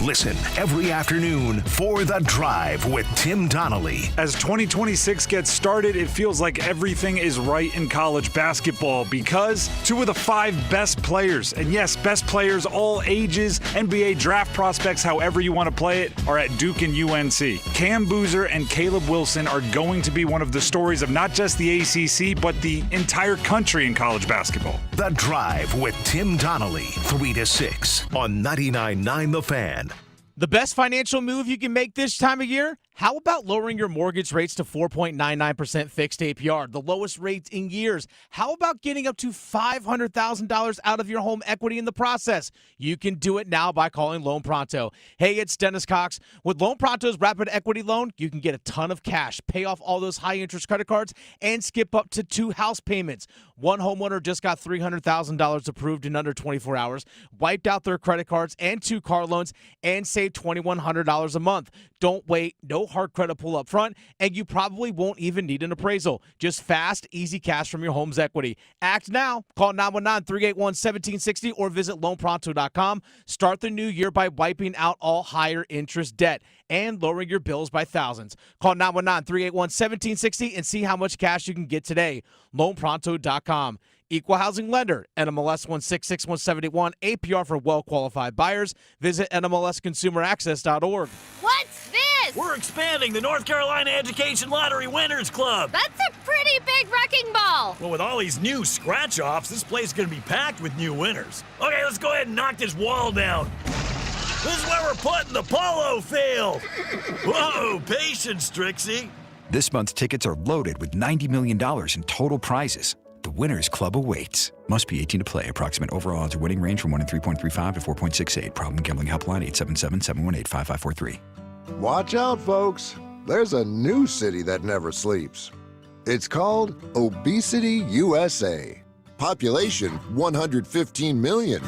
[SPEAKER 12] Listen every afternoon for The Drive with Tim Donnelly.
[SPEAKER 16] As 2026 gets started, it feels like everything is right in college basketball because 2 of the 5 best players, and yes, best players all ages, NBA draft prospects, however you want to play it, are at Duke and UNC. Cam Boozer and Caleb Wilson are going to be one of the stories of not just the ACC, but the entire country in college basketball.
[SPEAKER 12] The Drive with Tim Donnelly, 3 to 6 on 99.9 The Fan.
[SPEAKER 5] The best financial move you can make this time of year? How about lowering your mortgage rates to 4.99% fixed APR, the lowest rates in years? How about getting up to $500,000 out of your home equity in the process? You can do it now by calling Loan Pronto. Hey, it's Dennis Cox. With Loan Pronto's Rapid Equity Loan, you can get a ton of cash, pay off all those high-interest credit cards, and skip up to 2 house payments. One homeowner just got $300,000 approved in under 24 hours, wiped out their credit cards and 2 car loans, and saved $2,100 a month. Don't wait, no hard credit pull up front, and you probably won't even need an appraisal. Just fast, easy cash from your home's equity. Act now. Call 919-381-1760 or visit loanpronto.com. Start the new year by wiping out all higher interest debt and lowering your bills by thousands. Call 919-381-1760 and see how much cash you can get today. loanpronto.com. Equal housing lender, NMLS 166171, APR for well-qualified buyers. Visit NMLSconsumeraccess.org.
[SPEAKER 3] What's this?
[SPEAKER 4] We're expanding the North Carolina Education Lottery Winners Club.
[SPEAKER 3] That's a pretty big wrecking ball.
[SPEAKER 4] Well, with all these new scratch-offs, this place is going to be packed with new winners. Okay, let's go ahead and knock this wall down. This is where we're putting the polo field. Whoa, patience, Trixie.
[SPEAKER 17] This month's tickets are loaded with $90 million in total prizes. The Winners Club awaits. Must be 18 to play. Approximate overall odds or winning range from 1 in 3.35 to 4.68. Problem gambling helpline 877-718-5543.
[SPEAKER 18] Watch out, folks. There's a new city that never sleeps. It's called Obesity USA. Population 115 million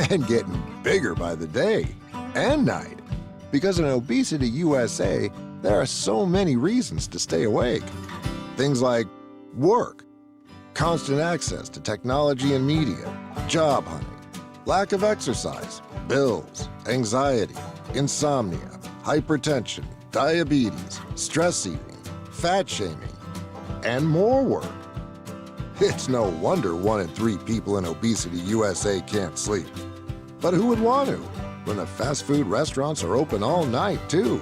[SPEAKER 18] and getting bigger by the day and night. Because in Obesity USA, there are so many reasons to stay awake. Things like work, constant access to technology and media, job hunting, lack of exercise, bills, anxiety, insomnia, hypertension, diabetes, stress eating, fat shaming, and more work. It's no wonder 1 in 3 people in Obesity USA can't sleep. But who would want to when the fast food restaurants are open all night, too?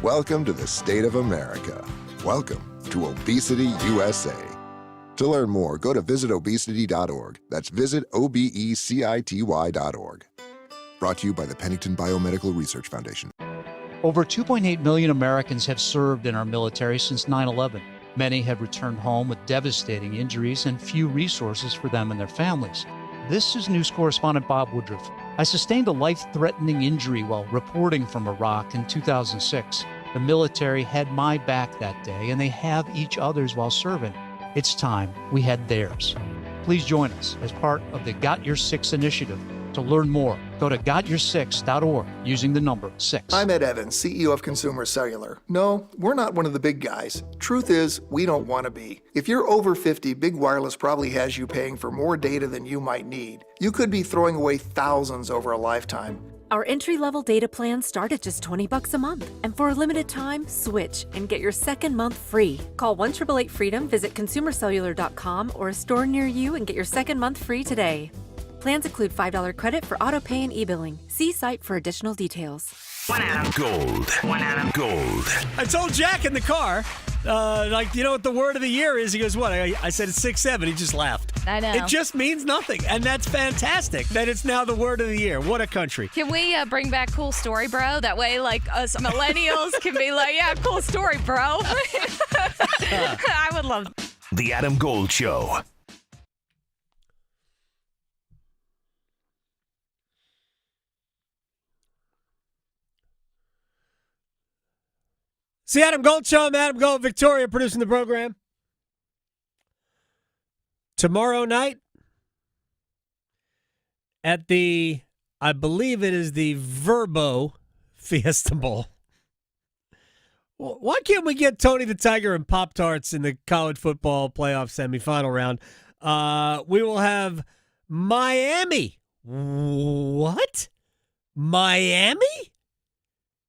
[SPEAKER 18] Welcome to the state of America. Welcome to Obesity USA. To learn more, go to visitobesity.org. That's visitobecity.org. Brought to you by the Pennington Biomedical Research Foundation.
[SPEAKER 19] Over 2.8 million Americans have served in our military since 9/11. Many have returned home with devastating injuries and few resources for them and their families. This is news correspondent Bob Woodruff. I sustained a life-threatening injury while reporting from Iraq in 2006. The military had my back that day, and they have each other's while serving. It's time we had theirs. Please join us as part of the Got Your Six initiative. To learn more, go to gotyoursix.org using the number 6.
[SPEAKER 20] I'm Ed Evans, CEO of Consumer Cellular. No, we're not one of the big guys. Truth is, we don't want to be. If you're over 50, Big Wireless probably has you paying for more data than you might need. You could be throwing away thousands over a lifetime.
[SPEAKER 21] Our entry-level data plans start at just $20 a month. And for a limited time, switch and get your second month free. Call 1-888-FREEDOM, visit consumercellular.com or a store near you and get your second month free today. Plans include $5 credit for auto pay and e-billing. See site for additional details.
[SPEAKER 12] Gold. Gold.
[SPEAKER 8] I told Jack in the car, you know what the word of the year is? He goes, what? I said it's 6-7. He just laughed.
[SPEAKER 9] I know.
[SPEAKER 8] It just means nothing, and that's fantastic that it's now the word of the year. What a country.
[SPEAKER 9] Can we bring back cool story, bro? That way, us millennials can be like, yeah, cool story, bro. I would love
[SPEAKER 12] The Adam Gold Show.
[SPEAKER 8] See Adam Gold Show. I'm Adam Gold, Victoria producing the program. Tomorrow night at I believe it is the Verbo Fiesta Bowl. Why can't we get Tony the Tiger and Pop-Tarts in the college football playoff semifinal round? We will have Miami. What? Miami?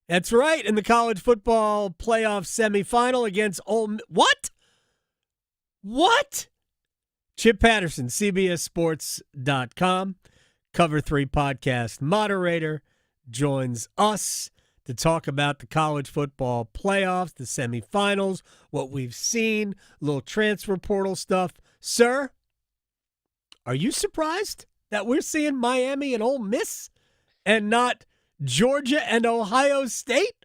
[SPEAKER 8] That's right, in the college football playoff semifinal against Ole Miss. What? Chip Patterson, CBSSports.com, Cover 3 podcast moderator, joins us to talk about the college football playoffs, the semifinals, what we've seen, a little transfer portal stuff. Sir, are you surprised that we're seeing Miami and Ole Miss and not Georgia and Ohio State?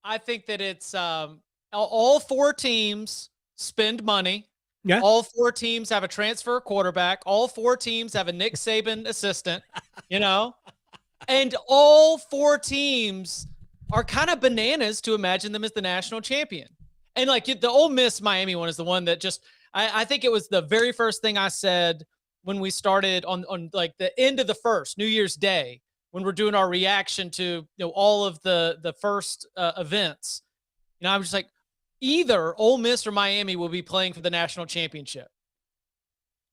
[SPEAKER 7] I think that it's all 4 teams spend money.
[SPEAKER 8] Yeah.
[SPEAKER 7] All 4 teams have a transfer quarterback. All 4 teams have a Nick Saban assistant, and all 4 teams are kind of bananas to imagine them as the national champion. And like the Ole Miss Miami one is the one that just, I think it was the very first thing I said when we started on like the end of the first New Year's Day, when we're doing our reaction to all of the first events. I'm just like, either Ole Miss or Miami will be playing for the national championship.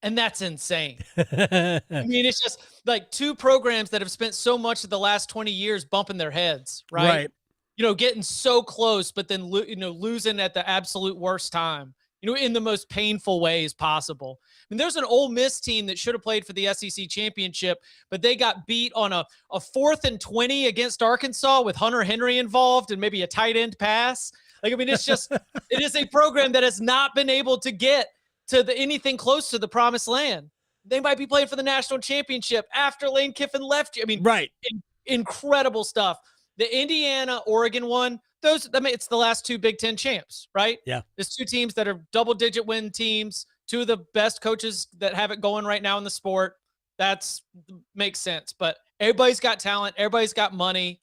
[SPEAKER 7] And that's insane. I mean, it's just like 2 programs that have spent so much of the last 20 years bumping their heads, right? Getting so close, but then, losing at the absolute worst time, in the most painful ways possible. I mean, there's an Ole Miss team that should have played for the SEC championship, but they got beat on a 4th and 20 against Arkansas with Hunter Henry involved and maybe a tight end pass. Like, I mean, it's just, it is a program that has not been able to get to anything close to the promised land. They might be playing for the national championship after Lane Kiffin left you. I mean, incredible stuff. The Indiana-Oregon one, it's the last 2 Big Ten champs, right?
[SPEAKER 8] Yeah.
[SPEAKER 7] There's 2 teams that are double-digit win teams, 2 of the best coaches that have it going right now in the sport. That's makes sense. But everybody's got talent. Everybody's got money.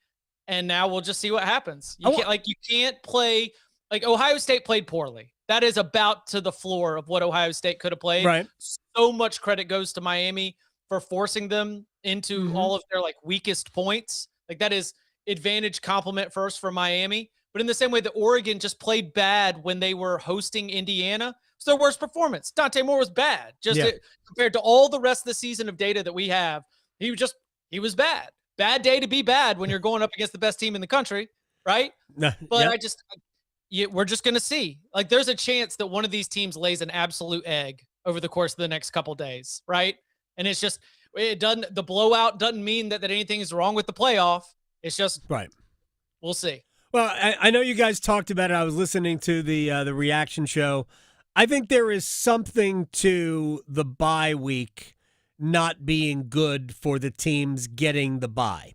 [SPEAKER 7] And now we'll just see what happens. You can't play like Ohio State played poorly. That is about to the floor of what Ohio State could have played.
[SPEAKER 8] Right.
[SPEAKER 7] So much credit goes to Miami for forcing them into all of their like weakest points. Like that is advantage compliment first for Miami. But in the same way that Oregon just played bad when they were hosting Indiana, it's their worst performance. Dante Moore was bad. Compared to all the rest of the season of data that we have, he was bad. Bad day to be bad when you're going up against the best team in the country, right? But we're just going to see. Like, there's a chance that one of these teams lays an absolute egg over the course of the next couple days, right? And it's just, the blowout doesn't mean that anything is wrong with the playoff. It's just, we'll see.
[SPEAKER 8] Well, I know you guys talked about it. I was listening to the reaction show. I think there is something to the bye week not being good for the teams getting the bye.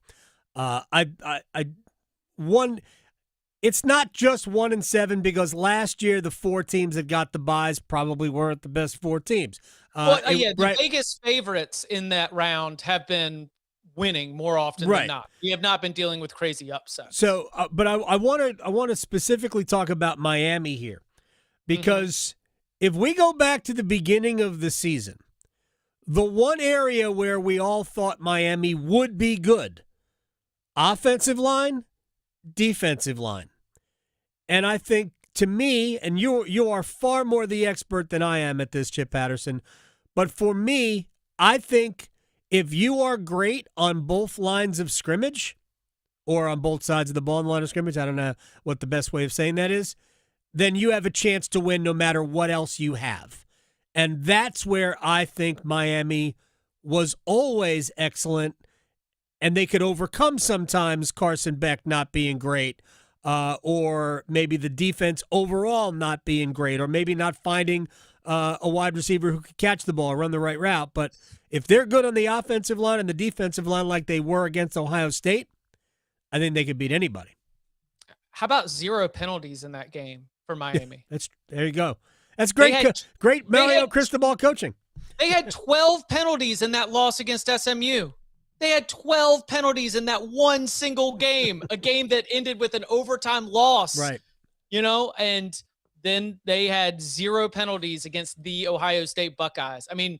[SPEAKER 8] It's not just 1-7 because last year the 4 teams that got the byes probably weren't the best 4 teams.
[SPEAKER 7] The biggest favorites in that round have been winning more often than not. We have not been dealing with crazy upsets.
[SPEAKER 8] So, but I want to specifically talk about Miami here because if we go back to the beginning of the season, the one area where we all thought Miami would be good, offensive line, defensive line. And I think, to me, and you are far more the expert than I am at this, Chip Patterson, but for me, I think if you are great on both lines of scrimmage or on both sides of the ball in the line of scrimmage, I don't know what the best way of saying that is, then you have a chance to win no matter what else you have. And that's where I think Miami was always excellent, and they could overcome sometimes Carson Beck not being great, or maybe the defense overall not being great, or maybe not finding a wide receiver who could catch the ball or run the right route. But if they're good on the offensive line and the defensive line like they were against Ohio State, I think they could beat anybody.
[SPEAKER 7] How about 0 penalties in that game for Miami?
[SPEAKER 8] There you go. That's great. Great Mario Cristobal coaching.
[SPEAKER 7] They had 12 penalties in that loss against SMU. They had 12 penalties in that one single game, a game that ended with an overtime loss.
[SPEAKER 8] Right.
[SPEAKER 7] And then they had 0 penalties against the Ohio State Buckeyes. I mean,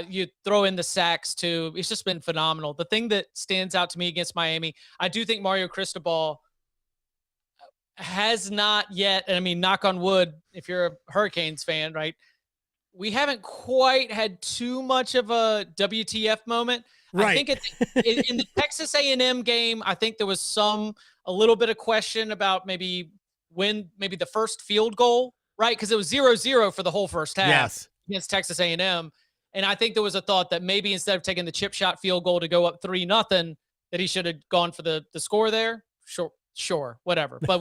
[SPEAKER 7] you throw in the sacks too. It's just been phenomenal. The thing that stands out to me against Miami, I do think Mario Cristobal has not yet, and I mean, knock on wood, if you're a Hurricanes fan, right? We haven't quite had too much of a WTF moment.
[SPEAKER 8] Right.
[SPEAKER 7] I think in the Texas A&M game, I think there was a little bit of question about maybe the first field goal, right? Because it was 0-0 for the whole first half against Texas A&M. And I think there was a thought that maybe instead of taking the chip shot field goal to go up 3-0, that he should have gone for the score there. Sure, whatever. But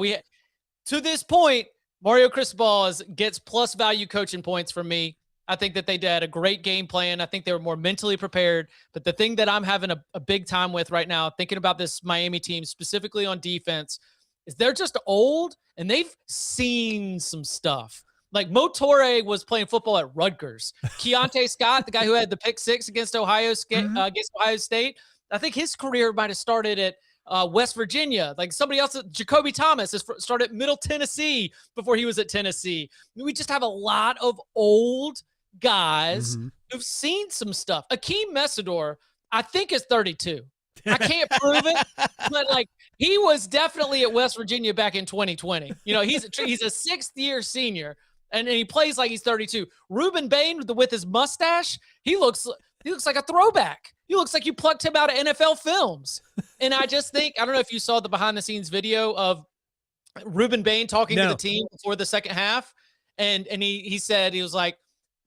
[SPEAKER 7] to this point, Mario Cristobal gets plus value coaching points from me. I think that they had a great game plan. I think they were more mentally prepared. But the thing that I'm having a big time with right now, thinking about this Miami team, specifically on defense, is they're just old and they've seen some stuff. Like Mo Torre was playing football at Rutgers. Keontae Scott, the guy who had the pick six against Ohio State, I think his career might have started at West Virginia. Like somebody else, Jacoby Thomas has started at Middle Tennessee before he was at Tennessee. We just have a lot of old guys who've seen some stuff. Akeem Messidor, I think, is 32. I can't prove it, but like he was definitely at West Virginia back in 2020. He's a sixth-year senior, and he plays like he's 32. Reuben Bain with his mustache, he looks like a throwback. He looks like you plucked him out of NFL films. And I just think, I don't know if you saw the behind-the-scenes video of Reuben Bain talking to the team before the second half, and he said, he was like,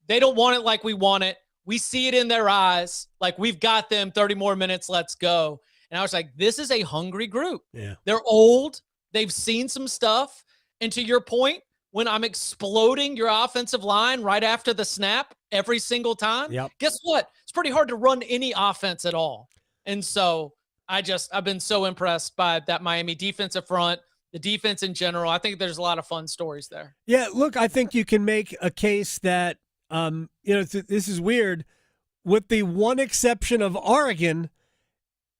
[SPEAKER 7] they don't want it like we want it. We see it in their eyes. Like, we've got them 30 more minutes. Let's go. And I was like, this is a hungry group.
[SPEAKER 8] Yeah.
[SPEAKER 7] They're old. They've seen some stuff. And to your point, when I'm exploding your offensive line right after the snap every single time, guess what? It's pretty hard to run any offense at all. And so I've been so impressed by that Miami defensive front, the defense in general. I think there's a lot of fun stories there.
[SPEAKER 8] Yeah, look, I think you can make a case that, this is weird. With the one exception of Oregon,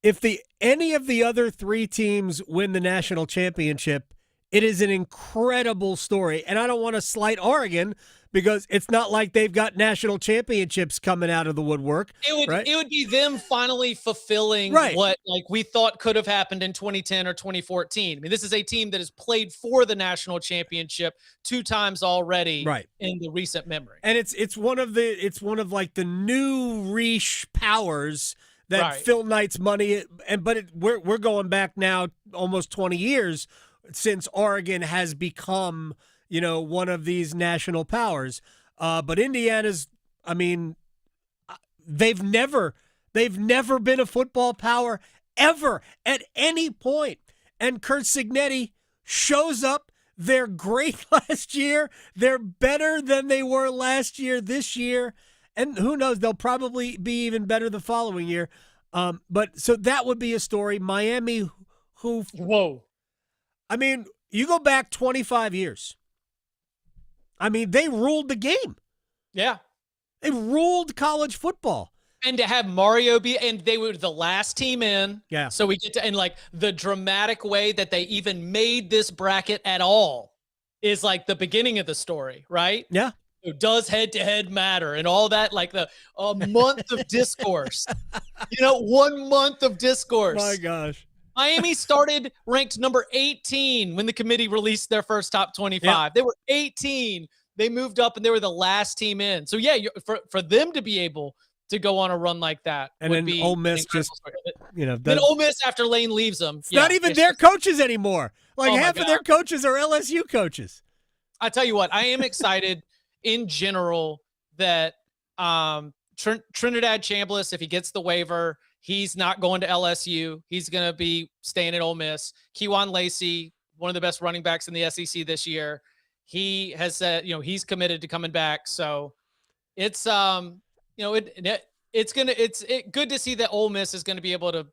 [SPEAKER 8] if any of the other three teams win the national championship, it is an incredible story. And I don't want to slight Oregon because it's not like they've got national championships coming out of the woodwork.
[SPEAKER 7] It would be them finally fulfilling what we thought could have happened in 2010 or 2014. I mean, this is a team that has played for the national championship 2 times already in the recent memory.
[SPEAKER 8] And it's one of the new Reish powers that Phil Knight's money. We're going back now almost 20 years since Oregon has become, one of these national powers. But Indiana's, they've never been a football power ever at any point. And Kurt Signetti shows up. They're great last year. They're better than they were last year, this year. And who knows, they'll probably be even better the following year. But so that would be a story. Miami, you go back 25 years. They ruled the game.
[SPEAKER 7] Yeah.
[SPEAKER 8] They ruled college football.
[SPEAKER 7] And to have Mario and they were the last team in.
[SPEAKER 8] Yeah.
[SPEAKER 7] So we get to, and like the dramatic way that they even made this bracket at all is like the beginning of the story, right?
[SPEAKER 8] Yeah.
[SPEAKER 7] Does head-to-head matter and all that, like a month of discourse. 1 month of discourse.
[SPEAKER 8] My gosh.
[SPEAKER 7] Miami started ranked number 18 when the committee released their first top 25.
[SPEAKER 8] Yep.
[SPEAKER 7] They were 18. They moved up and they were the last team in. So yeah, for them to be able to go on a run like that,
[SPEAKER 8] and
[SPEAKER 7] would
[SPEAKER 8] then
[SPEAKER 7] be
[SPEAKER 8] Ole Miss just,
[SPEAKER 7] then Ole Miss after Lane leaves them.
[SPEAKER 8] It's not even their coaches anymore. Like half of their coaches are LSU coaches.
[SPEAKER 7] I tell you what, I am excited in general that Trinidad Chambliss, if he gets the waiver, he's not going to LSU. He's going to be staying at Ole Miss. Kejuan Lacey, one of the best running backs in the SEC this year, he has said, he's committed to coming back. So it's it's good to see that Ole Miss is going to be able to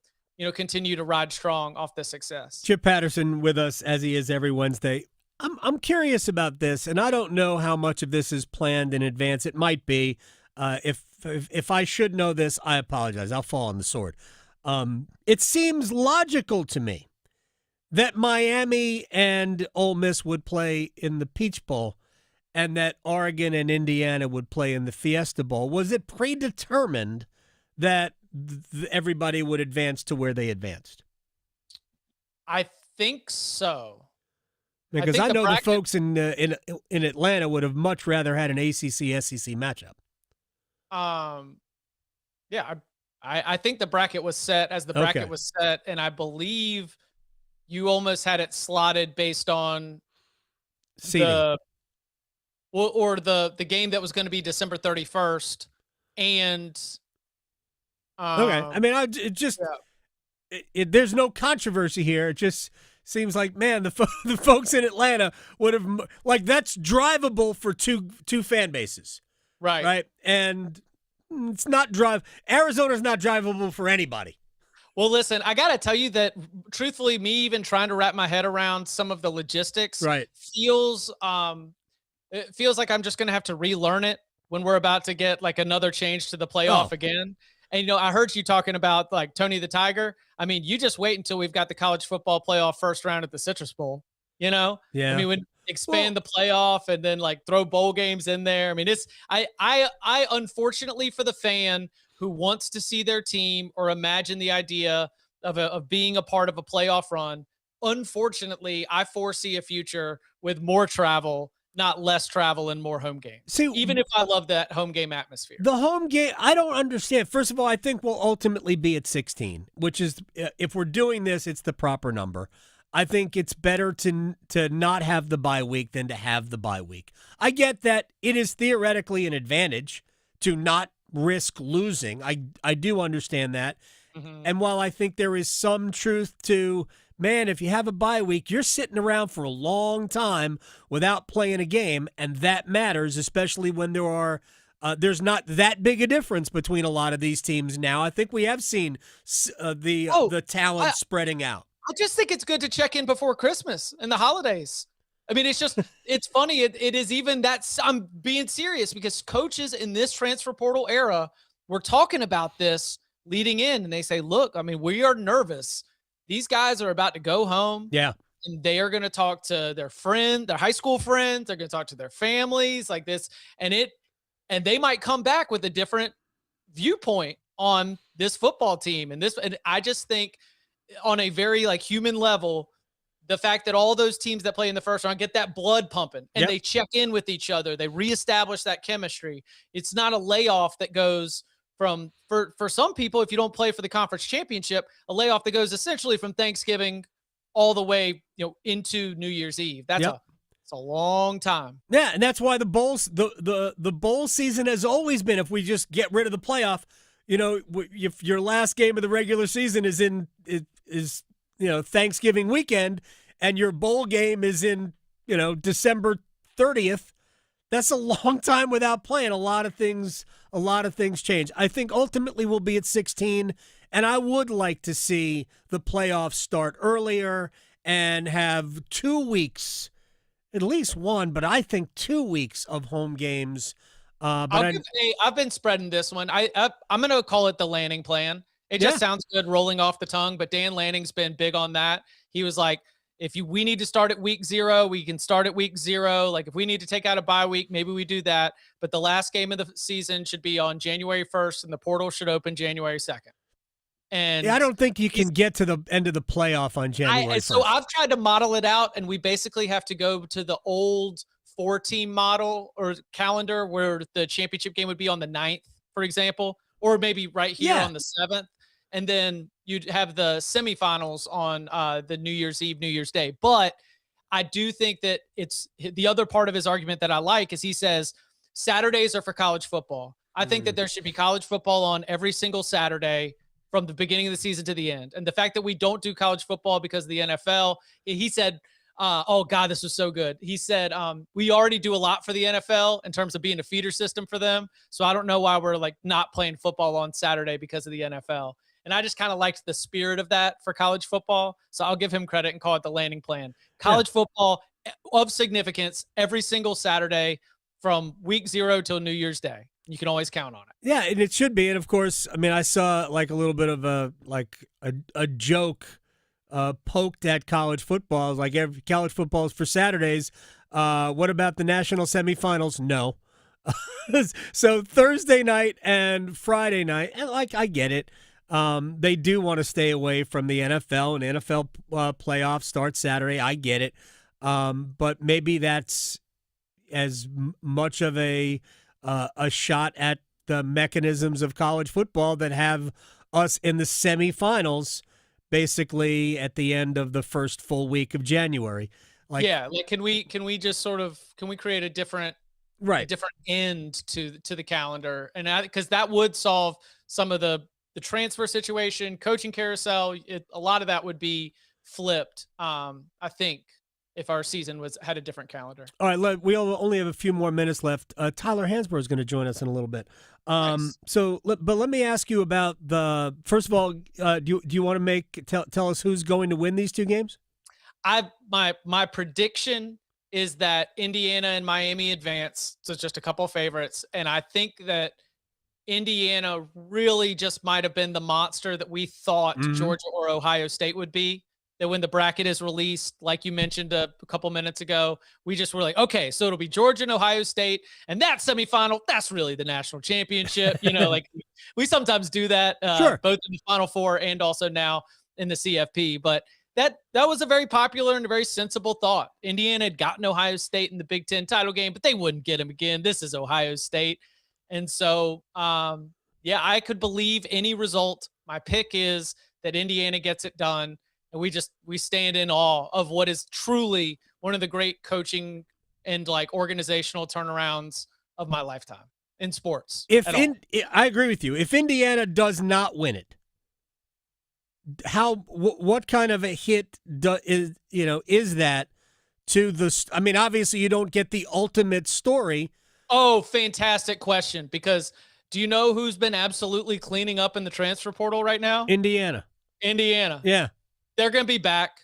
[SPEAKER 7] continue to ride strong off this success.
[SPEAKER 8] Chip Patterson with us as he is every Wednesday. I'm curious about this, and I don't know how much of this is planned in advance. It might be. If I should know this, I apologize. I'll fall on the sword. It seems logical to me that Miami and Ole Miss would play in the Peach Bowl and that Oregon and Indiana would play in the Fiesta Bowl. Was it predetermined that everybody would advance to where they advanced?
[SPEAKER 7] I think so.
[SPEAKER 8] Because I know the folks in Atlanta would have much rather had an ACC-SEC matchup.
[SPEAKER 7] Yeah, I think the bracket was set as the bracket was set, and I believe you almost had it slotted based on
[SPEAKER 8] seeding.
[SPEAKER 7] the game that was going to be December 31st, and
[SPEAKER 8] there's no controversy here. It just seems like, man, the folks in Atlanta would have, like, that's drivable for two fan bases.
[SPEAKER 7] Right.
[SPEAKER 8] And it's not Arizona's not drivable for anybody.
[SPEAKER 7] Well, listen, I got to tell you that truthfully, me even trying to wrap my head around some of the logistics feels it feels like I'm just going to have to relearn it when we're about to get like another change to the playoff again. And, I heard you talking about like Tony the Tiger. I mean, you just wait until we've got the college football playoff first round at the Citrus Bowl,
[SPEAKER 8] Yeah.
[SPEAKER 7] I mean, when expand the playoff and then like throw bowl games in there. I mean, I unfortunately for the fan who wants to see their team or imagine the idea of being a part of a playoff run, unfortunately, I foresee a future with more travel, not less travel and more home games.
[SPEAKER 8] See,
[SPEAKER 7] even if I love that home game atmosphere.
[SPEAKER 8] The home game, I don't understand. First of all, I think we'll ultimately be at 16, which is, if we're doing this, it's the proper number. I think it's better to not have the bye week than to have the bye week. I get that it is theoretically an advantage to not risk losing. I do understand that. Mm-hmm. And while I think there is some truth to, man, if you have a bye week, you're sitting around for a long time without playing a game, and that matters, especially when there's not that big a difference between a lot of these teams now. I think we have seen the talent spreading out.
[SPEAKER 7] I just think it's good to check in before Christmas and the holidays. I mean, it's funny. It is even that I'm being serious because coaches in this transfer portal era were talking about this leading in, and they say, look, I mean, we are nervous. These guys are about to go home.
[SPEAKER 8] Yeah.
[SPEAKER 7] And they are going to talk to their high school friends. They're going to talk to their families like this. And they might come back with a different viewpoint on this football team. And I just think on a very like human level, the fact that all those teams that play in the first round get that blood pumping and they check in with each other, they reestablish that chemistry. It's not a layoff that goes from, for some people, if you don't play for the conference championship, a layoff that goes essentially from Thanksgiving all the way, into New Year's Eve. It's a long time.
[SPEAKER 8] Yeah, and that's why the bowl season has always been, if we just get rid of the playoff, if your last game of the regular season is Thanksgiving weekend and your bowl game is in, December 30th, that's a long time without playing. A lot of things change. I think ultimately we'll be at 16, and I would like to see the playoffs start earlier and have 2 weeks, at least one, but I think 2 weeks of home games.
[SPEAKER 7] I've been spreading this one. I'm going to call it the Lanning plan. It just sounds good rolling off the tongue, but Dan Lanning's been big on that. He was like, we need to start at week 0, we can start at week 0. Like if we need to take out a bye week, maybe we do that. But the last game of the season should be on January 1st and the portal should open January 2nd. And
[SPEAKER 8] I don't think you can get to the end of the playoff on January 1st.
[SPEAKER 7] So I've tried to model it out, and we basically have to go to the old 4-team model or calendar where the championship game would be on the 9th, for example, or maybe right here on the 7th. And then you'd have the semifinals on the New Year's Eve, New Year's Day. But I do think that it's the other part of his argument that I like is he says Saturdays are for college football. I think that there should be college football on every single Saturday from the beginning of the season to the end. And the fact that we don't do college football because of the NFL, he said, oh God, this was so good. He said, we already do a lot for the NFL in terms of being a feeder system for them. So I don't know why we're like not playing football on Saturday because of the NFL. And I just kind of liked the spirit of that for college football. So I'll give him credit and call it the Lanning plan. College football of significance every single Saturday from week 0 till New Year's Day. You can always count on it.
[SPEAKER 8] Yeah, and it should be. And of course, I mean, I saw like a little bit of a joke poked at college football. Like every college football is for Saturdays. What about the national semifinals? No. So Thursday night and Friday night, and I get it. They do want to stay away from the NFL, and NFL playoffs start Saturday. I get it. But maybe that's as much of a shot at the mechanisms of college football that have us in the semifinals basically at the end of the first full week of January.
[SPEAKER 7] Can we just sort of create a different end to the calendar, and because that would solve some of the transfer situation, coaching carousel. A lot of that would be flipped. I think if our season had a different calendar.
[SPEAKER 8] All right, we only have a few more minutes left. Tyler Hansborough is going to join us in a little bit.
[SPEAKER 7] Nice.
[SPEAKER 8] But let me ask you about first of all, do you want to tell us who's going to win these two games?
[SPEAKER 7] My prediction is that Indiana and Miami advance. So it's just a couple of favorites. And I think that Indiana really just might have been the monster that we thought Georgia or Ohio State would be. That when the bracket is released, like you mentioned a couple minutes ago, we just were like, okay, so it'll be Georgia and Ohio State, and that semifinal, that's really the national championship. Like we sometimes do that,
[SPEAKER 8] Sure.
[SPEAKER 7] both in the Final Four and also now in the CFP. But that was a very popular and a very sensible thought. Indiana had gotten Ohio State in the Big Ten title game, but they wouldn't get him again. This is Ohio State. And so, I could believe any result. My pick is that Indiana gets it done. And we stand in awe of what is truly one of the great coaching and like organizational turnarounds of my lifetime in sports.
[SPEAKER 8] I agree with you. If Indiana does not win it, what kind of a hit is that to the? I mean, obviously you don't get the ultimate story.
[SPEAKER 7] Oh, fantastic question! Because do you know who's been absolutely cleaning up in the transfer portal right now?
[SPEAKER 8] Indiana.
[SPEAKER 7] Yeah. They're going to be back.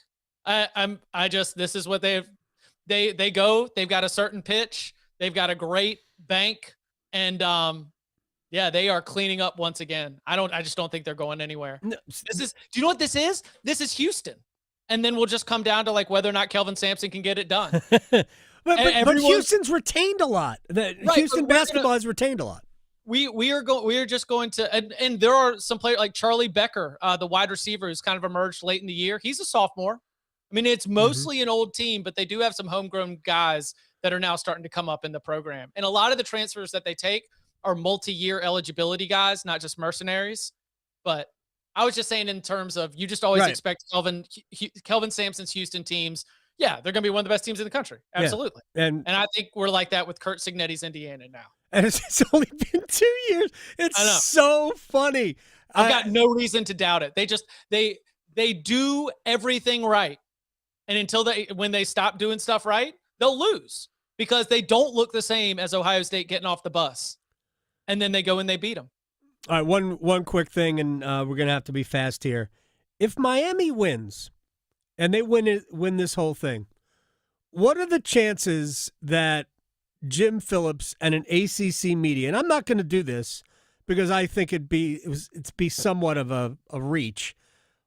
[SPEAKER 7] This is what they go. They've got a certain pitch. They've got a great bank. And they are cleaning up once again. I just don't think they're going anywhere. Do you know what this is? This is Houston. And then we'll just come down to like whether or not Kelvin Sampson can get it done.
[SPEAKER 8] but Houston's retained a lot. Houston basketball has retained a lot.
[SPEAKER 7] We are just going to, and there are some players like Charlie Becker, the wide receiver who's kind of emerged late in the year. He's a sophomore. I mean, it's mostly an old team, but they do have some homegrown guys that are now starting to come up in the program. And a lot of the transfers that they take are multi-year eligibility guys, not just mercenaries. But I was just saying in terms of, you just always expect Kelvin Sampson's Houston teams. Yeah, they're going to be one of the best teams in the country. Absolutely.
[SPEAKER 8] Yeah. And
[SPEAKER 7] I think we're like that with Kurt Signetti's Indiana now.
[SPEAKER 8] And it's only been 2 years. It's so funny.
[SPEAKER 7] I've got no reason to doubt it. They do everything right. And when they stop doing stuff right, they'll lose because they don't look the same as Ohio State getting off the bus. And then they go and they beat them.
[SPEAKER 8] All right, one quick thing, and we're going to have to be fast here. If Miami wins and they win this whole thing, what are the chances that Jim Phillips and an ACC media, and I'm not going to do this because I think it'd be somewhat of a reach.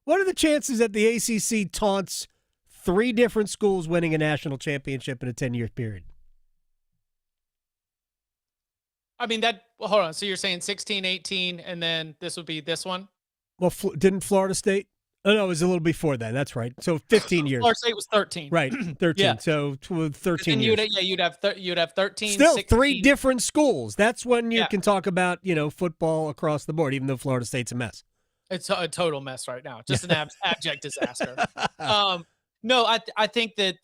[SPEAKER 8] What are the chances that the ACC taunts 3 different schools winning a national championship in a 10-year period?
[SPEAKER 7] I mean, hold on. So you're saying 16, 18, and then this would be this one?
[SPEAKER 8] Well, didn't Florida State? Oh, no, it was a little before that. That's right. So 15 years.
[SPEAKER 7] Florida State was 13.
[SPEAKER 8] Right, 13.
[SPEAKER 7] Yeah.
[SPEAKER 8] So 13 years.
[SPEAKER 7] You'd have 13.
[SPEAKER 8] Still
[SPEAKER 7] 16.
[SPEAKER 8] 3 different schools. That's when you can talk about, football across the board, even though Florida State's a mess.
[SPEAKER 7] It's a total mess right now. Just an abject disaster. No, I think that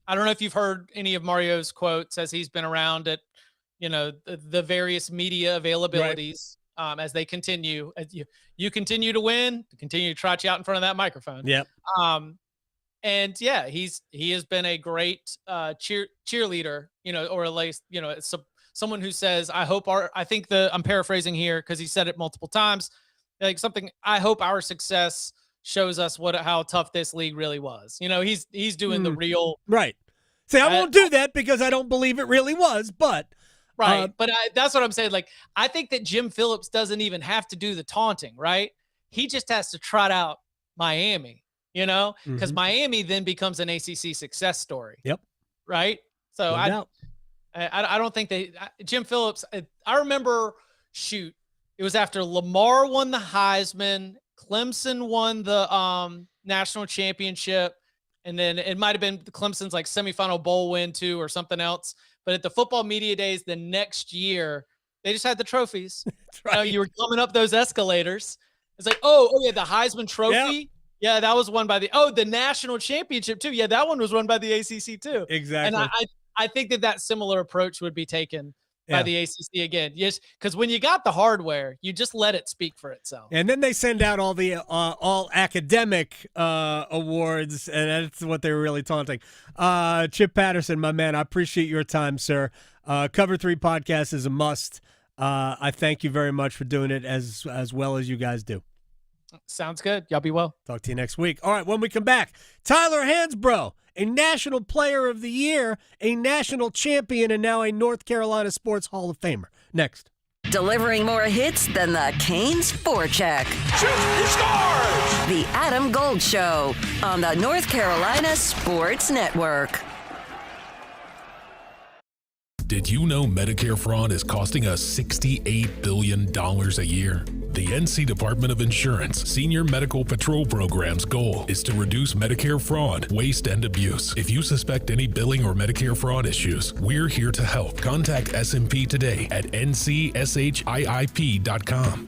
[SPEAKER 7] I don't know if you've heard any of Mario's quotes as he's been around at, the various media availabilities. Right. As they continue, as you continue to win, continue to trot you out in front of that microphone.
[SPEAKER 8] Yep.
[SPEAKER 7] He has been a great cheerleader, or at least, someone who says, I'm paraphrasing here because he said it multiple times, like something, I hope our success shows us how tough this league really was. He's doing the real.
[SPEAKER 8] Right. See, I won't do that because I don't believe it really was, but.
[SPEAKER 7] Right. But that's what I'm saying. Like, I think that Jim Phillips doesn't even have to do the taunting, right? He just has to trot out Miami, because Miami then becomes an ACC success story.
[SPEAKER 8] Yep.
[SPEAKER 7] Right. So I don't think Jim Phillips, I remember, it was after Lamar won the Heisman, Clemson won the national championship, and then it might've been Clemson's like semifinal bowl win too, or something else. But at the football media days the next year, they just had the trophies. That's right. You were coming up those escalators. It's like, oh yeah, the Heisman Trophy. Yep. Yeah, that was won by the national championship too. Yeah, that one was won by the ACC too.
[SPEAKER 8] Exactly.
[SPEAKER 7] And I think that similar approach would be taken by the ACC again. Yes, because when you got the hardware, you just let it speak for itself.
[SPEAKER 8] And then they send out all the all academic awards, and that's what they were really taunting. Chip Patterson, my man, I appreciate your time, sir. Cover 3 podcast is a must. I thank you very much for doing it as well as you guys do.
[SPEAKER 7] Sounds good. Y'all be well.
[SPEAKER 8] Talk to you next week. All right, when we come back, Tyler Hansborough, a National Player of the Year, a national champion, and now a North Carolina Sports Hall of Famer. Next.
[SPEAKER 6] Delivering more hits than the Canes forecheck.
[SPEAKER 12] Shoot, he scores!
[SPEAKER 6] The Adam Gold Show on the North Carolina Sports Network.
[SPEAKER 10] Did you know Medicare fraud is costing us $68 billion a year? The NC Department of Insurance Senior Medical Patrol Program's goal is to reduce Medicare fraud, waste, and abuse. If you suspect any billing or Medicare fraud issues, we're here to help. Contact SMP today at ncshiip.com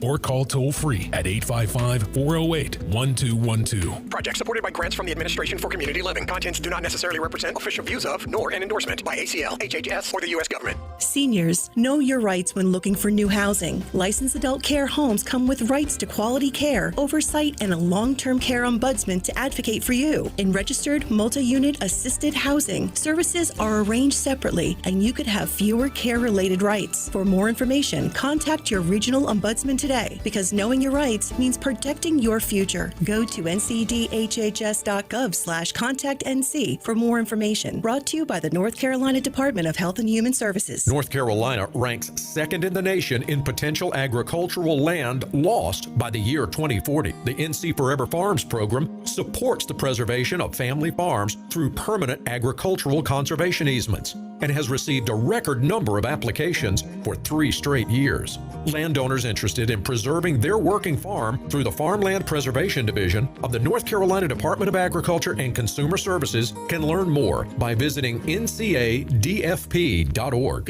[SPEAKER 10] or call toll-free at 855-408-1212.
[SPEAKER 22] Project supported by grants from the Administration for Community Living. Contents do not necessarily represent official views of, nor an endorsement by ACL, HHS, or the U.S. government.
[SPEAKER 23] Seniors, know your rights when looking for new housing. Licensed adult care homes come with rights to quality care, oversight, and a long-term care ombudsman to advocate for you. In registered multi-unit assisted housing, services are arranged separately, and you could have fewer care-related rights. For more information, contact your regional ombudsman today, because knowing your rights means protecting your future. Go to ncdhhs.gov/contactnc for more information. Brought to you by the North Carolina Department of Health and Human Services.
[SPEAKER 24] North Carolina ranks second in the nation in potential agricultural land lost by the year 2040. The NC Forever Farms program supports the preservation of family farms through permanent agricultural conservation easements and has received a record number of applications for 3 straight years. Landowners interested in preserving their working farm through the Farmland Preservation Division of the North Carolina Department of Agriculture and Consumer Services can learn more by visiting ncadfp.org.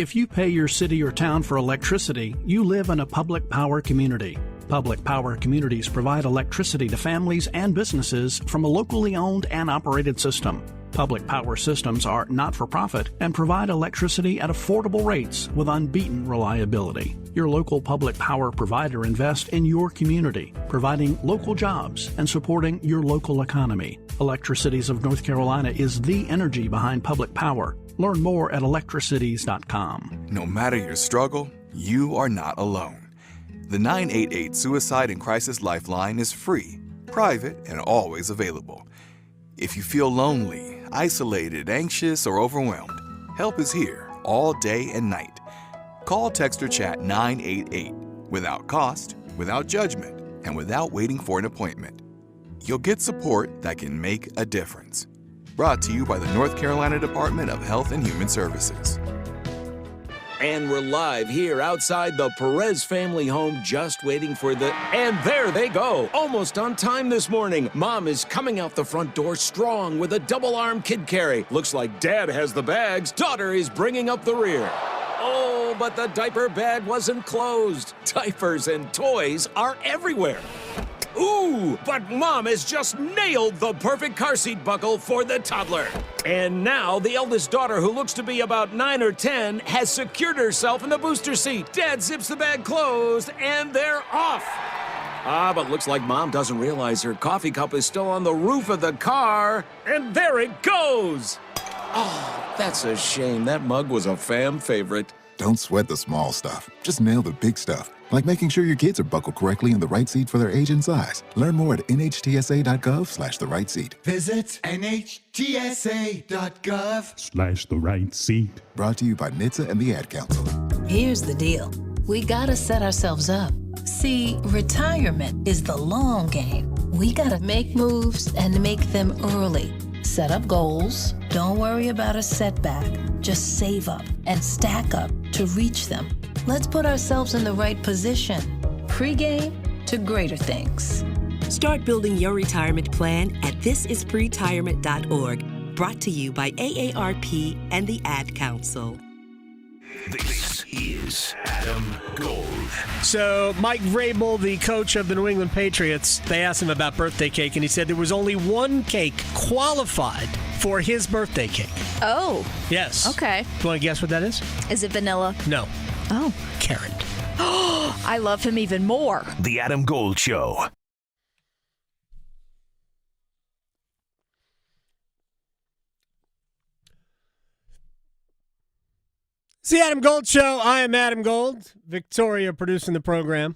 [SPEAKER 25] If you pay your city or town for electricity, you live in a public power community. Public power communities provide electricity to families and businesses from a locally owned and operated system. Public power systems are not-for-profit and provide electricity at affordable rates with unbeaten reliability. Your local public power provider invests in your community, providing local jobs and supporting your local economy. Electricities of North Carolina is the energy behind public power. Learn more at electricities.com.
[SPEAKER 26] No matter your struggle, you are not alone. The 988 Suicide and Crisis Lifeline is free, private, and always available. If you feel lonely, isolated, anxious, or overwhelmed, help is here all day and night. Call, text, or chat 988 without cost, without judgment, and without waiting for an appointment. You'll get support that can make a difference. Brought to you by the North Carolina Department of Health and Human Services.
[SPEAKER 27] And we're live here outside the Perez family home, just waiting for the... And there they go, almost on time this morning. Mom is coming out the front door strong with a double-arm kid carry. Looks like Dad has the bags. Daughter is bringing up the rear. Oh, but the diaper bag wasn't closed. Diapers and toys are everywhere. Ooh, but Mom has just nailed the perfect car seat buckle for the toddler. And now the eldest daughter, who looks to be about 9 or 10, has secured herself in the booster seat. Dad zips the bag closed, and they're off. But looks like Mom doesn't realize her coffee cup is still on the roof of the car. And there it goes. Oh, that's a shame. That mug was a fam favorite.
[SPEAKER 28] Don't sweat the small stuff. Just nail the big stuff. Like making sure your kids are buckled correctly in the right seat for their age and size. Learn more at nhtsa.gov/the right seat.
[SPEAKER 29] Visit nhtsa.gov/the
[SPEAKER 28] right seat. Brought to you by NHTSA and the Ad Council.
[SPEAKER 30] Here's the deal. We gotta set ourselves up. See, retirement is the long game. We gotta make moves and make them early. Set up goals. Don't worry about a setback. Just save up and stack up to reach them. Let's put ourselves in the right position. Pre-game to greater things.
[SPEAKER 31] Start building your retirement plan at thisispretirement.org. Brought to you by AARP and the Ad Council.
[SPEAKER 12] This is Adam Gold.
[SPEAKER 8] So Mike Vrabel, the coach of the New England Patriots, they asked him about birthday cake, and he said there was only one cake qualified for his birthday cake.
[SPEAKER 9] Oh.
[SPEAKER 8] Yes.
[SPEAKER 9] Okay.
[SPEAKER 8] Do you want to guess what that is?
[SPEAKER 9] Is it vanilla?
[SPEAKER 8] No.
[SPEAKER 9] Oh.
[SPEAKER 8] Carrot.
[SPEAKER 9] I love him even more.
[SPEAKER 12] The Adam Gold Show.
[SPEAKER 8] It's the Adam Gold Show. I am Adam Gold. Victoria producing the program.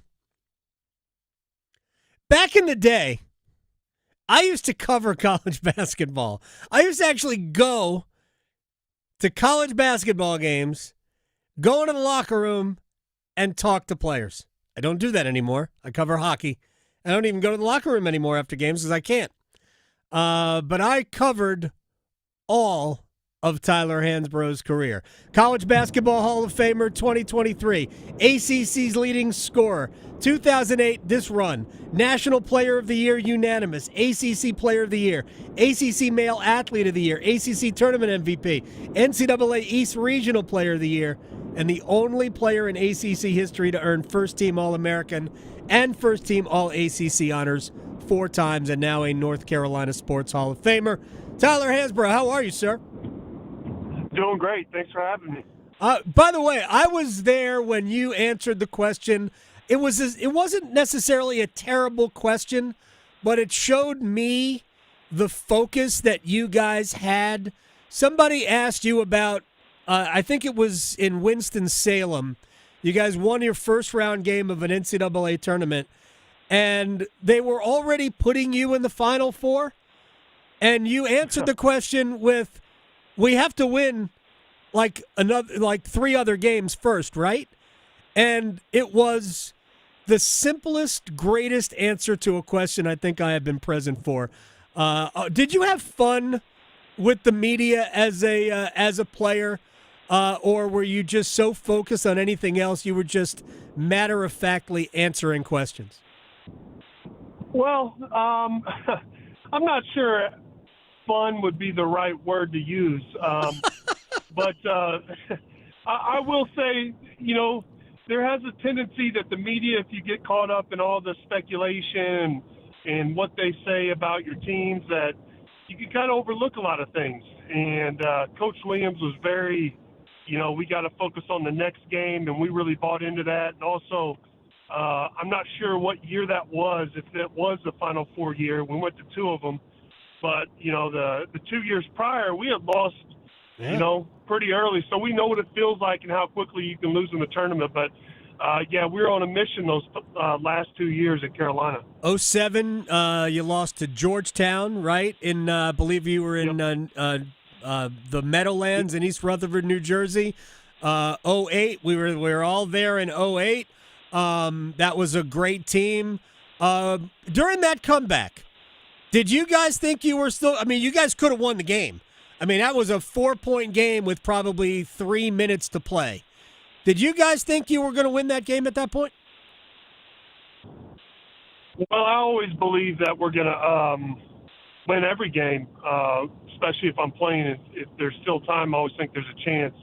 [SPEAKER 8] Back in the day, I used to cover college basketball. I used to actually go to college basketball games, go into the locker room, and talk to players. I don't do that anymore. I cover hockey. I don't even go to the locker room anymore after games because I can't. But I covered all of Tyler Hansborough's career. College Basketball Hall of Famer 2023, ACC's leading scorer, 2008 this run, National Player of the Year unanimous, ACC Player of the Year, ACC Male Athlete of the Year, ACC Tournament MVP, NCAA East Regional Player of the Year, and the only player in ACC history to earn first-team All-American and first-team All-ACC honors 4 times, and now a North Carolina Sports Hall of Famer. Tyler Hansborough, how are you, sir?
[SPEAKER 1] Doing great. Thanks for having me.
[SPEAKER 8] By the way, I was there when you answered the question. It wasn't necessarily a terrible question, but it showed me the focus that you guys had. Somebody asked you about, I think it was in Winston-Salem. You guys won your first-round game of an NCAA tournament, and they were already putting you in the Final Four, and you answered the question with, we have to win like 3 other games first, right? And it was the simplest, greatest answer to a question I think I have been present for. Did you have fun with the media as a player, or were you just so focused on anything else you were just matter-of-factly answering questions?
[SPEAKER 1] Well, I'm not sure fun would be the right word to use. But I will say, there has a tendency that the media, if you get caught up in all the speculation and what they say about your teams, that you can kind of overlook a lot of things. And Coach Williams was very, we got to focus on the next game, and we really bought into that. And also, I'm not sure what year that was, if it was the Final Four year. We went to 2 of them. But, the 2 years prior, we had lost, pretty early. So we know what it feels like and how quickly you can lose in the tournament. But, we were on a mission those last 2 years at Carolina.
[SPEAKER 8] 2007, you lost to Georgetown, right? I believe you were in the Meadowlands in East Rutherford, New Jersey. 2008, we were all there in 2008. That was a great team. During that comeback, did you guys think you were still – I mean, you guys could have won the game. I mean, that was a 4-point game with probably 3 minutes to play. Did you guys think you were going to win that game at that point?
[SPEAKER 1] Well, I always believe that we're going to win every game, especially if I'm playing. If there's still time, I always think there's a chance.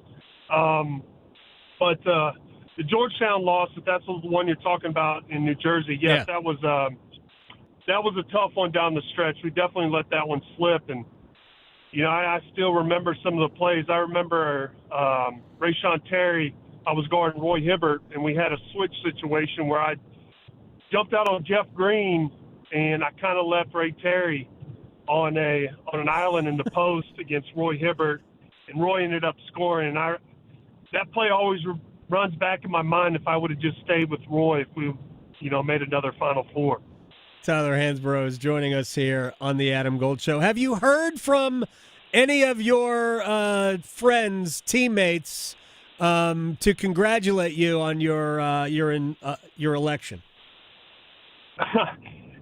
[SPEAKER 1] But the Georgetown loss, if that's the one you're talking about in New Jersey, yes, yeah. That was a tough one down the stretch. We definitely let that one slip. And, I still remember some of the plays. I remember Rayshon Terry, I was guarding Roy Hibbert, and we had a switch situation where I jumped out on Jeff Green, and I kind of left Ray Terry on an island in the post against Roy Hibbert, and Roy ended up scoring. And that play always runs back in my mind if I would have just stayed with Roy if we, made another Final Four.
[SPEAKER 8] Tyler Hansborough is joining us here on the Adam Gold Show. Have you heard from any of your friends, teammates, to congratulate you on your election?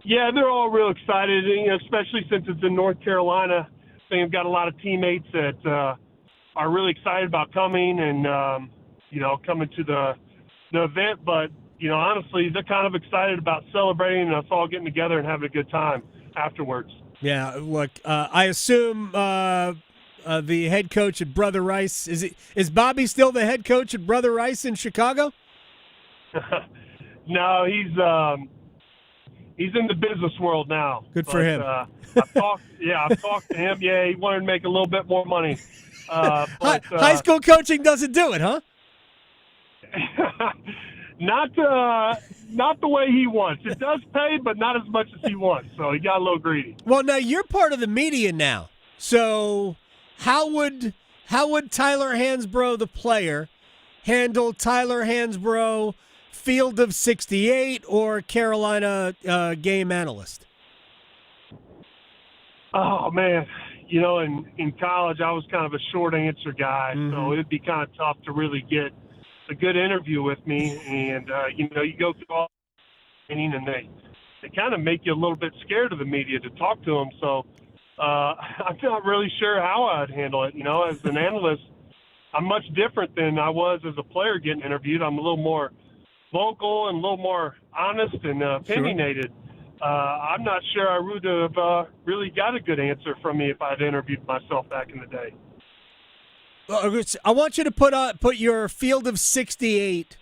[SPEAKER 1] Yeah, they're all real excited, especially since it's in North Carolina. I think I've got a lot of teammates that are really excited about coming and coming to the event, but honestly, they're kind of excited about celebrating and us all getting together and having a good time afterwards.
[SPEAKER 8] Yeah, look, I assume the head coach at Brother Rice, is Bobby still the head coach at Brother Rice in Chicago?
[SPEAKER 1] No, he's in the business world now.
[SPEAKER 8] Good for him.
[SPEAKER 1] I've talked to him. Yeah, he wanted to make a little bit more money. But,
[SPEAKER 8] high school coaching doesn't do it, huh?
[SPEAKER 1] Not the way he wants. It does pay, but not as much as he wants. So he got a little greedy.
[SPEAKER 8] Well, now you're part of the media now. So how would Tyler Hansborough, the player, handle Tyler Hansborough, Field of 68, or Carolina game analyst?
[SPEAKER 1] Oh, man. You know, in college, I was kind of a short answer guy, so it'd be kind of tough to really get a good interview with me. And, you know, you go through all the training, and they kind of make you a little bit scared of the media to talk to them. So I'm not really sure how I'd handle it. You know, as an analyst, I'm much different than I was as a player getting interviewed. I'm a little more vocal and a little more honest and opinionated. I'm not sure I would have really got a good answer from me if I'd interviewed myself back in the day.
[SPEAKER 8] I want you to put your Field of 68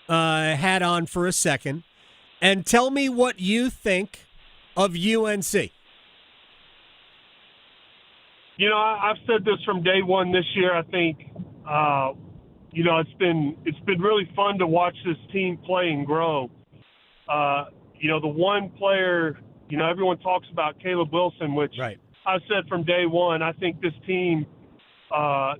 [SPEAKER 8] hat on for a second and tell me what you think of UNC.
[SPEAKER 1] You know, I've said this from day one this year. I think, you know, it's been really fun to watch this team play and grow. You know, the one player, you know, everyone talks about Caleb Wilson, which I've said from day one, I think this team,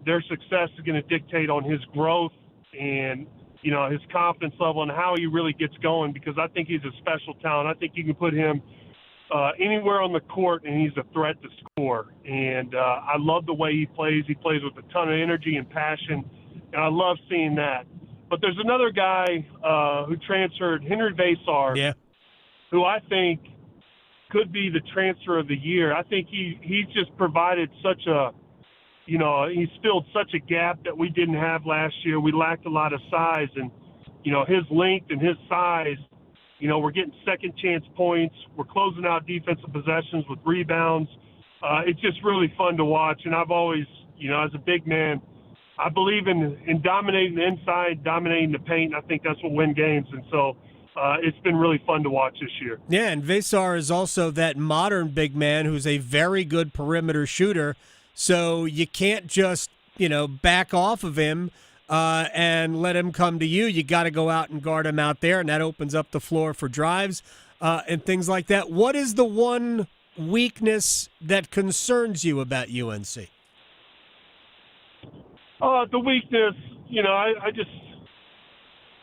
[SPEAKER 1] their success is going to dictate on his growth and, you know, his confidence level and how he really gets going, because I think he's a special talent. I think you can put him anywhere on the court and he's a threat to score. And I love the way he plays. He plays with a ton of energy and passion, and I love seeing that. But there's another guy who transferred, Henry Vasar, who I think could be the transfer of the year. I think he's just provided such a, you know, he's filled such a gap that we didn't have last year. We lacked a lot of size, and, you know, his length and his size, you know, we're getting second chance points. We're closing out defensive possessions with rebounds. It's just really fun to watch. And I've always, you know, as a big man, I believe in dominating the inside, dominating the paint. I think that's what wins games. And so it's been really fun to watch this year.
[SPEAKER 8] Yeah, and Vasar is also that modern big man who's a very good perimeter shooter. So you can't just, you know, back off of him and let him come to you. You got to go out and guard him out there, and that opens up the floor for drives and things like that. What is the one weakness that concerns you about UNC?
[SPEAKER 1] The weakness, you know, I just,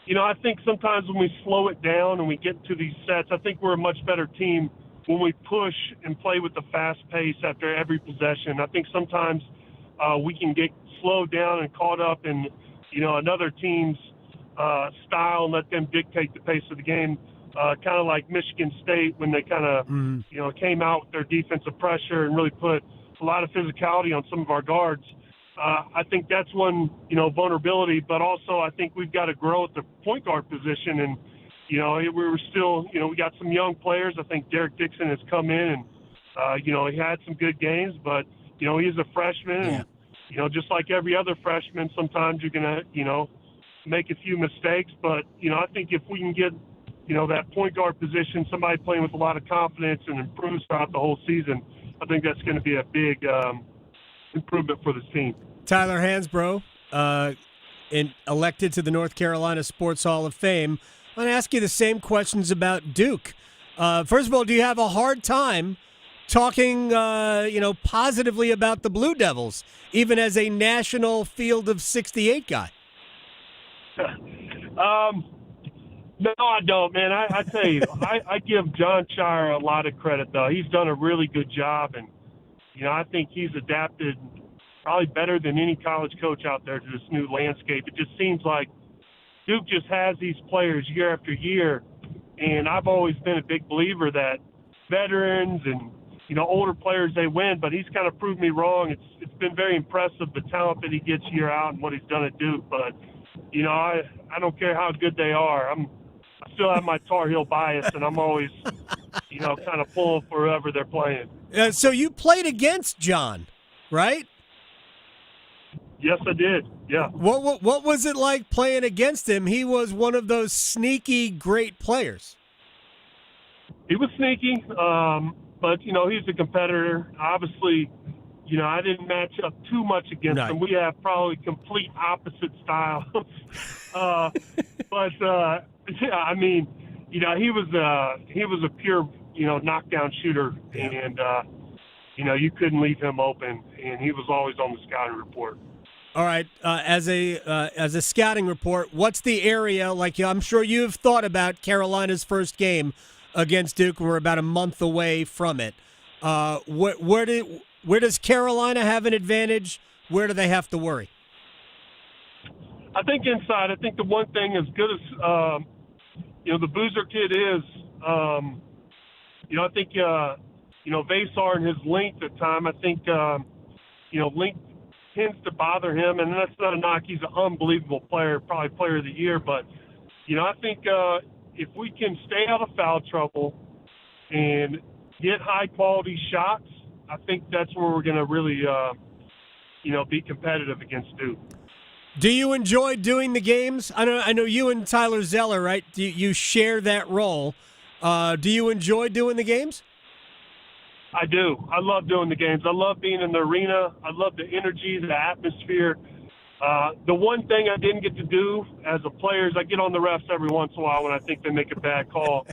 [SPEAKER 1] you know, I think sometimes when we slow it down and we get to these sets, I think we're a much better team when we push and play with the fast pace after every possession. I think sometimes we can get slowed down and caught up in, you know, another team's style and let them dictate the pace of the game, kind of like Michigan State when they kind of, you know, came out with their defensive pressure and really put a lot of physicality on some of our guards. I think that's one, you know, vulnerability, but also I think we've got to grow at the point guard position. And, you know, we were still, you know, we got some young players. I think Derek Dixon has come in and, you know, he had some good games, but, you know, he's a freshman. And, you know, just like every other freshman, sometimes you're going to, you know, make a few mistakes. But, you know, I think if we can get, you know, that point guard position, somebody playing with a lot of confidence and improves throughout the whole season, I think that's going to be a big improvement for this team.
[SPEAKER 8] Tyler Hansborough, elected to the North Carolina Sports Hall of Fame. I'm going to ask you the same questions about Duke. First of all, do you have a hard time talking, you know, positively about the Blue Devils, even as a national Field of 68 guy?
[SPEAKER 1] No, I don't, man. I tell you, I give John Shire a lot of credit, though. He's done a really good job, and, you know, I think he's adapted probably better than any college coach out there to this new landscape. It just seems like Duke just has these players year after year, and I've always been a big believer that veterans and, you know, older players, they win, but he's kind of proved me wrong. It's been very impressive, the talent that he gets year out and what he's done at Duke, but, you know, I don't care how good they are. I still have my Tar Heel bias, and I'm always, you know, kind of pulling for whoever they're playing.
[SPEAKER 8] So you played against John, right?
[SPEAKER 1] Yes, I did. Yeah.
[SPEAKER 8] What was it like playing against him? He was one of those sneaky great players.
[SPEAKER 1] He was sneaky, but, you know, he's a competitor. Obviously, you know, I didn't match up too much against him. We have probably complete opposite styles. But yeah, I mean, you know, he was a pure, you know, knockdown shooter, and you know, you couldn't leave him open, and he was always on the scouting report.
[SPEAKER 8] All right, as a scouting report, what's the area like? I'm sure you've thought about Carolina's first game against Duke. We're about a month away from it. Where does Carolina have an advantage? Where do they have to worry?
[SPEAKER 1] I think inside. I think the one thing, as good as the Boozer kid is, I think Vasar and his length at time. I think length tends to bother him, and that's not a knock. He's an unbelievable player, probably player of the year. But I think if we can stay out of foul trouble and get high quality shots, I think that's where we're going to really be competitive against Duke.
[SPEAKER 8] Do you enjoy doing the games? I know you and Tyler Zeller, right? You share that role. Do you enjoy doing the games?
[SPEAKER 1] I do. I love doing the games. I love being in the arena. I love the energy, the atmosphere. The one thing I didn't get to do as a player is I get on the refs every once in a while when I think they make a bad call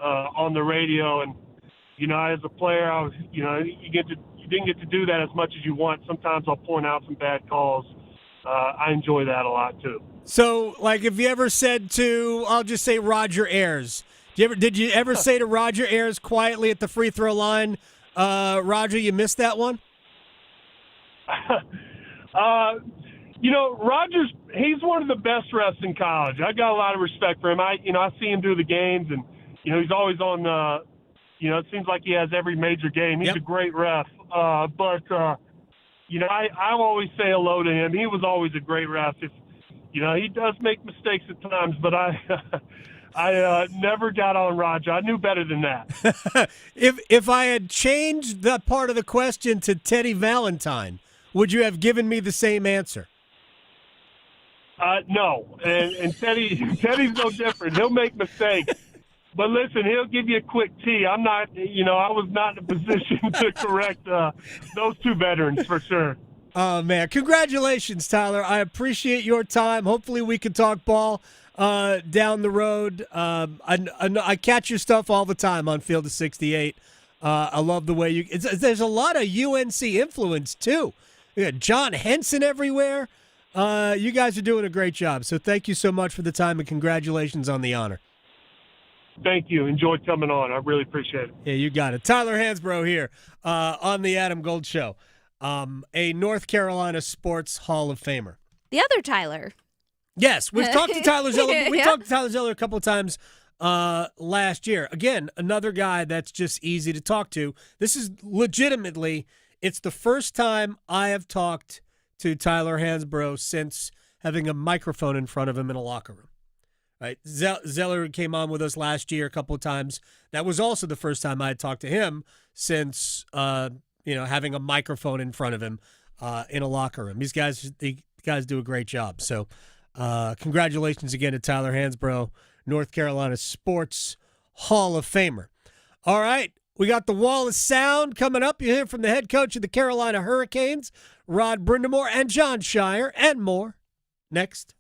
[SPEAKER 1] on the radio. And, as a player, you didn't get to do that as much as you want. Sometimes I'll point out some bad calls. I enjoy that a lot too.
[SPEAKER 8] So, if you ever said to, I'll just say Roger Ayers, did you ever say to Roger Ayers quietly at the free throw line, Roger, you missed that one?
[SPEAKER 1] Roger's, he's one of the best refs in college. I got a lot of respect for him. I see him do the games, and, he's always on, it seems like he has every major game. He's a great ref. I always say hello to him. He was always a great ref. He does make mistakes at times, but I never got on Roger. I knew better than that.
[SPEAKER 8] If I had changed that part of the question to Teddy Valentine, would you have given me the same answer?
[SPEAKER 1] No, and Teddy's no different. He'll make mistakes. But listen, he'll give you a quick tee. I'm not, I was not in a position to correct those two veterans for sure.
[SPEAKER 8] Oh, man. Congratulations, Tyler. I appreciate your time. Hopefully we can talk ball down the road. I catch your stuff all the time on Field of 68. I love the way there's a lot of UNC influence, too. You got John Henson everywhere. You guys are doing a great job. So thank you so much for the time, and congratulations on the honor.
[SPEAKER 1] Thank you. Enjoyed coming on. I really appreciate it.
[SPEAKER 8] Yeah, you got it. Tyler Hansborough here on the Adam Gold Show, a North Carolina Sports Hall of Famer.
[SPEAKER 9] The other Tyler.
[SPEAKER 8] Yes, we've talked to Tyler Zeller. We talked to Tyler Zeller a couple of times last year. Again, another guy that's just easy to talk to. This is legitimately, it's the first time I have talked to Tyler Hansborough since having a microphone in front of him in a locker room. Right, Zeller came on with us last year a couple of times. That was also the first time I had talked to him since having a microphone in front of him in a locker room. These guys do a great job. So congratulations again to Tyler Hansborough, North Carolina Sports Hall of Famer. All right, we got the Wall of Sound coming up. You hear from the head coach of the Carolina Hurricanes, Rod Brindamore, and John Shire, and more next.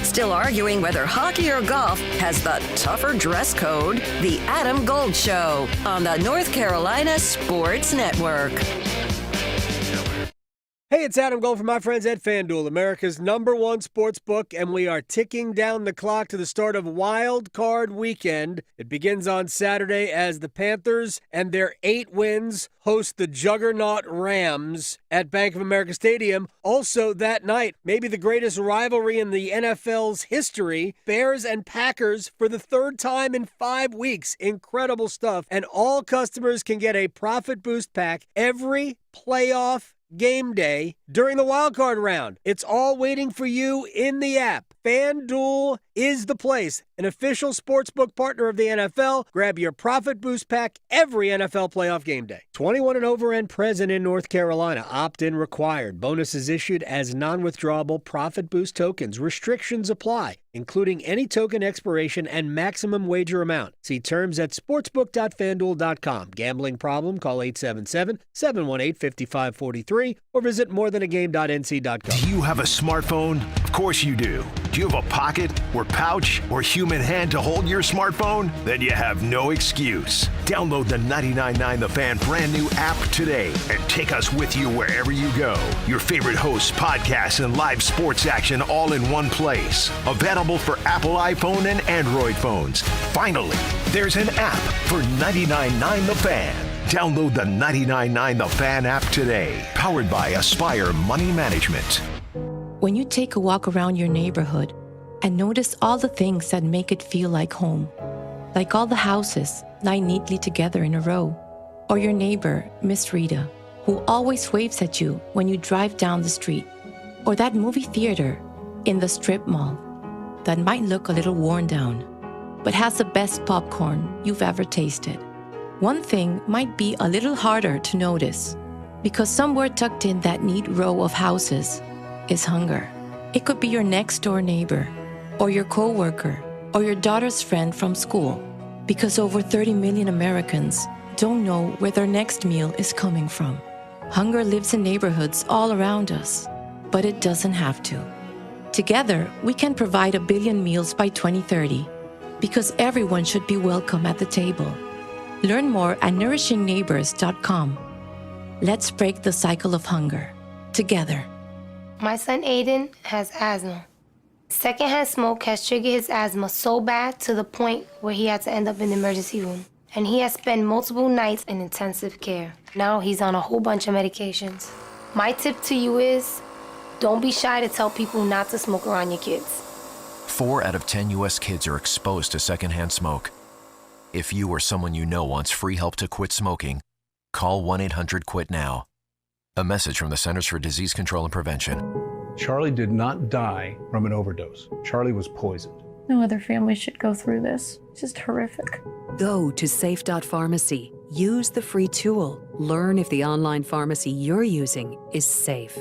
[SPEAKER 6] Still arguing whether hockey or golf has the tougher dress code? The Adam Gold Show on the North Carolina Sports Network.
[SPEAKER 8] Hey, it's Adam Gold from my friends at FanDuel, America's #1 sports book, and we are ticking down the clock to the start of Wild Card Weekend. It begins on Saturday as the Panthers and their 8 wins host the juggernaut Rams at Bank of America Stadium. Also that night, maybe the greatest rivalry in the NFL's history, Bears and Packers for the 3rd time in 5 weeks. Incredible stuff. And all customers can get a Profit Boost Pack every playoff game day during the wild card round. It's all waiting for you in the app. FanDuel is the place, an official sportsbook partner of the NFL. Grab your Profit Boost Pack every NFL playoff game day. 21 and over and present in North Carolina. Opt-in required. Bonuses issued as non-withdrawable Profit Boost tokens. Restrictions apply, including any token expiration and maximum wager amount. See terms at sportsbook.fanduel.com. Gambling problem? Call 877-718-5543 or visit morethanagame.nc.gov.
[SPEAKER 12] Do you have a smartphone? Of course you do. Do you have a pocket or pouch or human hand to hold your smartphone? Then you have no excuse. Download the 99.9 The Fan brand new app today and take us with you wherever you go. Your favorite hosts, podcasts, and live sports action all in one place. Available for Apple iPhone and Android phones. Finally, there's an app for 99.9 The Fan. Download the 99.9 The Fan app today. Powered by Aspire Money Management.
[SPEAKER 2] When you take a walk around your neighborhood and notice all the things that make it feel like home, like all the houses lined neatly together in a row, or your neighbor, Miss Rita, who always waves at you when you drive down the street, or that movie theater in the strip mall that might look a little worn down, but has the best popcorn you've ever tasted. One thing might be a little harder to notice, because somewhere tucked in that neat row of houses is hunger. It could be your next door neighbor, or your coworker, or your daughter's friend from school, because over 30 million Americans don't know where their next meal is coming from. Hunger lives in neighborhoods all around us, but it doesn't have to. Together, we can provide 1 billion meals by 2030, because everyone should be welcome at the table. Learn more at nourishingneighbors.com. Let's break the cycle of hunger together.
[SPEAKER 3] My son Aiden has asthma. Secondhand smoke has triggered his asthma so bad to the point where he had to end up in the emergency room. And he has spent multiple nights in intensive care. Now he's on a whole bunch of medications. My tip to you is, don't be shy to tell people not to smoke around your kids.
[SPEAKER 4] 4 out of 10 U.S. kids are exposed to secondhand smoke. If you or someone you know wants free help to quit smoking, call 1-800-QUIT-NOW. A message from the Centers for Disease Control and Prevention.
[SPEAKER 5] Charlie did not die from an overdose. Charlie was poisoned.
[SPEAKER 11] No other family should go through this. It's just horrific.
[SPEAKER 13] Go to safe.pharmacy. Use the free tool. Learn if the online pharmacy you're using is safe.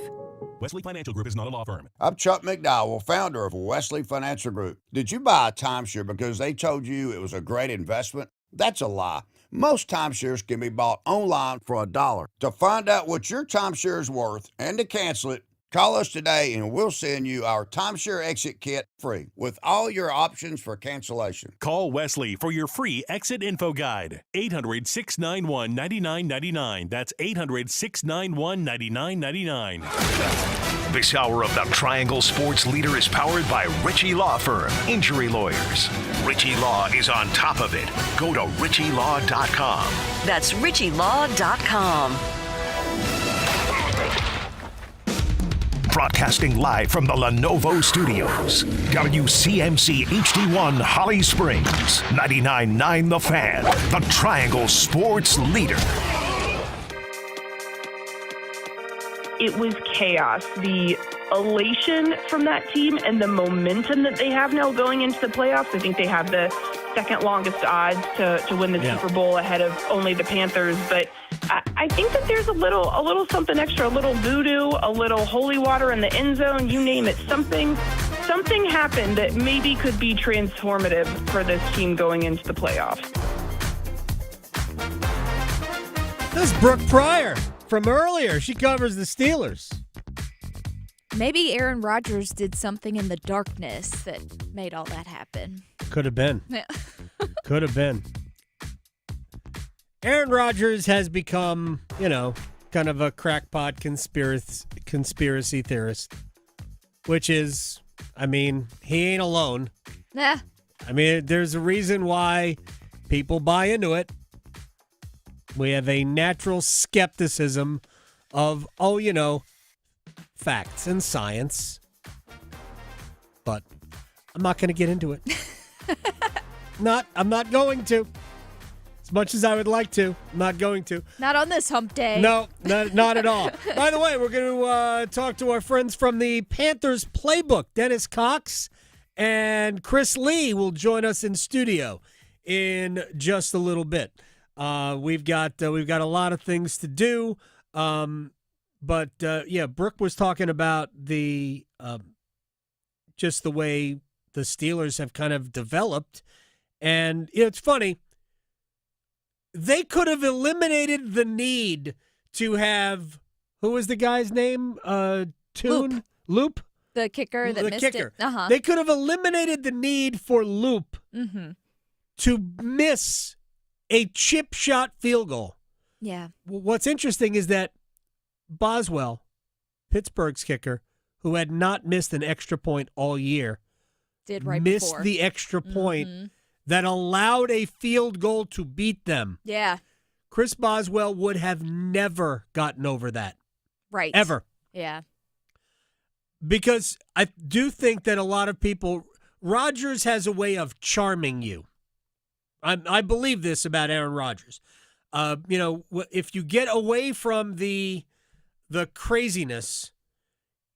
[SPEAKER 14] Wesley Financial Group is not a law firm.
[SPEAKER 15] I'm Chuck McDowell, founder of Wesley Financial Group. Did you buy a timeshare because they told you it was a great investment? That's a lie. Most timeshares can be bought online for $1. To find out what your timeshare is worth and to cancel it, call us today and we'll send you our timeshare exit kit free with all your options for cancellation.
[SPEAKER 14] Call Wesley for your free exit info guide. 800-691-9999. That's 800-691-9999.
[SPEAKER 12] This hour of the Triangle Sports Leader is powered by Ritchie Law Firm, injury lawyers. Ritchie Law is on top of it. Go to ritchielaw.com.
[SPEAKER 6] That's ritchielaw.com.
[SPEAKER 12] Broadcasting live from the Lenovo Studios. WCMC HD1 Holly Springs. 99.9 The Fan. The Triangle Sports Leader.
[SPEAKER 16] It was chaos. The elation from that team and the momentum that they have now going into the playoffs. I think they have the second longest odds to win the Super Bowl ahead of only the Panthers. But I think that there's a little something extra, a little voodoo, a little holy water in the end zone, you name it. Something happened that maybe could be transformative for this team going into the playoffs.
[SPEAKER 8] That's Brooke Pryor from earlier. She covers the Steelers.
[SPEAKER 9] Maybe Aaron Rodgers did something in the darkness that made all that happen.
[SPEAKER 8] Could have been.
[SPEAKER 9] Yeah.
[SPEAKER 8] Could have been. Aaron Rodgers has become, kind of a crackpot conspiracy theorist, which is, he ain't alone.
[SPEAKER 9] Nah.
[SPEAKER 8] There's a reason why people buy into it. We have a natural skepticism of, facts and science. But I'm not going to get into it. I'm not going to. As much as I would like to, I'm not going to.
[SPEAKER 9] Not on this hump day.
[SPEAKER 8] No, not at all. By the way, we're going to talk to our friends from the Panthers playbook. Dennis Cox and Chris Lee will join us in studio in just a little bit. We've got a lot of things to do, but Brooke was talking about the just the way the Steelers have kind of developed, and it's funny. They could have eliminated the need to have, who was the guy's name? Loop.
[SPEAKER 9] The kicker that missed it. Uh-huh.
[SPEAKER 8] They could have eliminated the need for Loop to miss a chip shot field goal.
[SPEAKER 9] Yeah.
[SPEAKER 8] What's interesting is that Boswell, Pittsburgh's kicker, who had not missed an extra point all year, missed
[SPEAKER 9] before.
[SPEAKER 8] the extra point that allowed a field goal to beat them.
[SPEAKER 9] Yeah.
[SPEAKER 8] Chris Boswell would have never gotten over that.
[SPEAKER 9] Right.
[SPEAKER 8] Ever.
[SPEAKER 9] Yeah.
[SPEAKER 8] Because I do think that a lot of people, Rodgers has a way of charming you. I believe this about Aaron Rodgers. If you get away from the craziness,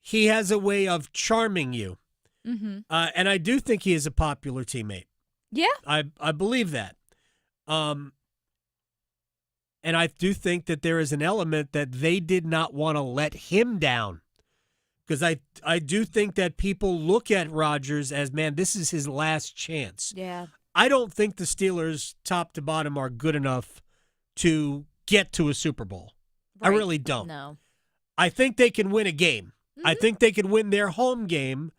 [SPEAKER 8] he has a way of charming you.
[SPEAKER 9] Mm-hmm.
[SPEAKER 8] And I do think he is a popular teammate.
[SPEAKER 9] Yeah.
[SPEAKER 8] I believe that. And I do think that there is an element that they did not want to let him down. Because I do think that people look at Rodgers as, man, this is his last chance.
[SPEAKER 9] Yeah.
[SPEAKER 8] I don't think the Steelers, top to bottom, are good enough to get to a Super Bowl.
[SPEAKER 9] Right.
[SPEAKER 8] I really don't.
[SPEAKER 9] No.
[SPEAKER 8] I think they can win a game. I think they can win their home game.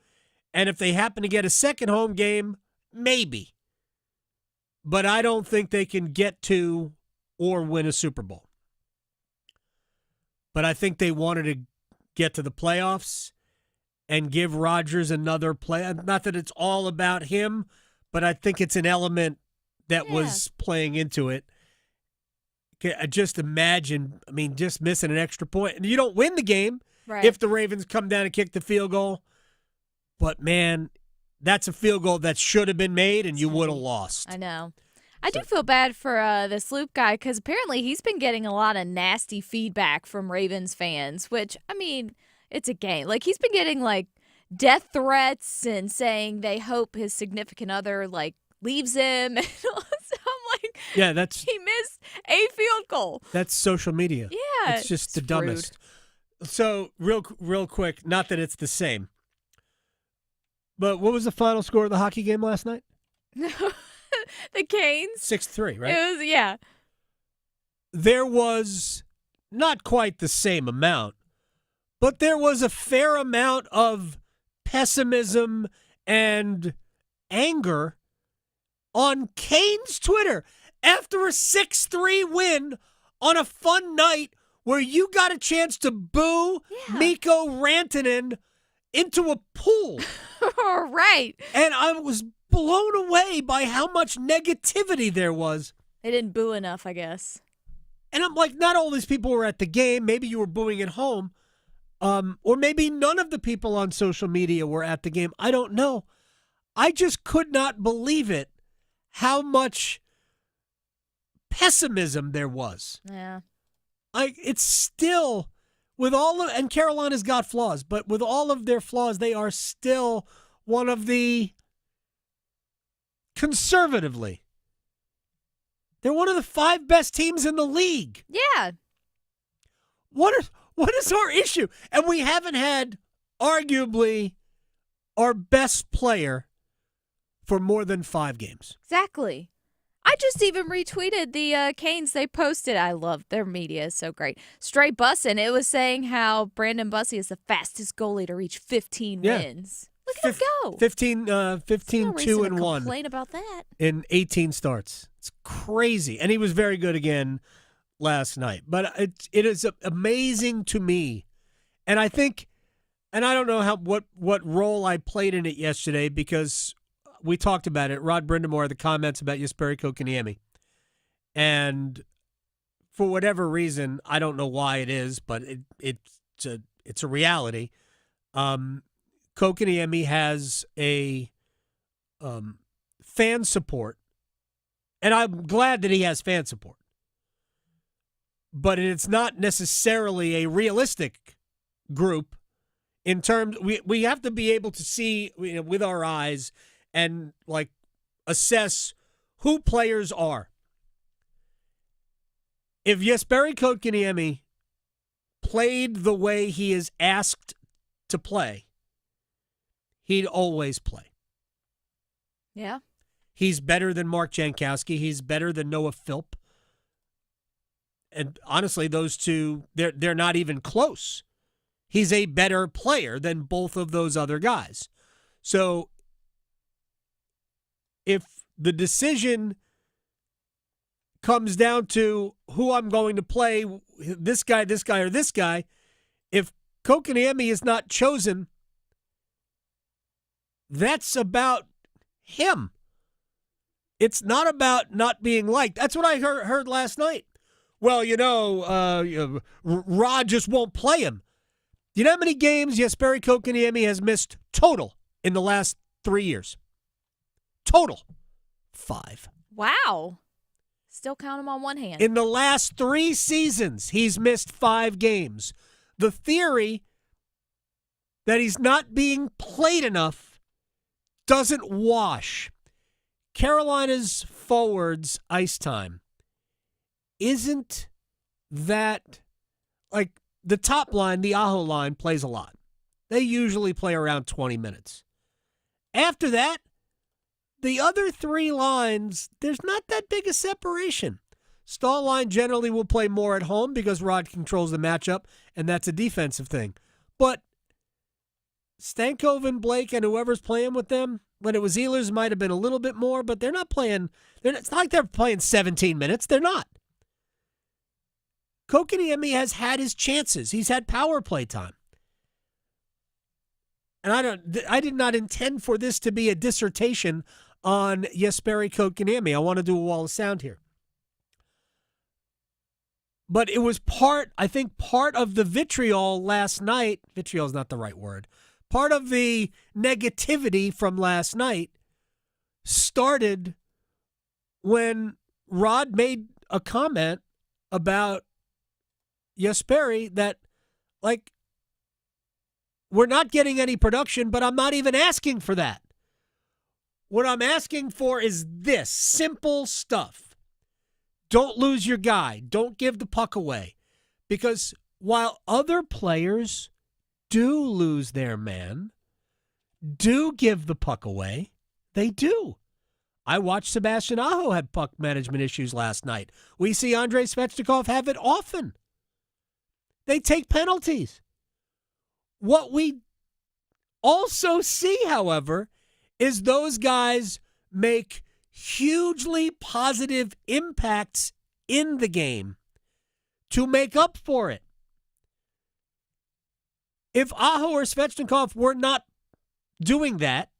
[SPEAKER 8] And if they happen to get a second home game, maybe. But I don't think they can get to or win a Super Bowl. But I think they wanted to get to the playoffs and give Rodgers another play. Not that it's all about him, but I think it's an element that was playing into it. Just imagine, just missing an extra point. And you don't win the game if the Ravens come down and kick the field goal. But, man, that's a field goal that should have been made, and you would have lost.
[SPEAKER 9] I know. I do feel bad for this Loop guy because apparently he's been getting a lot of nasty feedback from Ravens fans, which, it's a game. Like, he's been getting, death threats and saying they hope his significant other, leaves him.
[SPEAKER 8] Yeah, that's
[SPEAKER 9] he missed a field goal.
[SPEAKER 8] That's social media.
[SPEAKER 9] Yeah,
[SPEAKER 8] it's just the dumbest. So real quick, not that it's the same, but what was the final score of the hockey game last night?
[SPEAKER 9] The Canes
[SPEAKER 8] 6-3, right?
[SPEAKER 9] It was, yeah.
[SPEAKER 8] There was not quite the same amount, but there was a fair amount of pessimism and anger on Canes Twitter after a 6-3 win on a fun night where you got a chance to boo Mikko Rantanen into a pool.
[SPEAKER 9] Right.
[SPEAKER 8] And I was blown away by how much negativity there was.
[SPEAKER 9] They didn't boo enough, I guess.
[SPEAKER 8] And I'm like, not all these people were at the game. Maybe you were booing at home. Or maybe none of the people on social media were at the game. I don't know. I just could not believe it, how much pessimism there was.
[SPEAKER 9] Yeah.
[SPEAKER 8] It's still, with all of, and Carolina's got flaws, but with all of their flaws, they are still one of the, conservatively, they're one of the 5 best teams in the league.
[SPEAKER 9] Yeah.
[SPEAKER 8] What is our issue? And we haven't had, arguably, our best player for more than 5 games.
[SPEAKER 9] Exactly. I just even retweeted the Canes. They posted. I love their media. Is so great. Straight bussin'. It was saying how Brandon Bussey is the fastest goalie to reach 15 wins. Look at him go.
[SPEAKER 8] 15,
[SPEAKER 9] no
[SPEAKER 8] 2-1.
[SPEAKER 9] Complain about that.
[SPEAKER 8] In 18 starts. It's crazy. And he was very good again last night. But it is amazing to me. And I think, and I don't know what role I played in it yesterday, because we talked about it. Rod Brindamore, the comments about Jesperi Kotkaniemi. And for whatever reason, I don't know why it is, but it's a reality. Kotkaniemi has a fan support, and I'm glad that he has fan support. But it's not necessarily a realistic group in terms, we have to be able to see with our eyes and assess who players are. If Jesperi Kotkaniemi played the way he is asked to play, he'd always play.
[SPEAKER 9] Yeah.
[SPEAKER 8] He's better than Mark Jankowski. He's better than Noah Philp. And honestly, those two, they're not even close He's a better player than both of those other guys. So if the decision comes down to who I'm going to play, this guy, or this guy, if Kotkaniemi is not chosen, that's about him. It's not about not being liked. That's what I heard last night. Well, Rod just won't play him. Do you know how many games Jesperi Kotkaniemi has missed total in the last 3 years? Total. 5.
[SPEAKER 9] Wow. Still count them on one hand.
[SPEAKER 8] In the last 3 seasons, he's missed 5 games. The theory that he's not being played enough doesn't wash. Carolina's forwards' ice time isn't that, like, the top line, the Aho line, plays a lot. They usually play around 20 minutes. After that, the other 3 lines, there's not that big a separation. Stahl line generally will play more at home because Rod controls the matchup, and that's a defensive thing. But Stankov and Blake and whoever's playing with them, when it was Ehlers, might have been a little bit more, but they're not playing. It's not like they're playing 17 minutes. They're not. Kotkaniemi has had his chances. He's had power play time. And I did not intend for this to be a dissertation on Jesperi Kotkaniemi. I want to do a wall of sound here. But it was part of the vitriol last night. Vitriol is not the right word. Part of the negativity from last night started when Rod made a comment about Jesperi that, like, we're not getting any production, but I'm not even asking for that. What I'm asking for is this simple stuff. Don't lose your guy. Don't give the puck away. Because while other players do lose their man, do give the puck away, they do. I watched Sebastian Aho have puck management issues last night. We see Andrei Svechnikov have it often. They take penalties. What we also see, however, is those guys make hugely positive impacts in the game to make up for it. If Aho or Svechnikov were not doing that,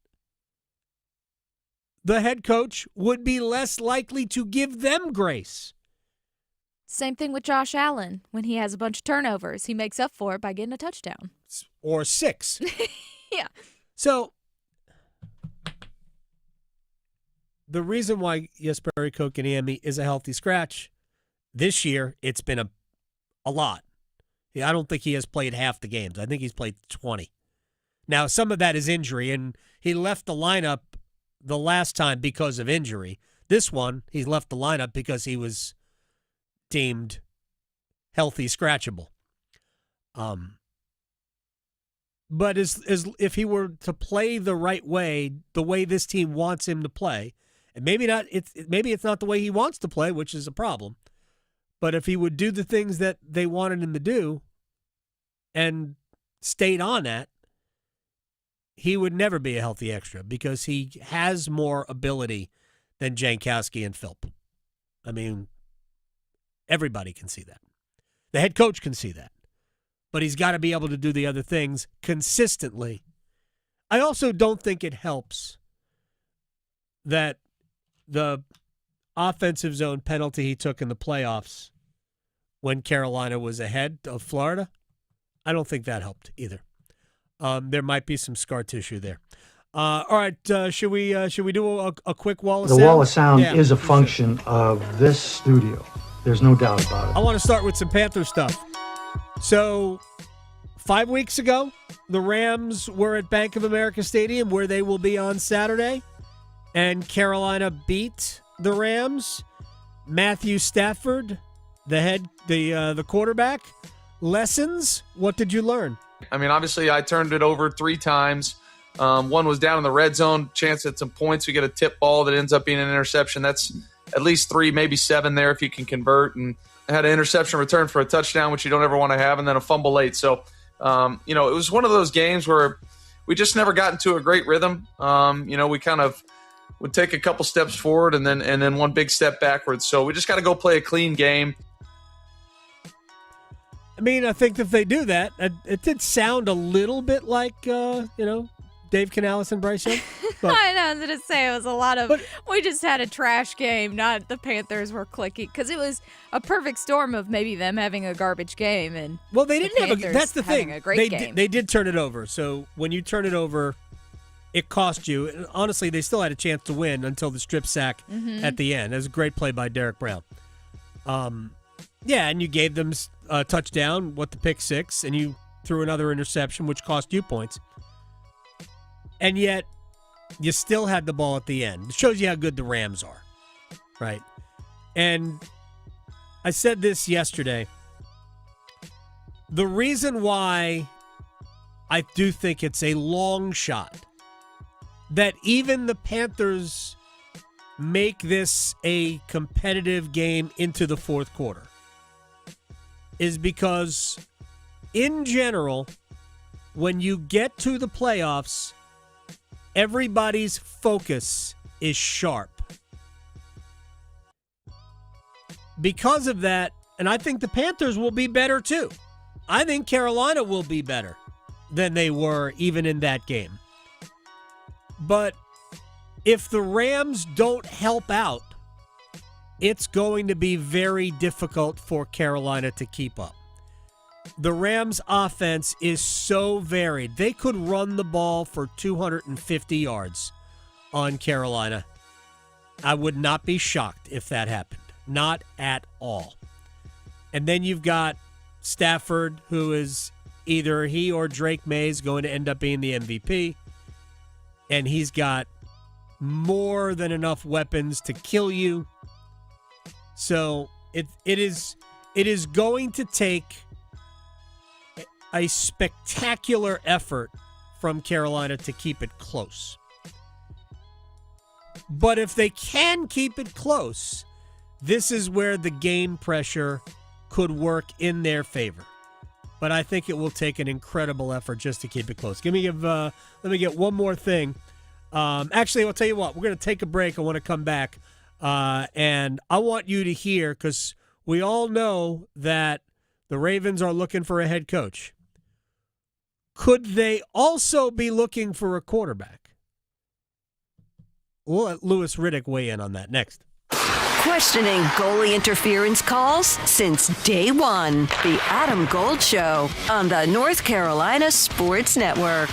[SPEAKER 8] the head coach would be less likely to give them grace.
[SPEAKER 9] Same thing with Josh Allen. When he has a bunch of turnovers, he makes up for it by getting a touchdown.
[SPEAKER 8] Or 6.
[SPEAKER 9] Yeah.
[SPEAKER 8] So, the reason why Jesperi Kotkaniemi is a healthy scratch this year, it's been a lot. I don't think he has played half the games. I think he's played 20. Now, some of that is injury, and he left the lineup the last time because of injury. This one, he left the lineup because he was deemed healthy scratchable. But as if he were to play the right way, the way this team wants him to play, and maybe it's not the way he wants to play, which is a problem. But if he would do the things that they wanted him to do and stayed on that, he would never be a healthy extra because he has more ability than Jankowski and Philp. I mean, everybody can see that. The head coach can see that. But he's got to be able to do the other things consistently. I also don't think it helps that the offensive zone penalty he took in the playoffs when Carolina was ahead of Florida, I don't think that helped either. There might be some scar tissue there. All right, should we do a quick wall of sound?
[SPEAKER 7] The wall of sound is a function of this studio. There's no doubt about it.
[SPEAKER 8] I want to start with some Panther stuff. So, 5 weeks ago, the Rams were at Bank of America Stadium, where they will be on Saturday, and Carolina beat the Rams. Matthew Stafford, the quarterback. Lessons? What did you learn?
[SPEAKER 10] I mean, obviously, I turned it over 3 times. One was down in the red zone, chance at some points. We get a tip ball that ends up being an interception. That's at least 3, maybe 7 there if you can convert. And I had an interception return for a touchdown, which you don't ever want to have, and then a fumble late. So it was one of those games where we just never got into a great rhythm. We kind of would take a couple steps forward and then one big step backwards. So we just got to go play a clean game.
[SPEAKER 8] I mean, I think if they do that, it did sound a little bit like, Dave Canales and Bryce Young. But
[SPEAKER 9] I know, I was going to say it was a lot of, we just had a trash game, not the Panthers were clicking, because it was a perfect storm of maybe them having a garbage game and
[SPEAKER 8] they didn't have that's the thing.
[SPEAKER 9] A great game.
[SPEAKER 8] They did turn it over. So when you turn it over, it cost you. And honestly, they still had a chance to win until the strip sack at the end. It was a great play by Derek Brown. And you gave them a touchdown with the pick six, and you threw another interception, which cost you points. And yet, you still had the ball at the end. It shows you how good the Rams are, right? And I said this yesterday. The reason why I do think it's a long shot that even the Panthers make this a competitive game into the fourth quarter is because, in general, when you get to the playoffs, everybody's focus is sharp. Because of that, and I think the Panthers will be better too. I think Carolina will be better than they were even in that game. But if the Rams don't help out, it's going to be very difficult for Carolina to keep up. The Rams' offense is so varied. They could run the ball for 250 yards on Carolina. I would not be shocked if that happened. Not at all. And then you've got Stafford, who is either he or Drake May is going to end up being the MVP. And he's got more than enough weapons to kill you. So it is going to take a spectacular effort from Carolina to keep it close. But if they can keep it close, this is where the game pressure could work in their favor. But I think it will take an incredible effort just to keep it close. Let me get one more thing. Actually, I'll tell you what. We're going to take a break. I want to come back. And I want you to hear, because we all know that the Ravens are looking for a head coach. Could they also be looking for a quarterback? We'll let Louis Riddick weigh in on that next.
[SPEAKER 6] Questioning goalie interference calls since day one. The Adam Gold Show on the North Carolina Sports Network.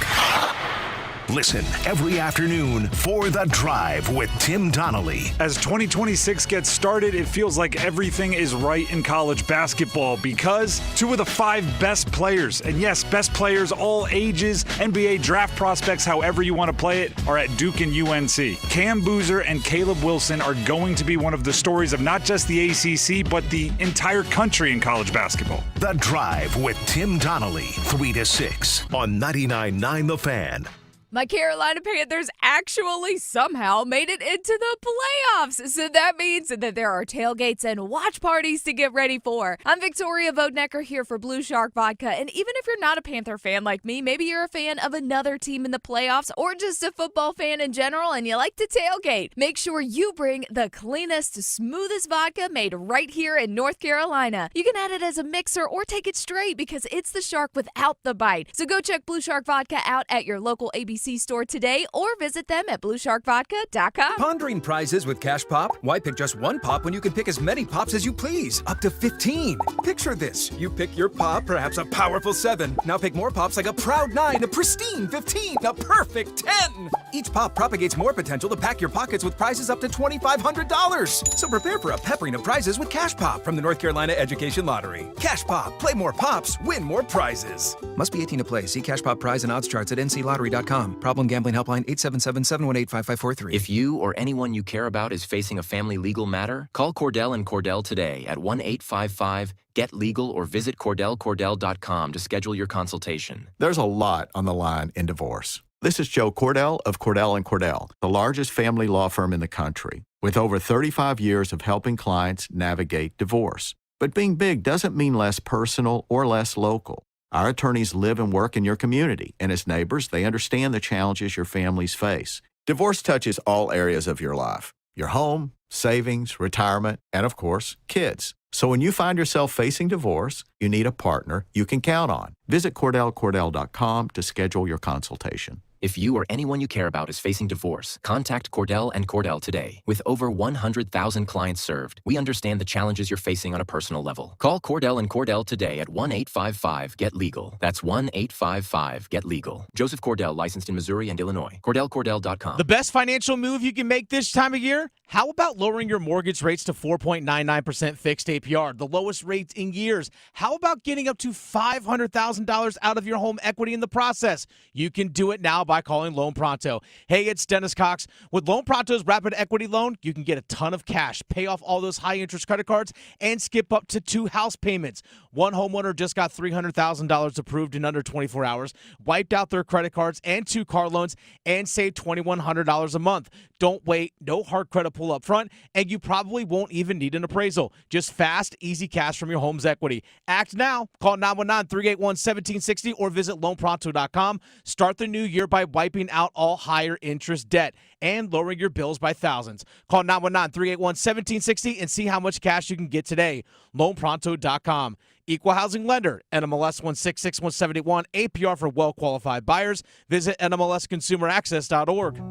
[SPEAKER 12] Listen every afternoon for The Drive with Tim Donnelly.
[SPEAKER 17] As 2026 gets started, it feels like everything is right in college basketball because two of the five best players, and yes, best players, all ages, NBA draft prospects, however you want to play it, are at Duke and UNC. Cam Boozer and Caleb Wilson are going to be one of the stories of not just the ACC, but the entire country in college basketball.
[SPEAKER 12] The Drive with Tim Donnelly, 3 to 6 on 99.9 The Fan.
[SPEAKER 9] My Carolina Panthers actually somehow made it into the playoffs. So that means that there are tailgates and watch parties to get ready for. I'm Victoria Vodnecker here for Blue Shark Vodka. And even if you're not a Panther fan like me, maybe you're a fan of another team in the playoffs or just a football fan in general and you like to tailgate, make sure you bring the cleanest, smoothest vodka made right here in North Carolina. You can add it as a mixer or take it straight because it's the shark without the bite. So go check Blue Shark Vodka out at your local ABC store today or visit them at bluesharkvodka.com.
[SPEAKER 18] Pondering prizes with Cash Pop? Why pick just one pop when you can pick as many pops as you please? Up to 15. Picture this. You pick your pop, perhaps a powerful 7. Now pick more pops like a proud 9, a pristine 15, a perfect 10. Each pop propagates more potential to pack your pockets with prizes up to $2,500. So prepare for a peppering of prizes with Cash Pop from the North Carolina Education Lottery. Cash Pop. Play more pops, win more prizes. Must be 18 to play. See Cash Pop prize and odds charts at nclottery.com. Problem gambling helpline 877-718-5543.
[SPEAKER 19] If you or anyone you care about is facing a family legal matter, call Cordell and Cordell today at 1-855-GET-LEGAL or visit CordellCordell.com to schedule your consultation.
[SPEAKER 20] There's a lot on the line in divorce. This is Joe Cordell of Cordell & Cordell, the largest family law firm in the country, with over 35 years of helping clients navigate divorce. But being big doesn't mean less personal or less local. Our attorneys live and work in your community, and as neighbors, they understand the challenges your families face. Divorce touches all areas of your life: your home, savings, retirement, and of course, kids. So when you find yourself facing divorce, you need a partner you can count on. Visit CordellCordell.com to schedule your consultation.
[SPEAKER 19] If you or anyone you care about is facing divorce, contact Cordell and Cordell today. With over 100,000 clients served, we understand the challenges you're facing on a personal level. Call Cordell and Cordell today at 1-855-GET-LEGAL. That's 1-855-GET-LEGAL. Joseph Cordell, licensed in Missouri and Illinois. CordellCordell.com.
[SPEAKER 21] The best financial move you can make this time of year? How about lowering your mortgage rates to 4.99% fixed APR, the lowest rates in years? How about getting up to $500,000 out of your home equity in the process? You can do it now by calling Loan Pronto. Hey, it's Dennis Cox. With Loan Pronto's Rapid Equity Loan, you can get a ton of cash, pay off all those high-interest credit cards, and skip up to 2 house payments. One homeowner just got $300,000 approved in under 24 hours, wiped out their credit cards and 2 car loans, and saved $2,100 a month. Don't wait, no hard credit pull up front, and you probably won't even need an appraisal. Just fast, easy cash from your home's equity. Act now. Call 919-381-1760 or visit loanpronto.com. Start the new year by wiping out all higher interest debt and lowering your bills by thousands. Call 919-381-1760 and see how much cash you can get today. Loanpronto.com. Equal housing lender, NMLS 166171, APR for well-qualified buyers. Visit NMLSconsumeraccess.org.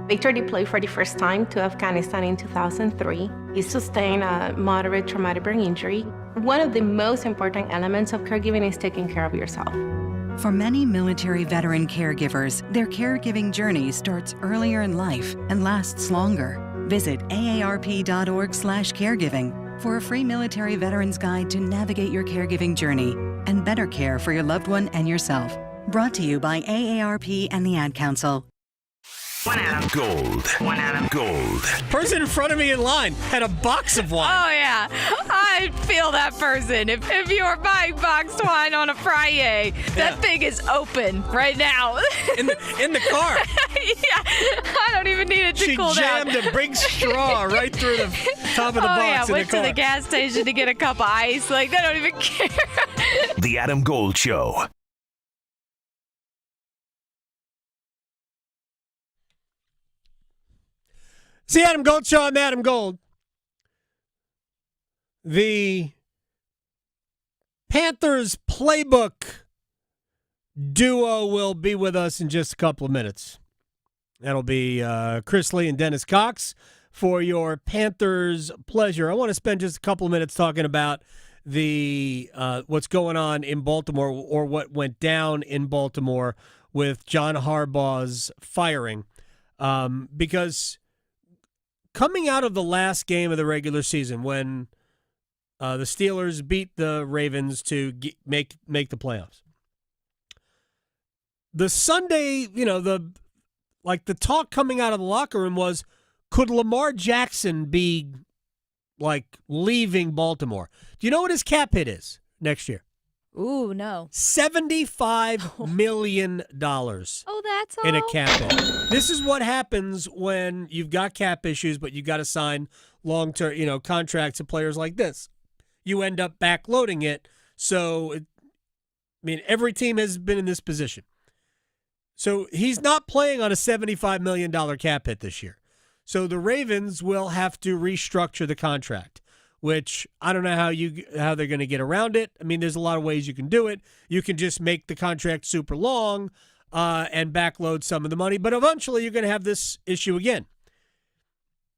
[SPEAKER 22] Victor deployed for the first time to Afghanistan in 2003. He sustained a moderate traumatic brain injury. One of the most important elements of caregiving is taking care of yourself.
[SPEAKER 23] For many military veteran caregivers, their caregiving journey starts earlier in life and lasts longer. Visit aarp.org/caregiving for a free military veterans guide to navigate your caregiving journey and better care for your loved one and yourself. Brought to you by AARP and the Ad Council.
[SPEAKER 12] Gold. Gold.
[SPEAKER 8] Person in front of me in line had a box of wine.
[SPEAKER 9] Oh, yeah. I feel that person. If you are buying boxed wine on a Friday, that thing is open right now.
[SPEAKER 8] In the car.
[SPEAKER 9] Yeah. I don't even need it to cool down.
[SPEAKER 8] She jammed a big straw right through the top of the box
[SPEAKER 9] yeah.
[SPEAKER 8] in the
[SPEAKER 9] Went
[SPEAKER 8] car.
[SPEAKER 9] to the gas station to get a cup of ice. Like, they don't even care.
[SPEAKER 12] The Adam Gold Show.
[SPEAKER 8] It's the Adam Gold Show. I'm Adam Gold. The Panthers playbook duo will be with us in just a couple of minutes. That'll be Chris Lee and Dennis Cox for your Panthers pleasure. I want to spend just a couple of minutes talking about the what's going on in Baltimore, or what went down in Baltimore with John Harbaugh's firing, because coming out of the last game of the regular season, when the Steelers beat the Ravens to make the playoffs, the Sunday, the talk coming out of the locker room was, could Lamar Jackson be leaving Baltimore? Do you know what his cap hit is next year?
[SPEAKER 9] Ooh, no.
[SPEAKER 8] $75 million.
[SPEAKER 9] Oh, that's all?
[SPEAKER 8] In a cap hit. This is what happens when you've got cap issues, but you got to sign long-term, contracts to players like this. You end up backloading it. So, every team has been in this position. So he's not playing on a $75 million cap hit this year. So the Ravens will have to restructure the contract, which I don't know how they're going to get around it. There's a lot of ways you can do it. You can just make the contract super long and backload some of the money, but eventually you're going to have this issue again.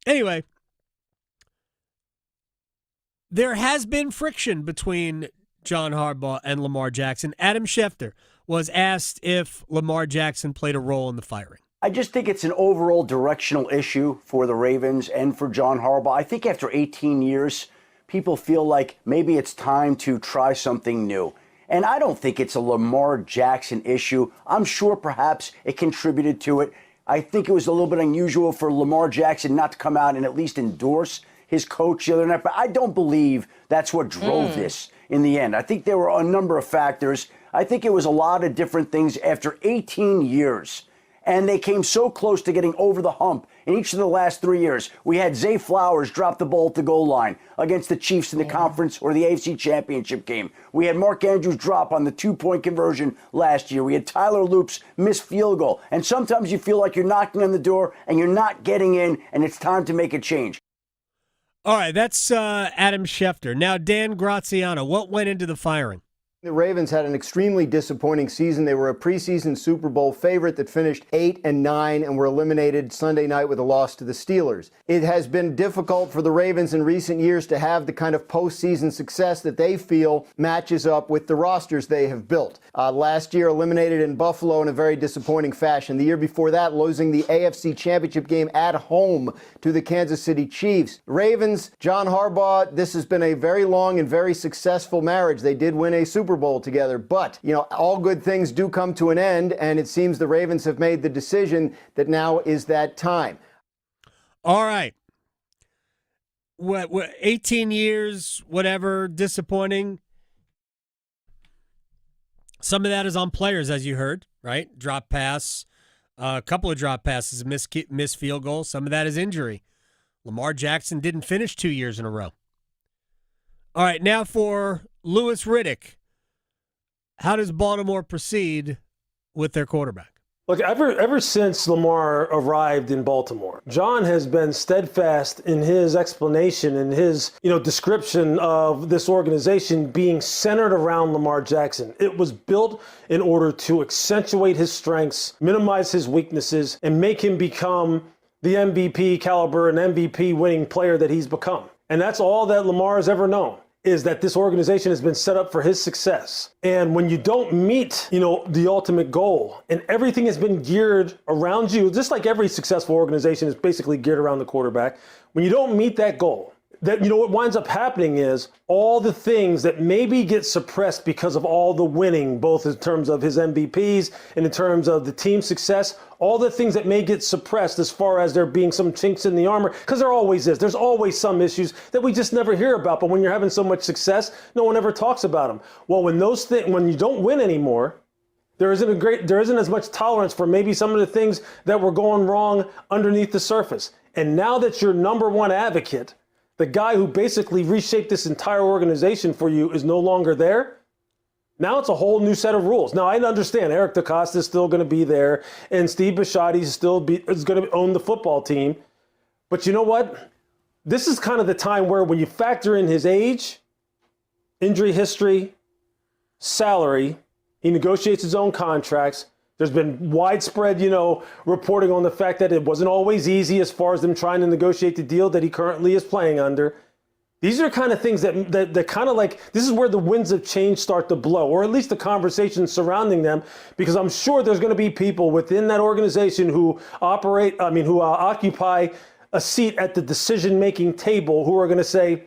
[SPEAKER 8] Anyway, there has been friction between John Harbaugh and Lamar Jackson. Adam Schefter was asked if Lamar Jackson played a role in the firing.
[SPEAKER 24] I just think it's an overall directional issue for the Ravens and for John Harbaugh. I think after 18 years, people feel like maybe it's time to try something new. And I don't think it's a Lamar Jackson issue. I'm sure perhaps it contributed to it. I think it was a little bit unusual for Lamar Jackson not to come out and at least endorse his coach the other night. But I don't believe that's what drove this in the end. I think there were a number of factors. I think it was a lot of different things after 18 years. And they came so close to getting over the hump In each of the last 3 years, we had Zay Flowers drop the ball at the goal line against the Chiefs in the conference or the AFC Championship game. We had Mark Andrews drop on the 2-point conversion last year. We had Tyler Loops miss field goal. And sometimes you feel like you're knocking on the door and you're not getting in, and it's time to make a change.
[SPEAKER 8] All right, that's Adam Schefter. Now, Dan Graziano, what went into the firing?
[SPEAKER 1] The Ravens had an extremely disappointing season. They were a preseason Super Bowl favorite that finished 8-9 and were eliminated Sunday night with a loss to the Steelers. It has been difficult for the Ravens in recent years to have the kind of postseason success that they feel matches up with the rosters they have built. Last year, eliminated in Buffalo in a very disappointing fashion. The year before that, losing the AFC Championship game at home to the Kansas City Chiefs. Ravens, John Harbaugh, this has been a very long and very successful marriage. They did win a Super Bowl together, but all good things do come to an end, and it seems the Ravens have made the decision that now is that time.
[SPEAKER 8] All right. What 18 years, whatever, disappointing. Some of that is on players, as you heard, right? Drop pass, a couple of drop passes, missed field goal. Some of that is injury. Lamar Jackson didn't finish 2 years in a row. All right, now for Louis Riddick. How does Baltimore proceed with their quarterback?
[SPEAKER 2] Look, ever since Lamar arrived in Baltimore, John has been steadfast in his explanation and his, description of this organization being centered around Lamar Jackson. It was built in order to accentuate his strengths, minimize his weaknesses, and make him become the MVP caliber and MVP winning player that he's become. And that's all that Lamar has ever known, is that this organization has been set up for his success. And when you don't meet, the ultimate goal, and everything has been geared around you, just like every successful organization is basically geared around the quarterback, when you don't meet that goal, what winds up happening is all the things that maybe get suppressed because of all the winning, both in terms of his MVPs and in terms of the team success, all the things that may get suppressed as far as there being some chinks in the armor, because there always is. There's always some issues that we just never hear about, but when you're having so much success, no one ever talks about them. Well, when you don't win anymore, there isn't as much tolerance for maybe some of the things that were going wrong underneath the surface. And now that your number one advocate, the guy who basically reshaped this entire organization for you, is no longer there, now it's a whole new set of rules. Now, I understand Eric DeCosta is still going to be there, and Steve Bisciotti is going to own the football team. But you know what? This is kind of the time where when you factor in his age, injury history, salary, he negotiates his own contracts. There's been widespread, reporting on the fact that it wasn't always easy as far as them trying to negotiate the deal that he currently is playing under. These are kind of things that kind of like, this is where the winds of change start to blow, or at least the conversations surrounding them, because I'm sure there's going to be people within that organization who occupy a seat at the decision-making table who are going to say,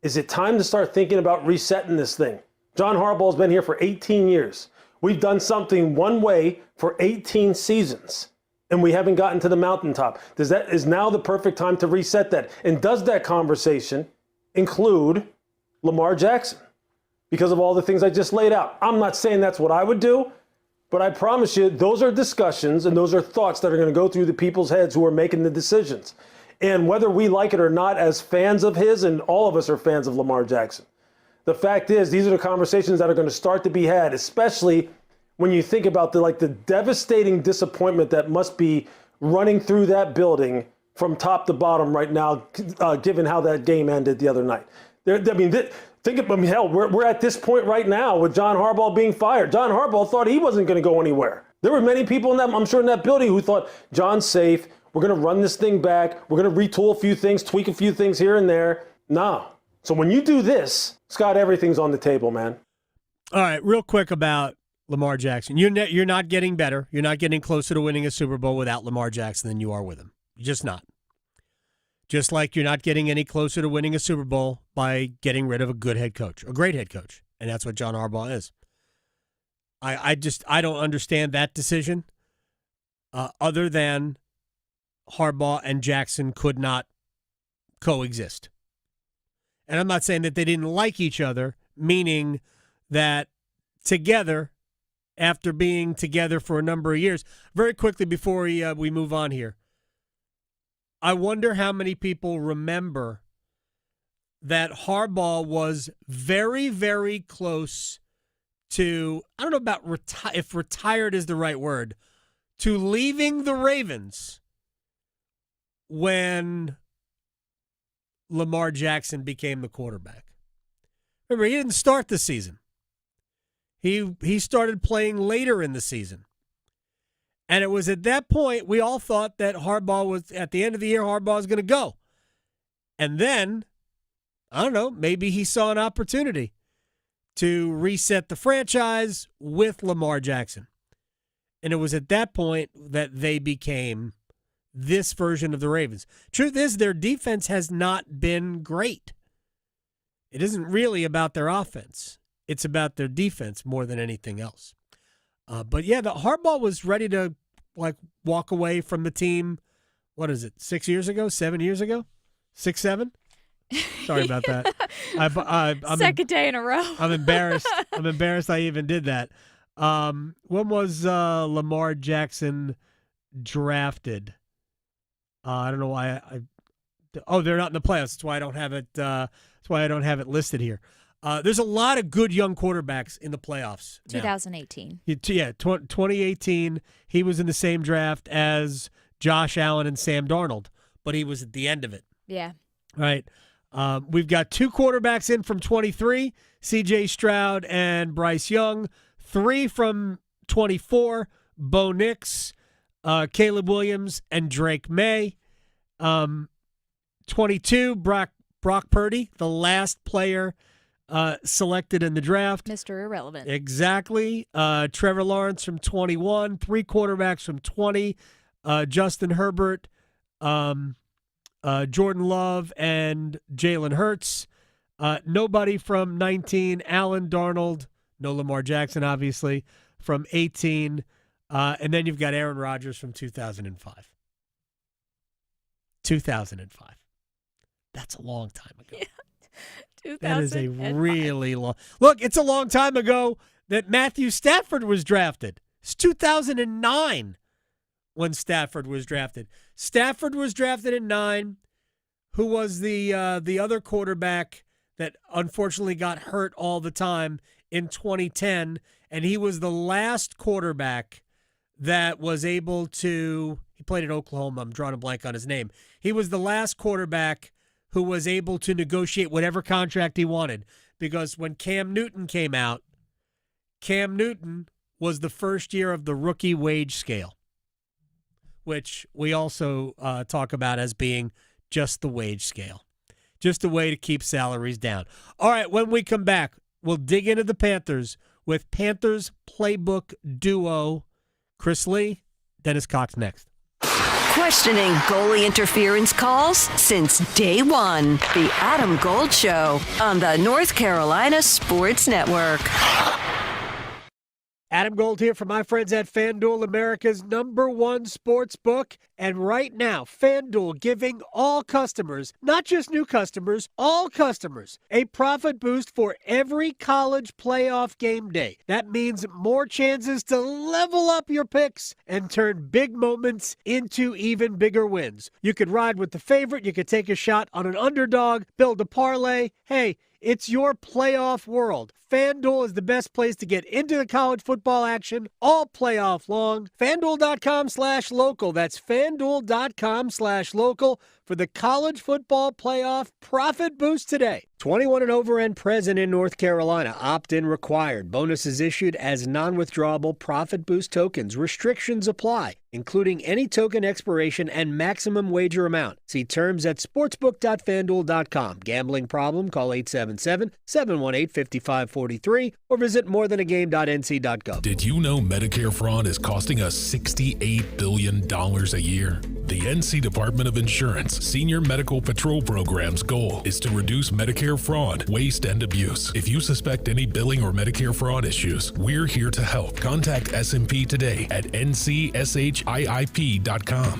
[SPEAKER 2] is it time to start thinking about resetting this thing? John Harbaugh's been here for 18 years. We've done something one way for 18 seasons, and we haven't gotten to the mountaintop. Is now the perfect time to reset that? And does that conversation include Lamar Jackson? Because of all the things I just laid out. I'm not saying that's what I would do, but I promise you, those are discussions and those are thoughts that are going to go through the people's heads who are making the decisions. And whether we like it or not as fans of his, and all of us are fans of Lamar Jackson, the fact is, these are the conversations that are going to start to be had, especially when you think about the devastating disappointment that must be running through that building from top to bottom right now, given how that game ended the other night. Hell, we're at this point right now with John Harbaugh being fired. John Harbaugh thought he wasn't going to go anywhere. There were many people I'm sure in that building who thought, John's safe, we're going to run this thing back, we're going to retool a few things, tweak a few things here and there. No. So when you do this, Scott, everything's on the table, man.
[SPEAKER 8] All right, real quick about Lamar Jackson. You're not getting better. You're not getting closer to winning a Super Bowl without Lamar Jackson than you are with him. You're just not. Just like you're not getting any closer to winning a Super Bowl by getting rid of a good head coach, a great head coach. And that's what John Harbaugh is. I don't understand that decision other than Harbaugh and Jackson could not coexist. And I'm not saying that they didn't like each other, meaning that together, after being together for a number of years, very quickly before we move on here, I wonder how many people remember that Harbaugh was very, very close to, I don't know about if retired is the right word, to leaving the Ravens when Lamar Jackson became the quarterback. Remember, he didn't start the season. He started playing later in the season. And it was at that point we all thought that Harbaugh was, at the end of the year, Harbaugh was going to go. And then, I don't know, maybe he saw an opportunity to reset the franchise with Lamar Jackson. And it was at that point that they became this version of the Ravens. Truth is, their defense has not been great. It isn't really about their offense. It's about their defense more than anything else. But yeah, the Harbaugh was ready to walk away from the team. What is it? 6 years ago? 7 years ago? 6, 7? Sorry about that. I'm
[SPEAKER 9] Second day in a row.
[SPEAKER 8] I'm embarrassed. I'm embarrassed I even did that. When was Lamar Jackson drafted? I don't know why. They're not in the playoffs. That's why I don't have it. That's why I don't have it listed here. There's a lot of good young quarterbacks in the playoffs.
[SPEAKER 9] 2018.
[SPEAKER 8] Yeah, 2018. He was in the same draft as Josh Allen and Sam Darnold, but he was at the end of it.
[SPEAKER 9] Yeah.
[SPEAKER 8] Right. We've got 2 quarterbacks in from 23, C.J. Stroud and Bryce Young. 3 from 24, Bo Nix, Caleb Williams, and Drake May. 22, Brock Purdy, the last player selected in the draft.
[SPEAKER 9] Mr. Irrelevant.
[SPEAKER 8] Exactly. Trevor Lawrence from 21, 3 quarterbacks from 20, Justin Herbert, Jordan Love, and Jalen Hurts. Nobody from 19, Allen Darnold, no Lamar Jackson, obviously, from 18. And then you've got Aaron Rodgers from 2005. 2005. That's a long time ago.
[SPEAKER 9] Yeah.
[SPEAKER 8] That is a really long. Look, it's a long time ago that Matthew Stafford was drafted. It's 2009 when Stafford was drafted. Stafford was drafted in 9. Who was the other quarterback that unfortunately got hurt all the time in 2010? And he was the last quarterback that was able to. He played at Oklahoma. I'm drawing a blank on his name. He was the last quarterback who was able to negotiate whatever contract he wanted. Because when Cam Newton came out, Cam Newton was the first year of the rookie wage scale, which we also talk about as being just the wage scale, just a way to keep salaries down. All right, when we come back, we'll dig into the Panthers with Panthers playbook duo Chris Lee, Dennis Cox next.
[SPEAKER 6] Questioning goalie interference calls since day one. The Adam Gold Show on the North Carolina Sports Network.
[SPEAKER 8] Adam Gold here from my friends at FanDuel, America's #1 sports book. And right now, FanDuel giving all customers, not just new customers, all customers, a profit boost for every college playoff game day. That means more chances to level up your picks and turn big moments into even bigger wins. You could ride with the favorite. You could take a shot on an underdog, build a parlay. Hey, it's your playoff world. FanDuel is the best place to get into the college football action all playoff long. FanDuel.com/local. That's FanDuel.com/local for the college football playoff profit boost today. 21 and over and present in North Carolina. Opt-in required. Bonuses issued as non-withdrawable profit boost tokens. Restrictions apply, including any token expiration and maximum wager amount. See terms at sportsbook.fanduel.com. Gambling problem? Call 877-718-5543 or visit morethanagame.nc.gov.
[SPEAKER 3] Did you know Medicare fraud is costing us $68 billion a year? The NC Department of Insurance Senior Medical Patrol Program's goal is to reduce Medicare Medicare fraud, waste, and abuse. If you suspect any billing or Medicare fraud issues, we're here to help. Contact SMP today at ncshiip.com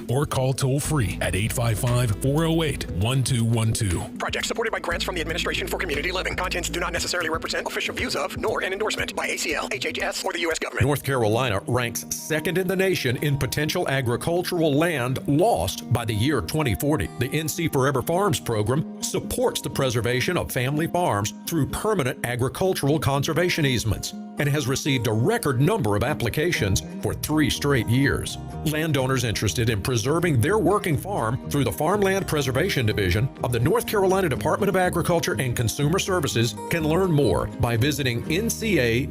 [SPEAKER 3] or call toll-free at 855-408-1212.
[SPEAKER 4] Project supported by grants from the Administration for Community Living. Contents do not necessarily represent official views of, nor an endorsement by ACL, HHS, or the U.S. government.
[SPEAKER 5] North Carolina ranks second in the nation in potential agricultural land lost by the year 2040. The NC Forever Farms program supports the preservation of family farms through permanent agricultural conservation easements and has received a record number of applications for 3 straight years. Landowners interested in preserving their working farm through the Farmland Preservation Division of the North Carolina Department of Agriculture and Consumer Services can learn more by visiting ncadfp.org.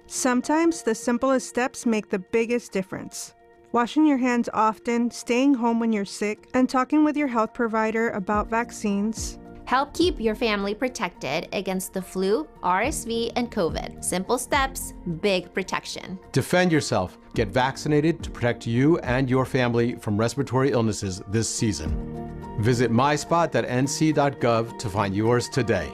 [SPEAKER 11] Sometimes the simplest steps make the biggest difference. Washing your hands often, staying home when you're sick, and talking with your health provider about vaccines.
[SPEAKER 13] Help keep your family protected against the flu, RSV, and COVID. Simple steps, big protection.
[SPEAKER 25] Defend yourself. Get vaccinated to protect you and your family from respiratory illnesses this season. Visit myspot.nc.gov to find yours today.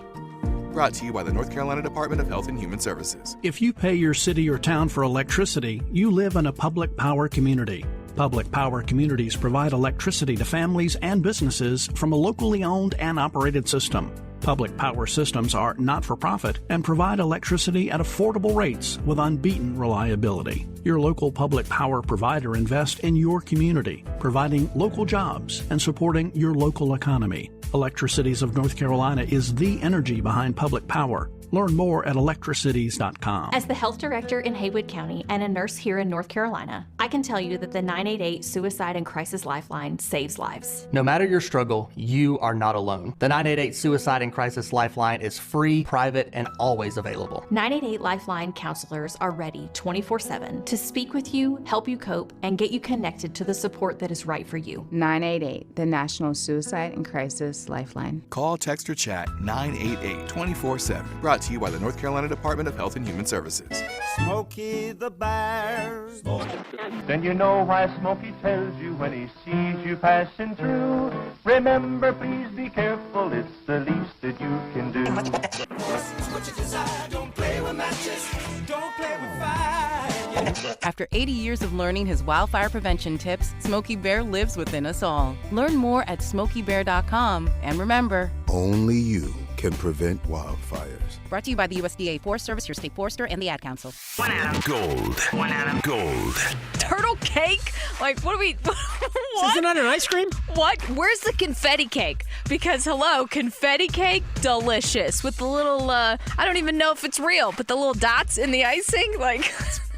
[SPEAKER 26] Brought to you by the North Carolina Department of Health and Human Services.
[SPEAKER 27] If you pay your city or town for electricity, you live in a public power community. Public power communities provide electricity to families and businesses from a locally owned and operated system. Public power systems are not-for-profit and provide electricity at affordable rates with unbeaten reliability. Your local public power provider invests in your community, providing local jobs and supporting your local economy. Electricities of North Carolina is the energy behind public power. Learn more at electricities.com.
[SPEAKER 28] As the health director in Haywood County and a nurse here in North Carolina, I can tell you that the 988 Suicide and Crisis Lifeline saves lives.
[SPEAKER 29] No matter your struggle, you are not alone. The 988 Suicide and Crisis Lifeline is free, private, and always available.
[SPEAKER 28] 988 Lifeline counselors are ready 24/7 to speak with you, help you cope, and get you connected to the support that is right for you.
[SPEAKER 30] 988, the National Suicide and Crisis Lifeline.
[SPEAKER 26] Call, text, or chat 988 24/7. Brought to you by the North Carolina Department of Health and Human Services.
[SPEAKER 31] Smokey the Bear.
[SPEAKER 32] Then you know why Smokey tells you when he sees you passing through. Remember, please be careful, it's the least that you can do.
[SPEAKER 31] What you desire, don't play with matches, don't play with fire.
[SPEAKER 33] After 80 years of learning his wildfire prevention tips, Smokey Bear lives within us all. Learn more at smokeybear.com, and remember,
[SPEAKER 34] only you can prevent wildfires.
[SPEAKER 33] Brought to you by the USDA Forest Service, your state forester, and the Ad Council.
[SPEAKER 12] One Adam. Gold. One Adam. Gold.
[SPEAKER 9] Turtle cake? Like, what are we... What?
[SPEAKER 8] Isn't that an ice cream?
[SPEAKER 9] What? Where's the confetti cake? Because, hello, confetti cake, delicious. With the little, I don't even know if it's real, but the little dots in the icing, like...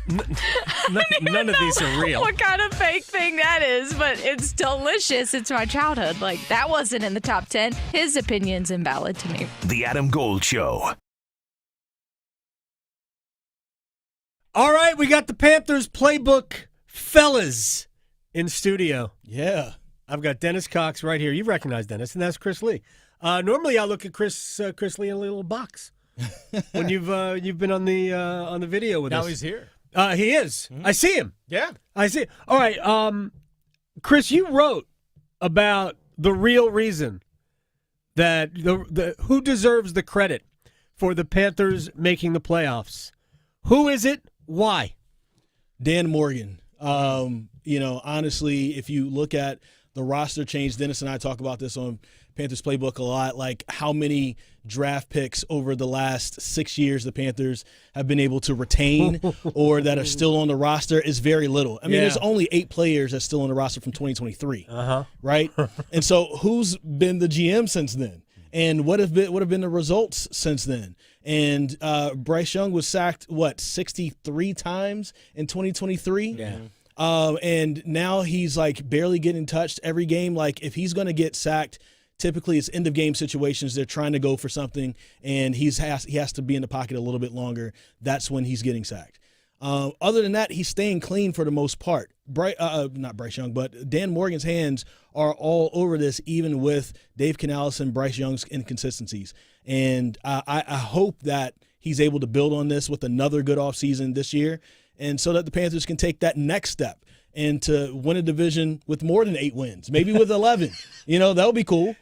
[SPEAKER 8] None of these are real.
[SPEAKER 9] What kind of fake thing that is, but it's delicious. It's my childhood. Like, that wasn't in the top 10. His opinion's invalid to me.
[SPEAKER 12] The Adam Gold Show.
[SPEAKER 8] All right, we got the Panthers playbook fellas in studio.
[SPEAKER 35] Yeah.
[SPEAKER 8] I've got Dennis Cox right here. You recognize Dennis, and that's Chris Lee. Normally, I look at Chris Lee in a little box when you've been on the video with us.
[SPEAKER 35] Now he's here.
[SPEAKER 8] He is. Mm-hmm. I see him.
[SPEAKER 35] Yeah.
[SPEAKER 8] I see. All right. Chris, you wrote about the real reason that the who deserves the credit for the Panthers making the playoffs. Who is it? Why?
[SPEAKER 35] Dan Morgan. Honestly, if you look at the roster change, Dennis and I talk about this on Panthers Playbook a lot, like how many draft picks over the last 6 years the Panthers have been able to retain or that are still on the roster is very little. I mean, there's only 8 players that's still on the roster from 2023, right? And so who's been the GM since then? And what have been the results since then? And Bryce Young was sacked, 63 times in 2023? Yeah. And now he's like barely getting touched every game. Like if he's going to get sacked, typically it's end of game situations. They're trying to go for something, and he has to be in the pocket a little bit longer. That's when he's getting sacked. Other than that, he's staying clean for the most part. Not Bryce Young, but Dan Morgan's hands are all over this, even with Dave Canales and Bryce Young's inconsistencies. And I hope that he's able to build on this with another good offseason this year, and so that the Panthers can take that next step and to win a division with more than 8 wins, maybe with 11. That would be cool.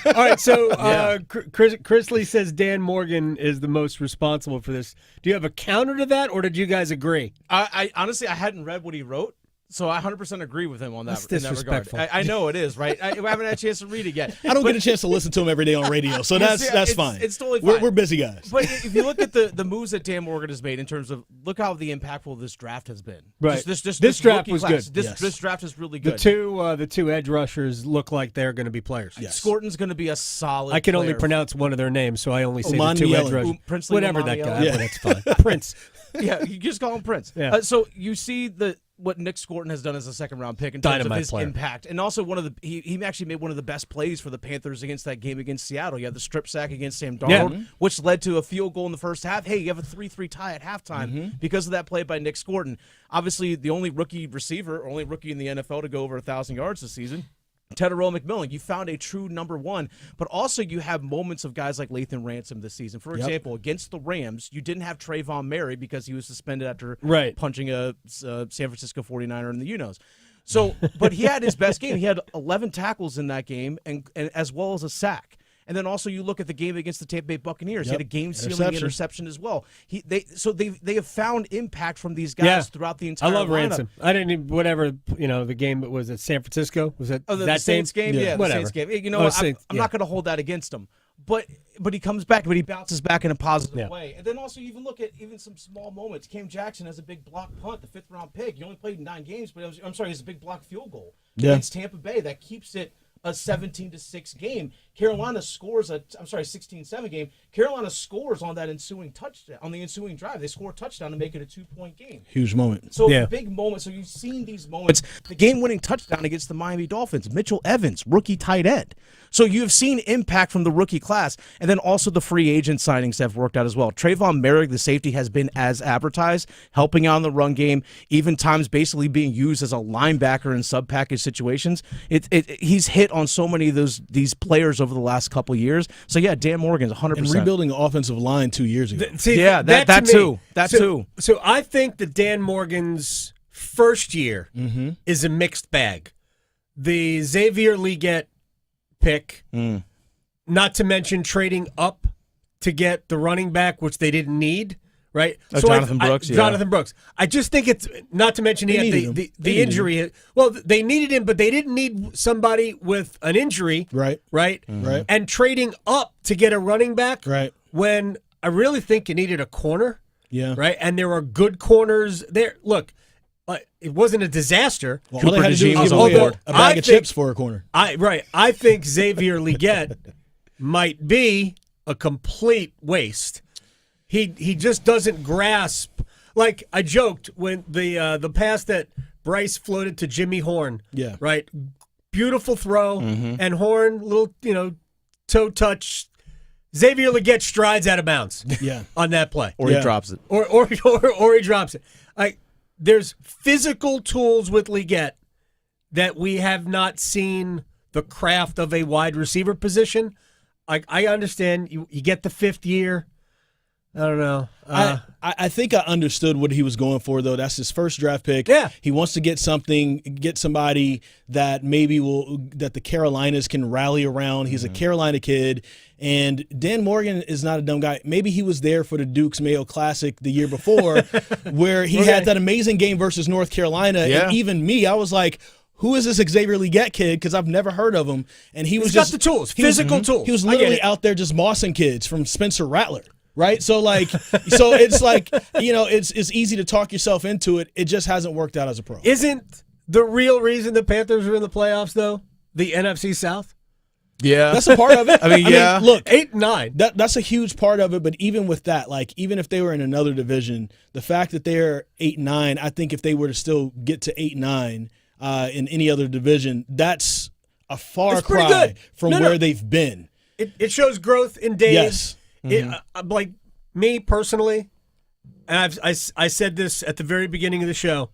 [SPEAKER 8] All right, so Chris Lee says Dan Morgan is the most responsible for this. Do you have a counter to that, or did you guys agree?
[SPEAKER 1] I honestly, I hadn't read what he wrote. So I 100% agree with him on that.
[SPEAKER 8] That's
[SPEAKER 1] disrespectful.
[SPEAKER 8] In that regard.
[SPEAKER 1] I know it is, right? I haven't had a chance to read it yet.
[SPEAKER 35] I don't get a chance to listen to him every day on radio, so that's fine.
[SPEAKER 1] It's totally fine.
[SPEAKER 35] We're busy guys.
[SPEAKER 1] But if you look at the moves that Dan Morgan has made in terms of look how the impactful this draft has been.
[SPEAKER 8] Right.
[SPEAKER 1] This
[SPEAKER 8] draft was
[SPEAKER 1] class.
[SPEAKER 8] good.
[SPEAKER 1] This draft is really good.
[SPEAKER 8] The two edge rushers look like they're going to be players.
[SPEAKER 1] Yes. Scorton's going to be a solid.
[SPEAKER 8] I can
[SPEAKER 1] player.
[SPEAKER 8] only pronounce one of their names, so I only say
[SPEAKER 35] Omani
[SPEAKER 8] the two edge
[SPEAKER 35] Yellen.
[SPEAKER 8] rushers. Whatever that guy. Yeah. That's fine. Prince.
[SPEAKER 1] Yeah, you just call him Prince.
[SPEAKER 8] Yeah.
[SPEAKER 1] So you see what Nick Scorton has done as a second-round pick in terms of his impact. And also he actually made one of the best plays for the Panthers against that game against Seattle. You had the strip sack against Sam Darnold, which led to a field goal in the first half. Hey, you have a 3-3 tie at halftime because of that play by Nick Scorton. Obviously, the only rookie receiver, or only rookie in the NFL to go over 1,000 yards this season. Tedderell McMillan, you found a true number one, but also you have moments of guys like Lathan Ransom this season. For example, against the Rams, you didn't have Trayvon Murray because he was suspended after punching a San Francisco 49er in the UNOs. So, but he had his best game. He had 11 tackles in that game, and as well as a sack. And then also you look at the game against the Tampa Bay Buccaneers. He had a game-sealing interception as well. They have found impact from these guys throughout the entire lineup.
[SPEAKER 8] I love Ransom. I didn't even, the game that was at San Francisco. Was it
[SPEAKER 1] the Saints game? Yeah, the Saints game. I'm not going to hold that against him. But he comes back, but he bounces back in a positive way. And then also you even look at some small moments. Cam Jackson has a big block punt, the 5th-round pick. He only played 9 games, but it's a big block field goal against Tampa Bay that keeps it a 17-6 game. Carolina scores 16-7 game. Carolina scores on that ensuing touchdown, on the ensuing drive. They score a touchdown to make it a 2-point game.
[SPEAKER 35] Huge moment.
[SPEAKER 1] So big moment. So you've seen these moments. The game-winning touchdown against the Miami Dolphins. Mitchell Evans, rookie tight end. So you have seen impact from the rookie class, and then also the free agent signings have worked out as well. Trayvon Merrick, the safety, has been as advertised, helping out in the run game, even times basically being used as a linebacker in sub-package situations. He's hit on so many of these players over the last couple of years. So yeah, Dan Morgan's 100%.
[SPEAKER 35] And rebuilding the offensive line 2 years ago.
[SPEAKER 1] That too.
[SPEAKER 8] So I think that Dan Morgan's first year is a mixed bag. The Xavier Legette pick, not to mention trading up to get the running back, which they didn't need, right?
[SPEAKER 1] Jonathan Brooks.
[SPEAKER 8] Jonathan Brooks. I just think it's, not to mention he had the injury. Well, they needed him, but they didn't need somebody with an injury, right?
[SPEAKER 35] Right.
[SPEAKER 8] And trading up to get a running back,
[SPEAKER 35] right?
[SPEAKER 8] When I really think you needed a corner,
[SPEAKER 35] yeah,
[SPEAKER 8] right? And there are good corners there. Look, it wasn't a disaster.
[SPEAKER 35] Well, all they had to do was give a bag of chips for a corner.
[SPEAKER 8] I think Xavier Legette might be a complete waste. He just doesn't grasp. Like I joked when the pass that Bryce floated to Jimmy Horn.
[SPEAKER 35] Yeah.
[SPEAKER 8] Right. Beautiful throw and Horn, little toe touch. Xavier Legette strides out of bounds.
[SPEAKER 35] Yeah.
[SPEAKER 8] On that play,
[SPEAKER 1] or he drops it,
[SPEAKER 8] or he drops it. There's physical tools with Legette that we have not seen the craft of a wide receiver position. I understand you get the 5th year. I don't know.
[SPEAKER 35] I think I understood what he was going for, though. That's his first draft pick.
[SPEAKER 8] Yeah.
[SPEAKER 35] He wants to get somebody that maybe that the Carolinas can rally around. He's a Carolina kid. And Dan Morgan is not a dumb guy. Maybe he was there for the Duke's Mayo Classic the year before where he had that amazing game versus North Carolina.
[SPEAKER 1] Yeah.
[SPEAKER 35] And even me, I was like, who is this Xavier Legette kid? Because I've never heard of him. And he's
[SPEAKER 8] got the tools, physical tools.
[SPEAKER 35] He was literally out there just mossing kids from Spencer Rattler. Right? So it's like, it's easy to talk yourself into it. It just hasn't worked out as a pro.
[SPEAKER 8] Isn't the real reason the Panthers are in the playoffs, though, the NFC South?
[SPEAKER 1] Yeah.
[SPEAKER 35] That's a part of it.
[SPEAKER 1] I mean,
[SPEAKER 35] look,
[SPEAKER 8] 8-9.
[SPEAKER 35] That's a huge part of it, but even with that, even if they were in another division, the fact that they're 8-9, I think if they were to still get to 8-9 in any other division, that's a far cry from where they've been.
[SPEAKER 8] It shows growth in Dave.
[SPEAKER 35] Yes.
[SPEAKER 8] Like me personally, and I said this at the very beginning of the show,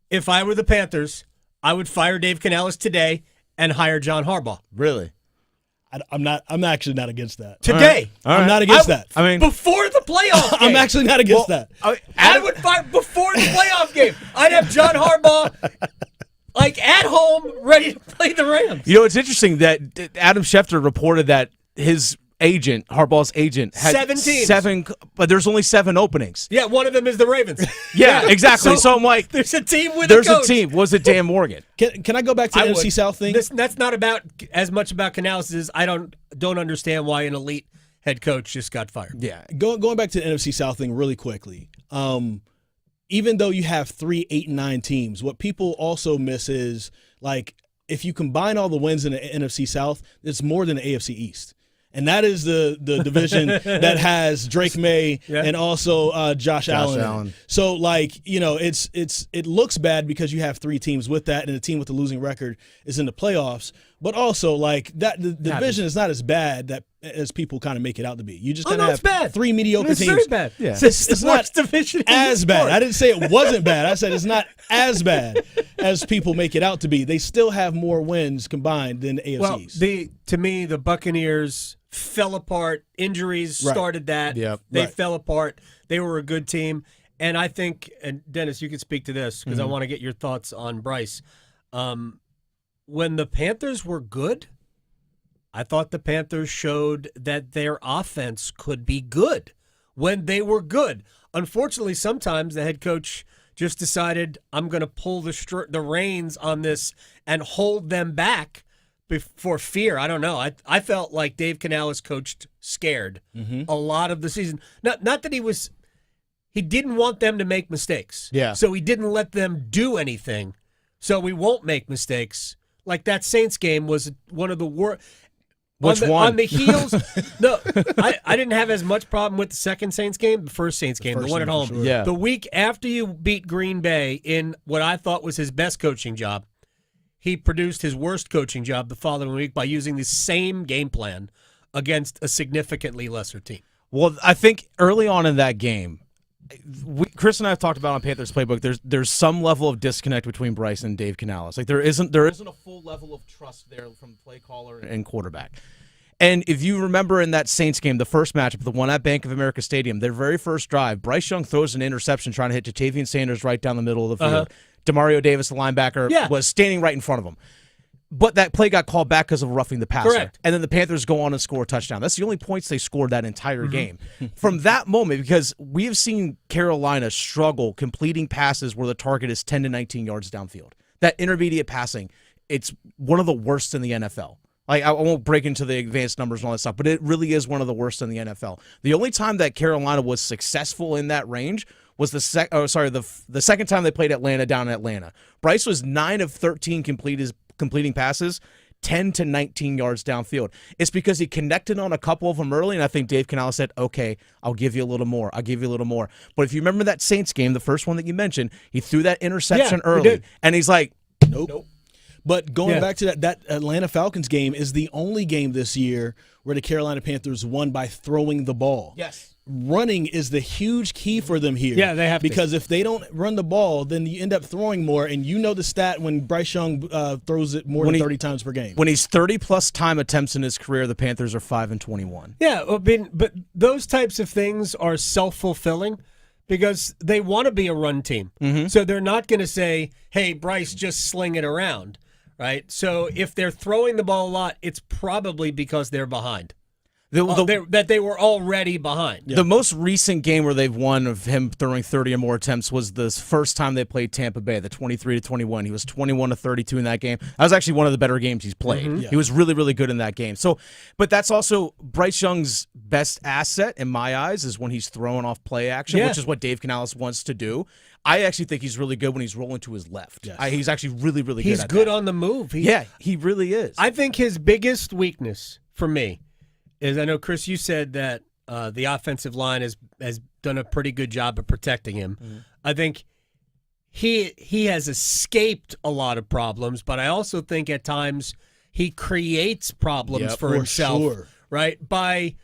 [SPEAKER 8] if I were the Panthers, I would fire Dave Canales today and hire John Harbaugh.
[SPEAKER 1] Really?
[SPEAKER 35] I'm actually not against that.
[SPEAKER 8] Today.
[SPEAKER 35] All right. I'm not against that.
[SPEAKER 1] I mean,
[SPEAKER 8] before the playoff game.
[SPEAKER 35] I'm actually not against that.
[SPEAKER 8] I would fight before the playoff game. I'd have John Harbaugh at home ready to play the Rams.
[SPEAKER 1] You know, it's interesting that Adam Schefter reported that his agent, Harbaugh's agent, had
[SPEAKER 8] 7 teams.
[SPEAKER 1] but there's only 7 openings.
[SPEAKER 8] Yeah, one of them is the Ravens.
[SPEAKER 1] Yeah, exactly. So I'm like,
[SPEAKER 8] there's a team with
[SPEAKER 1] there's
[SPEAKER 8] a coach.
[SPEAKER 1] a team. Was it Dan Morgan?
[SPEAKER 35] Can I go back to the NFC South thing?
[SPEAKER 8] That's not about as much about Canales as I don't understand why an elite head coach just got fired.
[SPEAKER 35] Yeah, going back to the NFC South thing really quickly. Even though you have 3, 8, and 9 teams, what people also miss is if you combine all the wins in the NFC South, it's more than the AFC East. And that is the division that has Drake May and also Josh Allen. So it looks bad because you have 3 teams with that, and the team with the losing record is in the playoffs. But also the division is not as bad as people kind of make it out to be. You just kind of have 3 mediocre teams.
[SPEAKER 8] It's very bad.
[SPEAKER 35] Yeah.
[SPEAKER 8] It's not division
[SPEAKER 35] as bad. I didn't say it wasn't bad. I said it's not as bad as people make it out to be. They still have more wins combined than the AFC East.
[SPEAKER 8] To me, the Buccaneers fell apart. Injuries started that. They fell apart. They were a good team. And I think, and Dennis, you can speak to this because I want to get your thoughts on Bryce. When the Panthers were good, I thought the Panthers showed that their offense could be good when they were good. Unfortunately, sometimes the head coach just decided, I'm going to pull the reins on this and hold them back for fear. I don't know. I felt like Dave Canales coached scared a lot of the season. Not that he didn't want them to make mistakes.
[SPEAKER 35] Yeah.
[SPEAKER 8] So he didn't let them do anything. So we won't make mistakes. Like that Saints game was one of the worst.
[SPEAKER 1] Which one?
[SPEAKER 8] On the heels. No, I didn't have as much problem with the second Saints game, the first Saints game, the one at home.
[SPEAKER 35] Sure.
[SPEAKER 1] Yeah.
[SPEAKER 8] The week after you beat Green Bay in what I thought was his best coaching job, he produced his worst coaching job the following week by using the same game plan against a significantly lesser team.
[SPEAKER 1] Well, I think early on in that game, Chris and I have talked about on Panthers Playbook, there's some level of disconnect between Bryce and Dave Canales. There isn't a full level of trust there from play caller and quarterback. And if you remember in that Saints game, the first matchup, the one at Bank of America Stadium, their very first drive, Bryce Young throws an interception trying to hit Jatavian Sanders right down the middle of the field. Demario Davis, the linebacker, was standing right in front of him. But that play got called back because of roughing the passer.
[SPEAKER 8] Correct.
[SPEAKER 1] And then the Panthers go on and score a touchdown. That's the only points they scored that entire game. From that moment, because we have seen Carolina struggle completing passes where the target is 10 to 19 yards downfield. That intermediate passing, it's one of the worst in the NFL. I won't break into the advanced numbers and all that stuff, but it really is one of the worst in the NFL. The only time that Carolina was successful in that range was the second time they played Atlanta down in Atlanta. Bryce was 9 of 13 completing passes, 10 to 19 yards downfield. It's because he connected on a couple of them early, and I think Dave Canales said, okay, I'll give you a little more. But if you remember that Saints game, the first one that you mentioned, he threw that interception early, and he's like, nope.
[SPEAKER 35] But going back to that Atlanta Falcons game is the only game this year where the Carolina Panthers won by throwing the ball.
[SPEAKER 8] Yes.
[SPEAKER 35] Running is the huge key for them here.
[SPEAKER 8] Yeah, they have
[SPEAKER 35] because if they don't run the ball, then you end up throwing more. And you know the stat when Bryce Young throws it more than 30 times per game.
[SPEAKER 1] When he's 30-plus time attempts in his career, the Panthers are 5-21.
[SPEAKER 8] Yeah, but those types of things are self-fulfilling because they want to be a run team. So they're not going to say, hey, Bryce, just sling it around, right? So if they're throwing the ball a lot, it's probably because they're behind. That they were already behind.
[SPEAKER 1] The most recent game where they've won of him throwing 30 or more attempts was the first time they played Tampa Bay, the 23-21. He was 21-32 in that game. That was actually one of the better games he's played. He was really, really good in that game. So, but that's also Bryce Young's best asset in my eyes is when he's throwing off play action, which is what Dave Canales wants to do. I actually think he's really good when he's rolling to his left. Yes. He's actually really, really good.
[SPEAKER 8] He's good on the move.
[SPEAKER 1] He really is.
[SPEAKER 8] I think his biggest weakness for me is, I know, Chris, you said that the offensive line has done a pretty good job of protecting him. I think he has escaped a lot of problems, but I also think at times he creates problems for himself, right? By,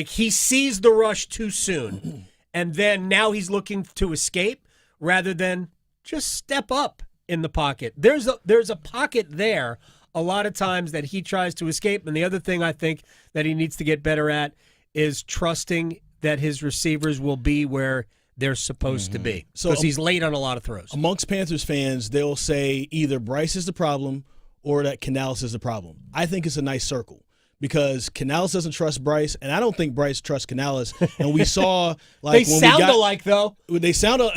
[SPEAKER 8] he sees the rush too soon, and then now he's looking to escape rather than just step up in the pocket. There's a pocket there a lot of times that he tries to escape. And the other thing I think that he needs to get better at is trusting that his receivers will be where they're supposed to be. Because he's late on a lot of throws.
[SPEAKER 35] Amongst Panthers fans, they'll say either Bryce is the problem or that Canales is the problem. I think it's a nice circle because Canales doesn't trust Bryce, and I don't think Bryce trusts Canales. And we saw
[SPEAKER 8] they sound alike, though.
[SPEAKER 35] They sound
[SPEAKER 8] I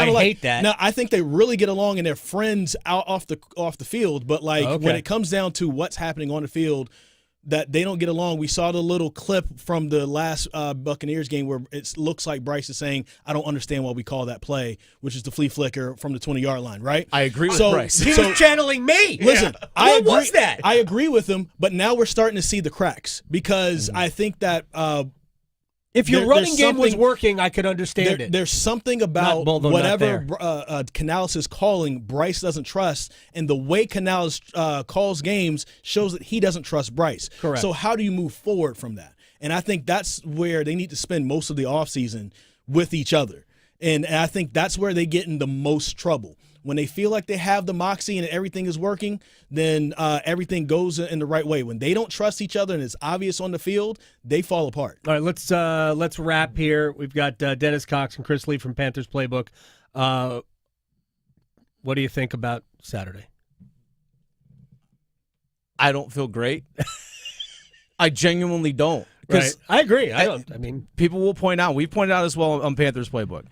[SPEAKER 35] like.
[SPEAKER 8] hate that.
[SPEAKER 35] Now I think they really get along and they're friends out off the field. But when it comes down to what's happening on the field, that they don't get along. We saw the little clip from the last Buccaneers game where it looks like Bryce is saying, "I don't understand why we call that play," which is the flea flicker from the 20-yard line, right?
[SPEAKER 1] I agree with Bryce.
[SPEAKER 8] He was channeling me.
[SPEAKER 35] Listen,
[SPEAKER 8] What was that?
[SPEAKER 35] I agree with him, but now we're starting to see the cracks because I think that
[SPEAKER 8] if your running game was working, I could understand it.
[SPEAKER 35] There's something about whatever Canales is calling, Bryce doesn't trust, and the way Canales calls games shows that he doesn't trust Bryce.
[SPEAKER 8] Correct.
[SPEAKER 35] So how do you move forward from that? And I think that's where they need to spend most of the offseason with each other. And I think that's where they get in the most trouble. When they feel like they have the moxie and everything is working, then everything goes in the right way. When they don't trust each other and it's obvious on the field, they fall apart.
[SPEAKER 8] All right, let's wrap here. We've got Dennis Cox and Chris Lee from Panthers Playbook. What do you think about Saturday?
[SPEAKER 1] I don't feel great. I genuinely don't.
[SPEAKER 8] Right. I agree.
[SPEAKER 1] People will point out. We've pointed out as well on Panthers Playbook.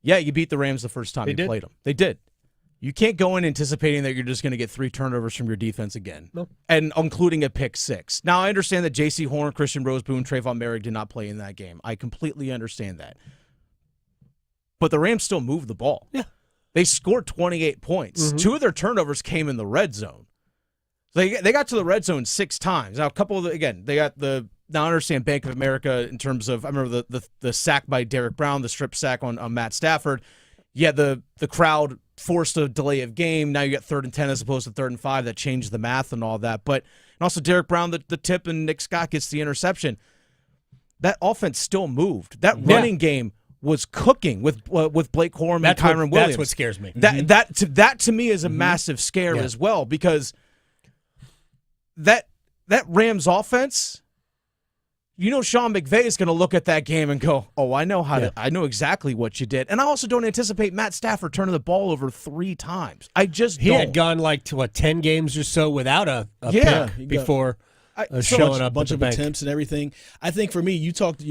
[SPEAKER 1] Yeah, you beat the Rams the first time you played them. They did. You can't go in anticipating that you're just going to get 3 turnovers from your defense again, and including a pick 6. Now, I understand that J.C. Horn, Christian Roseboom, Trayvon Merrick did not play in that game. I completely understand that. But the Rams still moved the ball.
[SPEAKER 8] Yeah.
[SPEAKER 1] They scored 28 points. 2 of their turnovers came in the red zone. They got to the red zone 6 times. Now, a couple of they got the. Now, I understand Bank of America in terms of, I remember the sack by Derek Brown, the strip sack on Matt Stafford. Yeah, the crowd forced a delay of game. Now you got 3rd and 10 as opposed to 3rd and 5. That changed the math and all that. But and also Derek Brown, the tip, and Nick Scott gets the interception. That offense still moved. That running game was cooking with Blake Corum and Kyron Williams.
[SPEAKER 8] That's what scares me.
[SPEAKER 1] That to me is a massive scare as well, because that Rams offense, Sean McVay is going to look at that game and go, "Oh, I know I know exactly what you did." And I also don't anticipate Matt Stafford turning the ball over 3 times. He
[SPEAKER 8] had gone 10 games or so without a pick before showing up.
[SPEAKER 35] A bunch of attempts and everything. I think for me,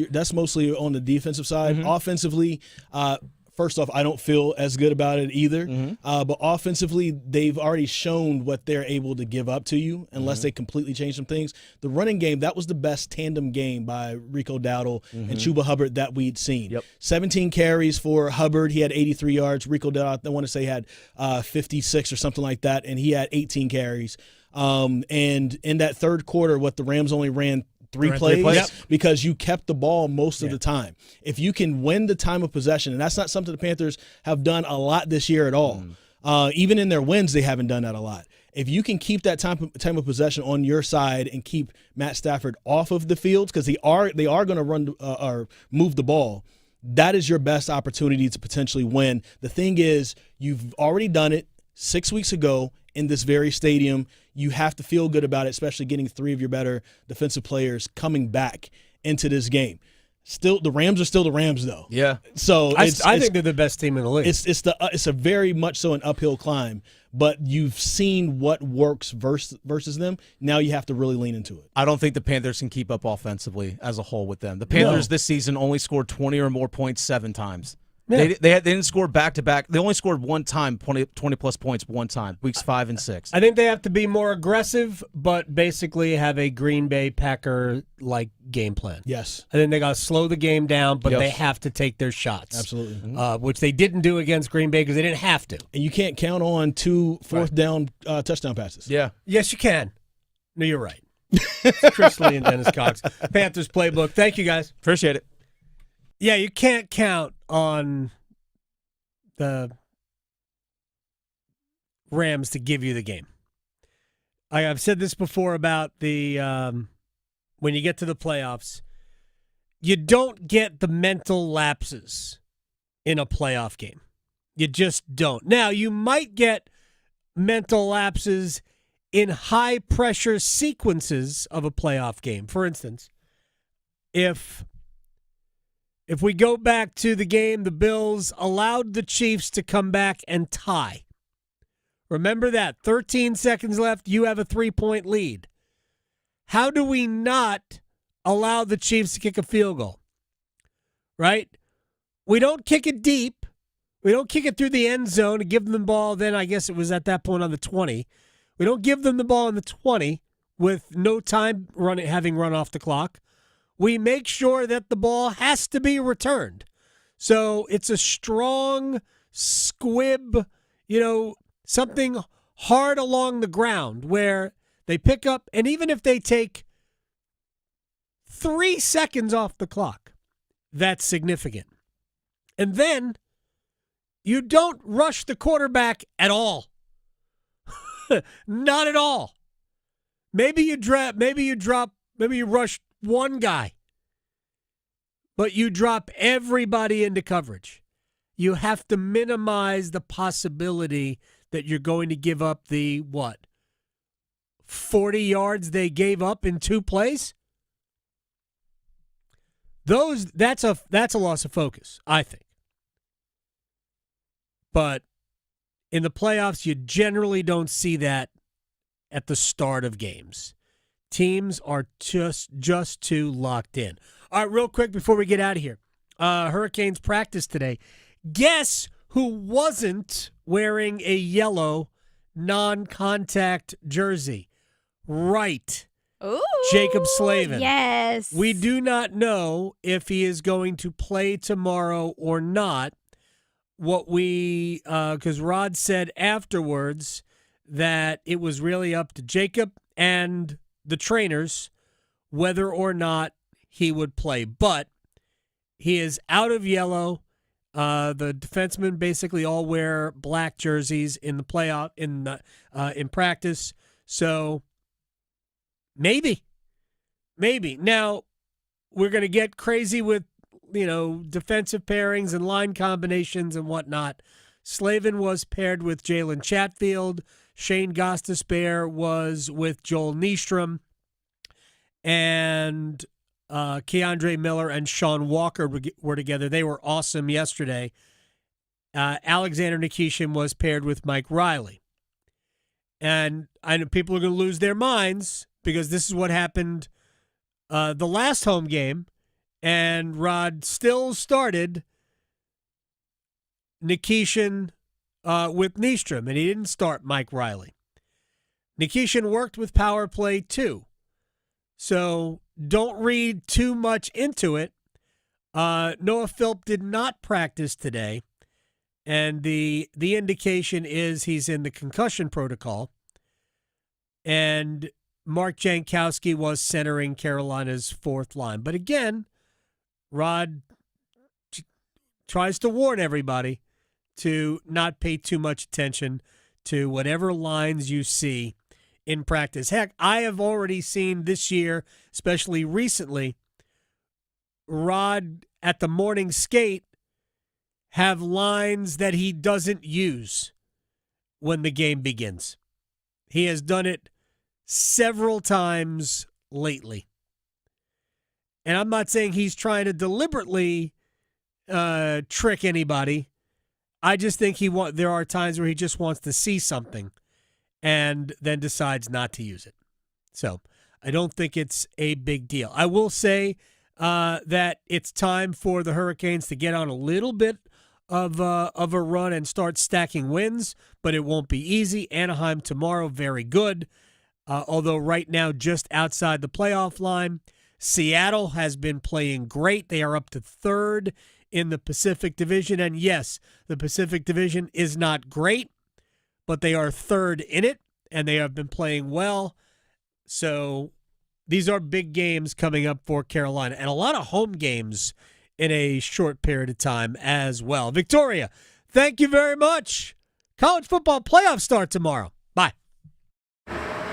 [SPEAKER 35] that's mostly on the defensive side. Offensively, first off, I don't feel as good about it either. But offensively, they've already shown what they're able to give up to you unless they completely change some things. The running game, that was the best tandem game by Rico Dowdle and Chuba Hubbard that we'd seen. 17 carries for Hubbard. He had 83 yards. Rico Dowdle, I want to say, had 56 or something like that, and he had 18 carries. And in that third quarter, the Rams only ran 3 plays because you kept the ball most of the time. If you can win the time of possession, and that's not something the Panthers have done a lot this year at all. Even in their wins, they haven't done that a lot. If you can keep that time of possession on your side and keep Matt Stafford off of the field, because they are going to run or move the ball, that is your best opportunity to potentially win. The thing is, you've already done it 6 weeks ago in this very stadium. You have to feel good about it, especially getting 3 of your better defensive players coming back into this game. Still, the Rams are still the Rams, though.
[SPEAKER 1] Yeah.
[SPEAKER 35] So
[SPEAKER 8] I think they're the best team in the league.
[SPEAKER 35] It's a very much so an uphill climb, but you've seen what works versus them. Now you have to really lean into it.
[SPEAKER 1] I don't think the Panthers can keep up offensively as a whole with them. The Panthers this season only scored 20 or more points 7 times. Yeah. They didn't score back-to-back. They only scored one time, 20-plus points one time, weeks 5 and 6.
[SPEAKER 8] I think they have to be more aggressive, but basically have a Green Bay Packer-like game plan.
[SPEAKER 35] Yes.
[SPEAKER 8] I think they got to slow the game down, but they have to take their shots.
[SPEAKER 35] Absolutely.
[SPEAKER 8] Which they didn't do against Green Bay because they didn't have to.
[SPEAKER 35] And you can't count on 2 fourth-down touchdown passes.
[SPEAKER 1] Yeah.
[SPEAKER 8] Yes, you can. No, you're right. Chris Lee and Dennis Cox. Panthers Playbook. Thank you, guys.
[SPEAKER 1] Appreciate it.
[SPEAKER 8] Yeah, you can't count on the Rams to give you the game. I've said this before about the when you get to the playoffs, you don't get the mental lapses in a playoff game. You just don't. Now, you might get mental lapses in high-pressure sequences of a playoff game. For instance, if we go back to the game, the Bills allowed the Chiefs to come back and tie. Remember that. 13 seconds left, you have a 3-point lead. How do we not allow the Chiefs to kick a field goal? Right? We don't kick it deep. We don't kick it through the end zone and give them the ball. Then I guess it was at that point on the 20. We don't give them the ball on the 20 with no time having run off the clock. We make sure that the ball has to be returned. So it's a strong squib, something hard along the ground where they pick up, and even if they take 3 seconds off the clock, that's significant. And then you don't rush the quarterback at all. Not at all. Maybe you rush one guy, but you drop everybody into coverage. You have to minimize the possibility that you're going to give up the 40 yards they gave up in 2 plays? That's a loss of focus, I think. But in the playoffs, you generally don't see that at the start of games. Teams are just too locked in. All right, real quick before we get out of here. Hurricanes practice today. Guess who wasn't wearing a yellow non-contact jersey? Right.
[SPEAKER 9] Ooh,
[SPEAKER 8] Jacob Slavin.
[SPEAKER 9] Yes.
[SPEAKER 8] We do not know if he is going to play tomorrow or not. Because Rod said afterwards that it was really up to Jacob and the trainers whether or not he would play. But he is out of yellow. The defensemen basically all wear black jerseys in the playoff in practice. So maybe. Now we're going to get crazy with defensive pairings and line combinations and whatnot. Slavin was paired with Jalen Chatfield. Shane Gostisbehere was with Joel Nystrom. And Keandre Miller and Sean Walker were together. They were awesome yesterday. Alexander Nikishin was paired with Mike Riley. And I know people are going to lose their minds because this is what happened the last home game. And Rod still started Nikishin with Nystrom, and he didn't start Mike Riley. Nikishin worked with power play too. So don't read too much into it. Noah Philp did not practice today, and the indication is he's in the concussion protocol. And Mark Jankowski was centering Carolina's fourth line. But again, Rod tries to warn everybody to not pay too much attention to whatever lines you see in practice. Heck, I have already seen this year, especially recently, Rod at the morning skate have lines that he doesn't use when the game begins. He has done it several times lately. And I'm not saying he's trying to deliberately trick anybody. I just think there are times where he just wants to see something and then decides not to use it. So I don't think it's a big deal. I will say that it's time for the Hurricanes to get on a little bit of a run and start stacking wins, but it won't be easy. Anaheim tomorrow, very good. Although right now just outside the playoff line. Seattle has been playing great. They are up to third in the Pacific Division. And yes, the Pacific Division is not great, but they are third in it, and they have been playing well. So these are big games coming up for Carolina, and a lot of home games in a short period of time as well. Victoria, thank you very much. College football playoffs start tomorrow. Bye.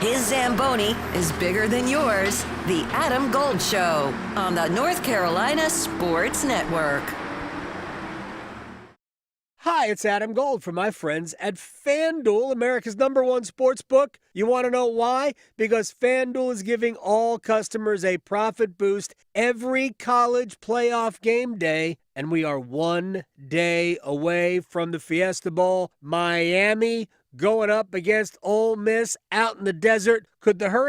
[SPEAKER 2] His Zamboni is bigger than yours. The Adam Gold Show on the North Carolina Sports Network.
[SPEAKER 8] Hi, it's Adam Gold from my friends at FanDuel, America's #1 sports book. You want to know why? Because FanDuel is giving all customers a profit boost every college playoff game day, and we are 1 day away from the Fiesta Bowl. Miami going up against Ole Miss out in the desert. Could the Hurricanes